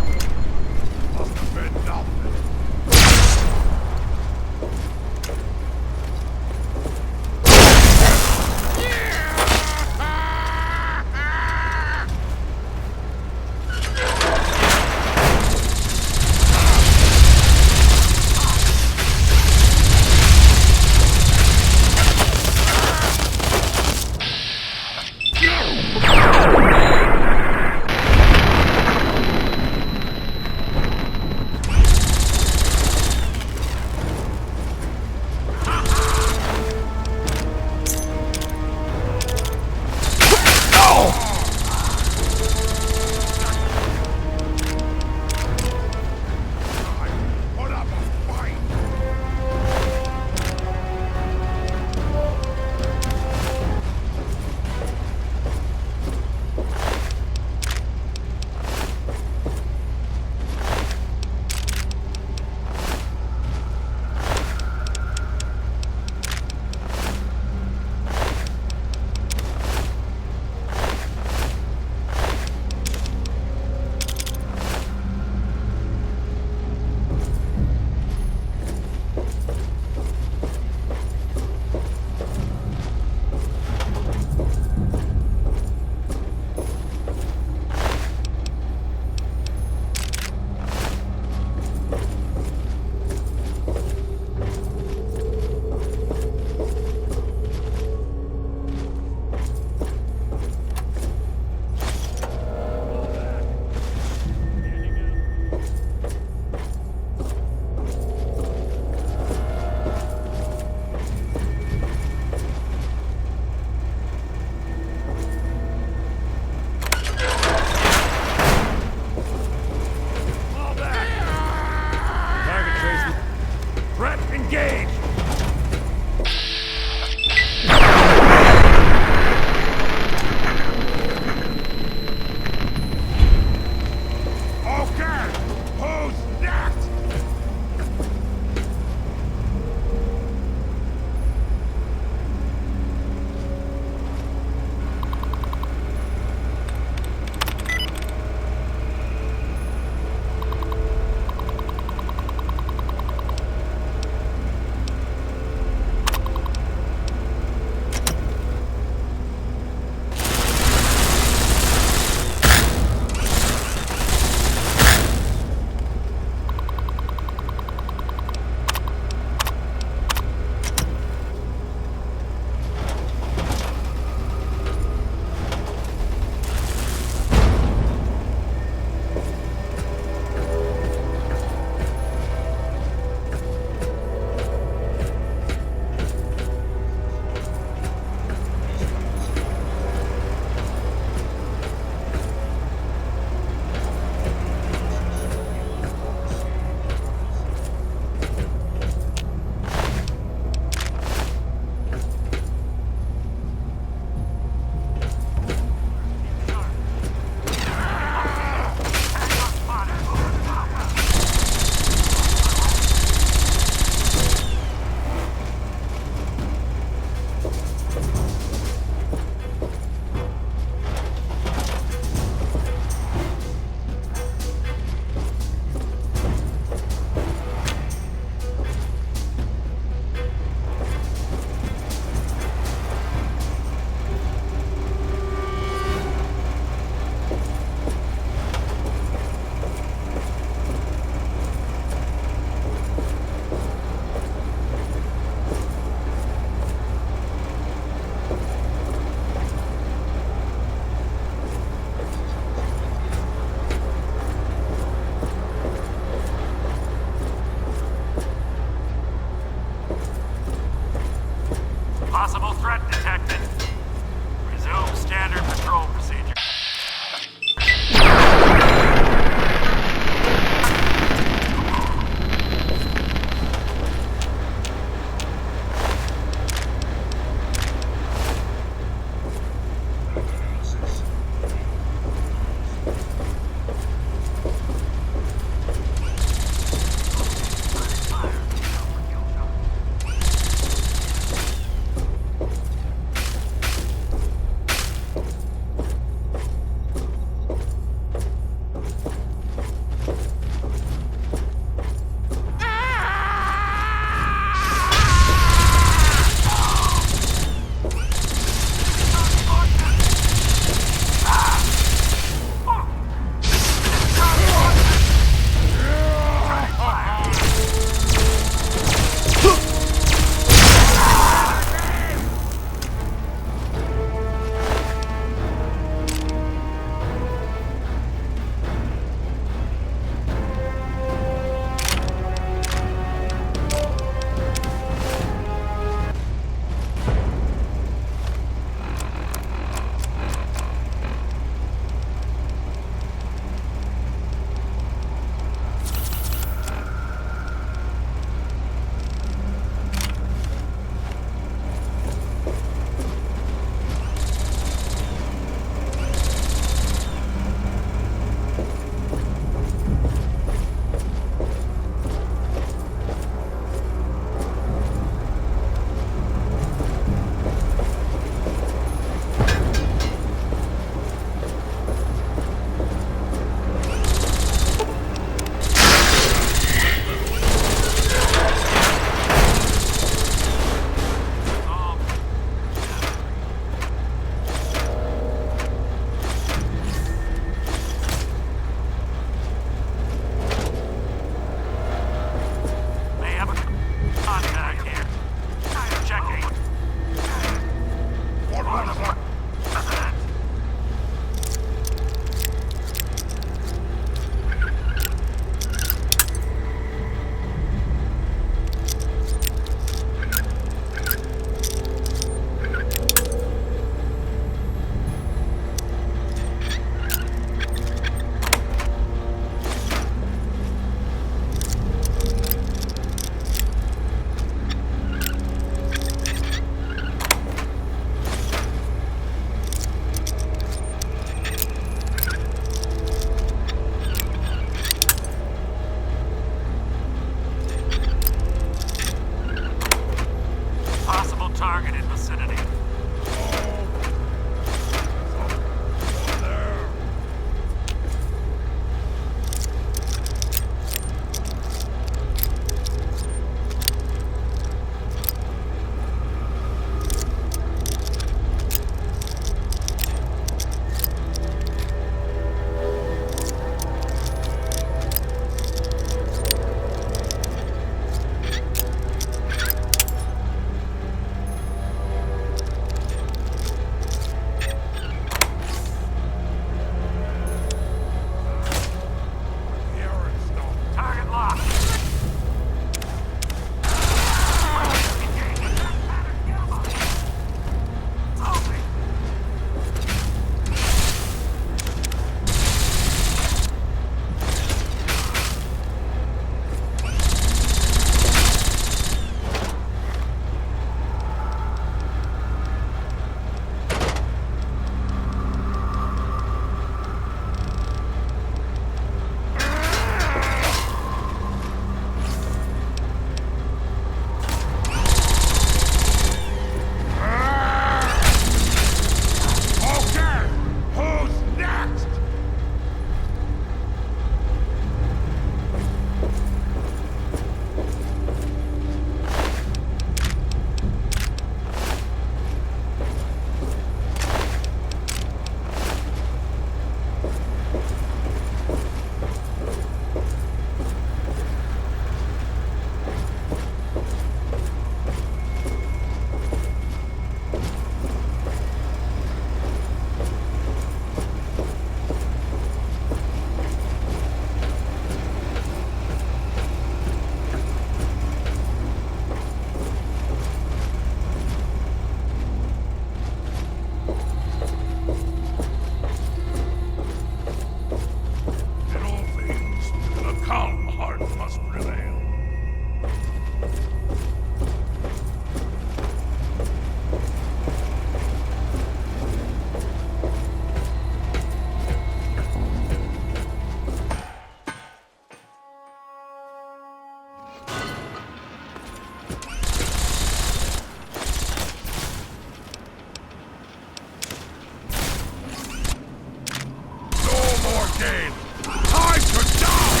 again! Time to die!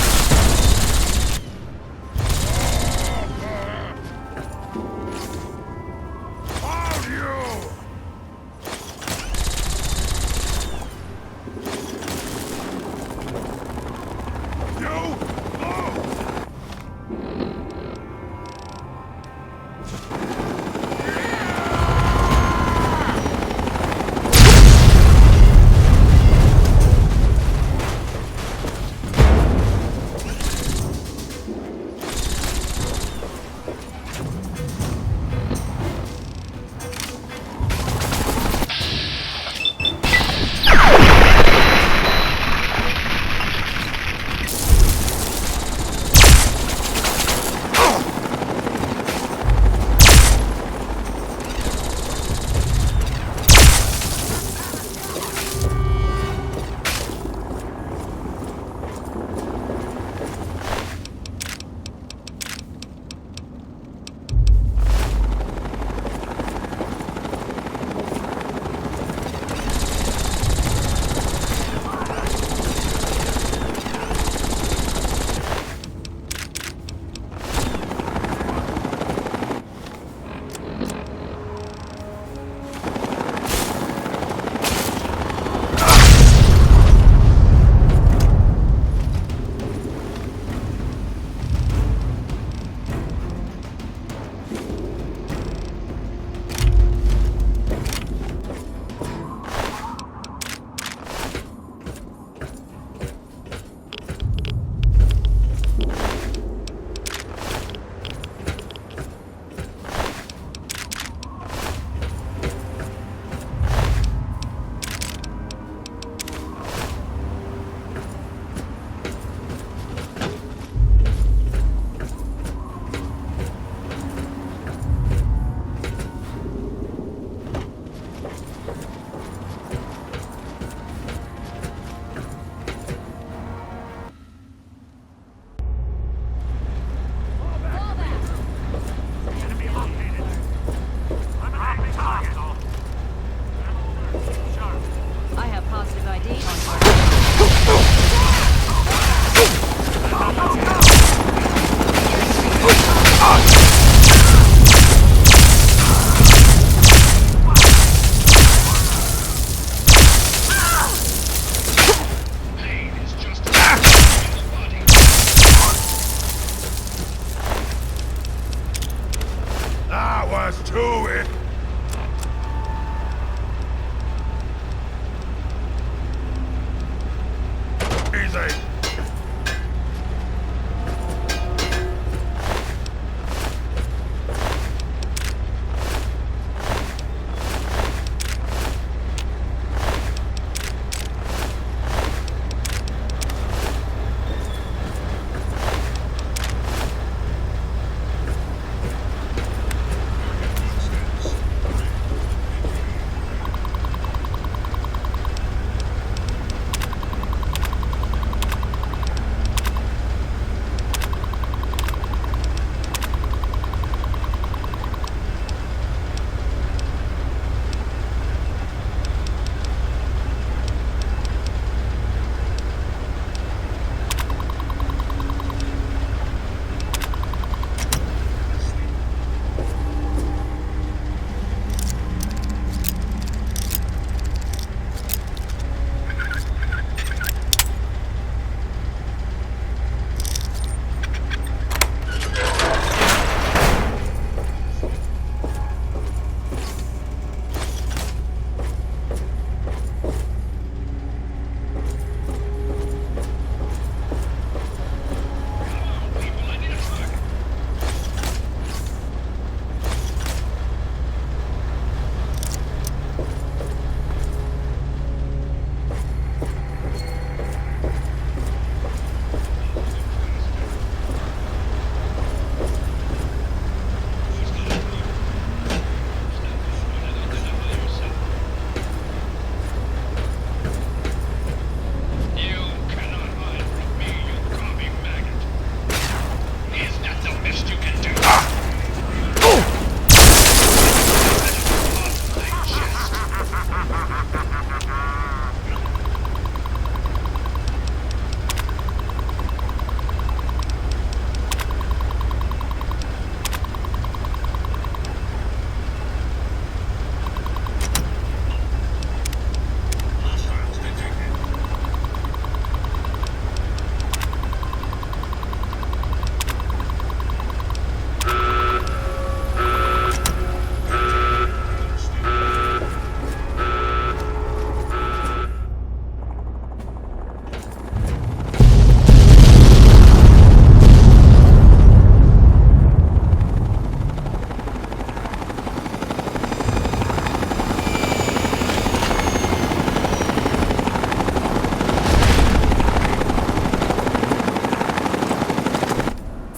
All you!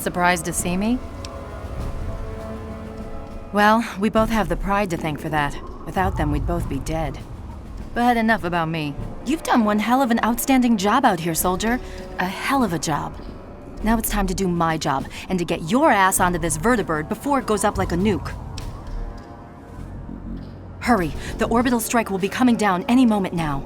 Surprised to see me? Well, we both have the pride to thank for that. Without them, we'd both be dead. But enough about me. You've done one hell of an outstanding job out here, soldier. A hell of a job. Now it's time to do my job, and to get your ass onto this vertibird before it goes up like a nuke. Hurry, the orbital strike will be coming down any moment now.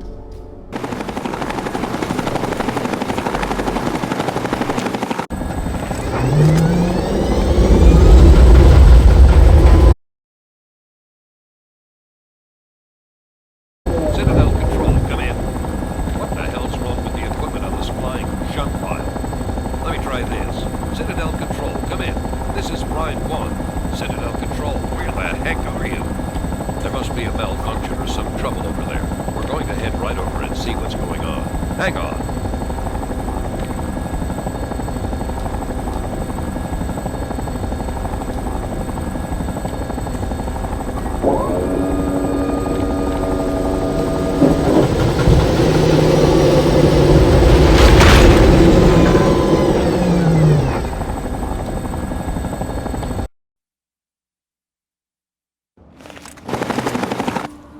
Citadel Control, come in. What the hell's wrong with the equipment on this flying junk pile? Let me try this. Citadel Control, come in. This is Prime 1. Citadel Control, where the heck are you? There must be a malfunction or some trouble over there. We're going to head right over and see what's going on. Hang on.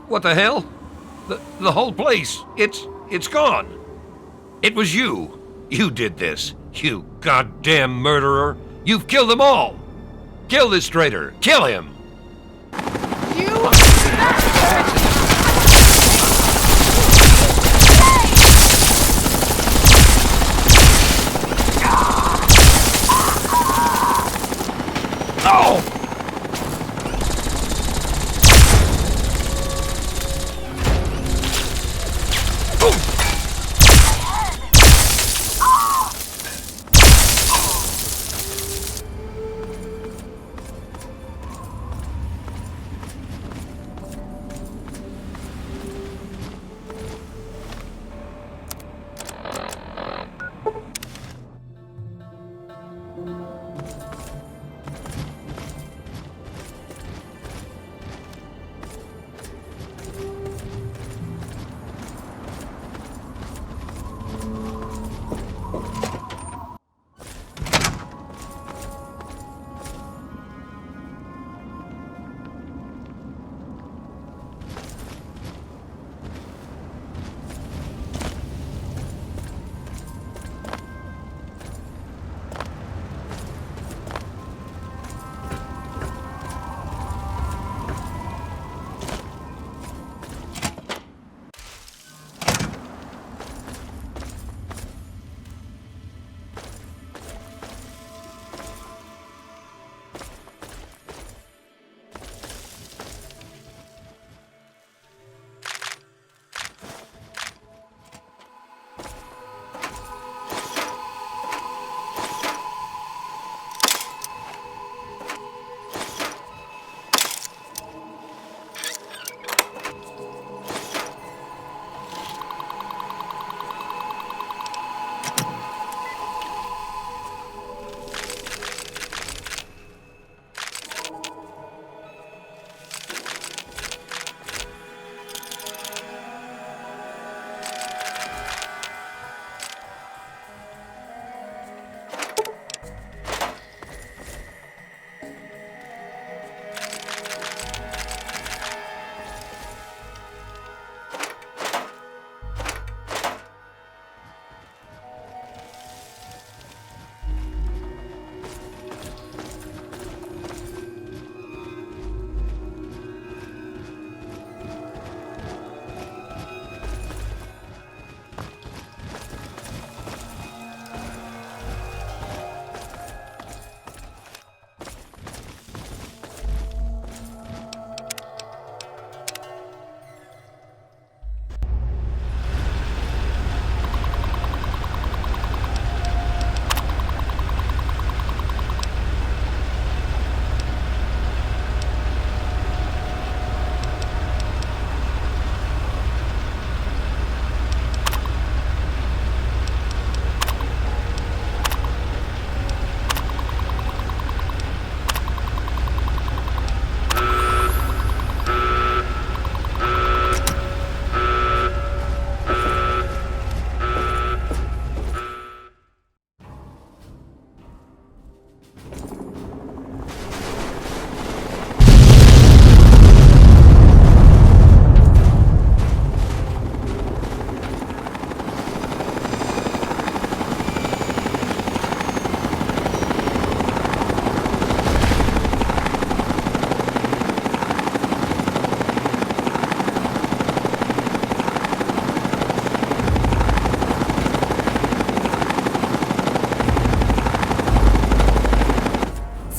What the hell? The whole place, it's gone. It was you. You did this. You goddamn murderer. You've killed them all. Kill this traitor. Kill him.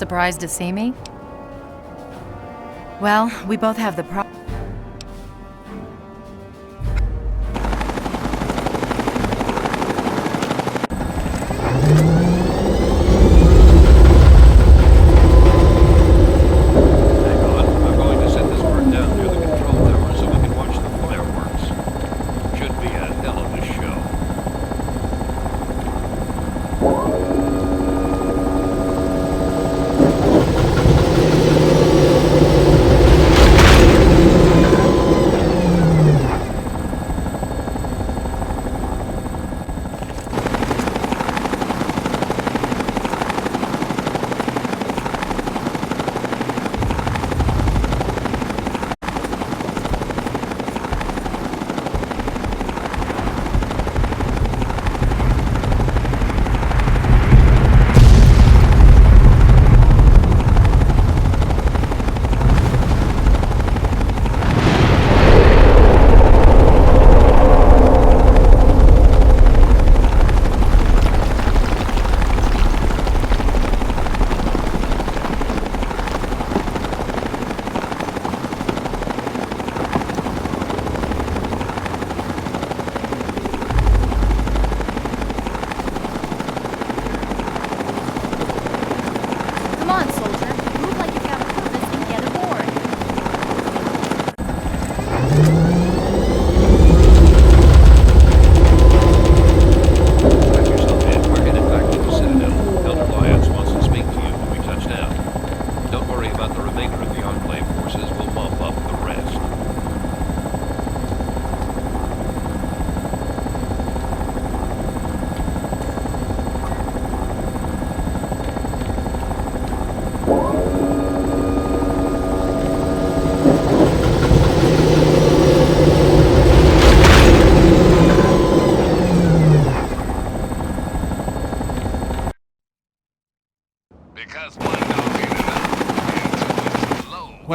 surprised to see me? Well, we both have the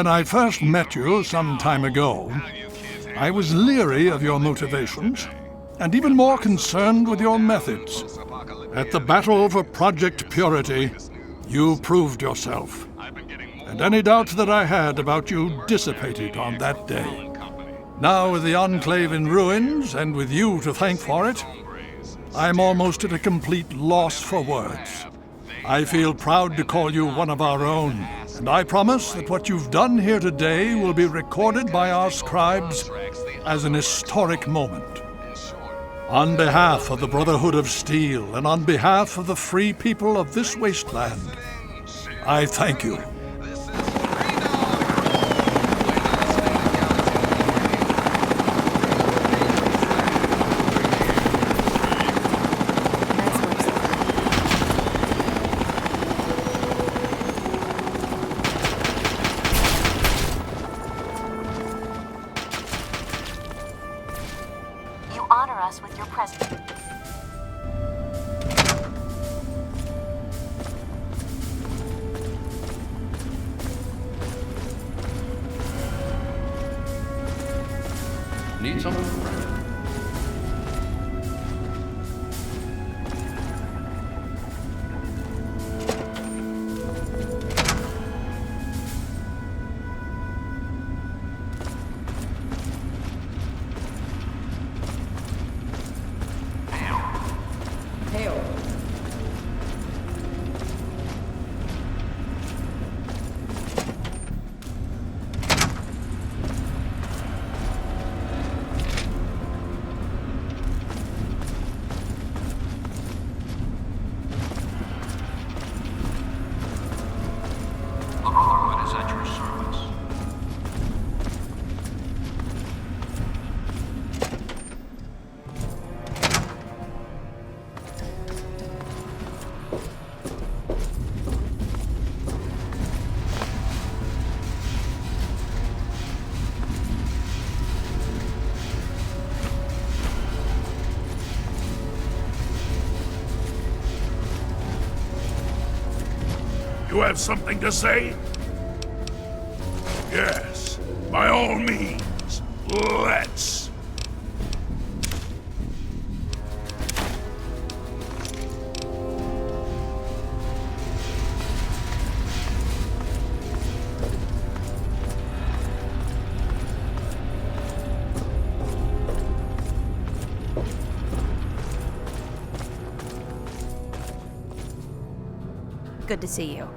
When I first met you some time ago, I was leery of your motivations, and even more concerned with your methods. At the battle for Project Purity, you proved yourself. And any doubts that I had about you dissipated on that day. Now with the Enclave in ruins, and with you to thank for it, I'm almost at a complete loss for words. I feel proud to call you one of our own, and I promise that what you've done here today will be recorded by our scribes as an historic moment. On behalf of the Brotherhood of Steel, and on behalf of the free people of this wasteland, I thank you. Need something? You have something to say? Yes, by all means, let's. good to see you.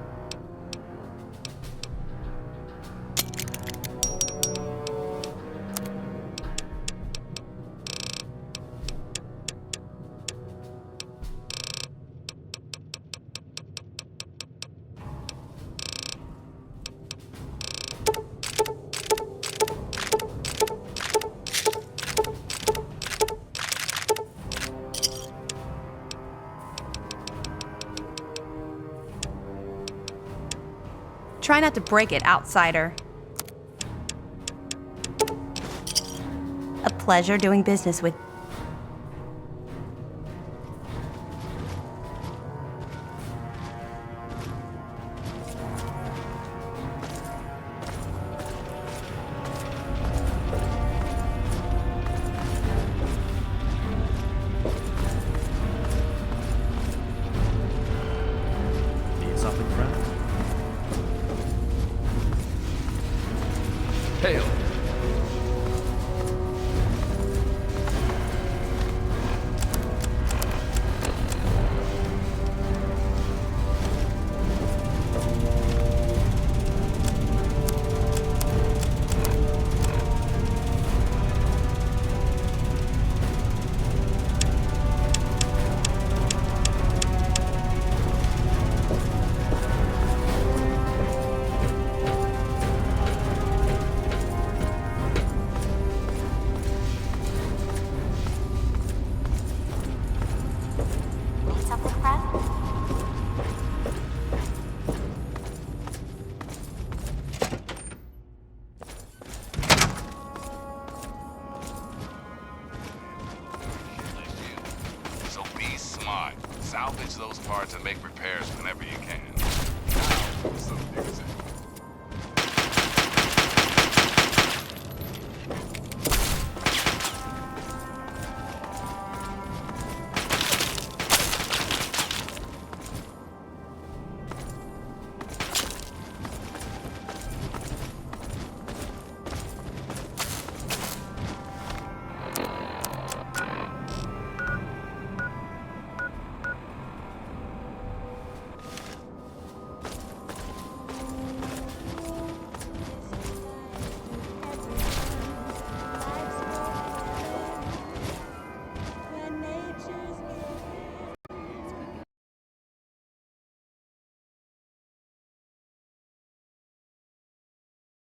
Try not to break it, outsider. A pleasure doing business with. Need something, friend? Hail. Need something, friend? So be smart. Salvage those parts and make repairs whenever you can. Now, some music.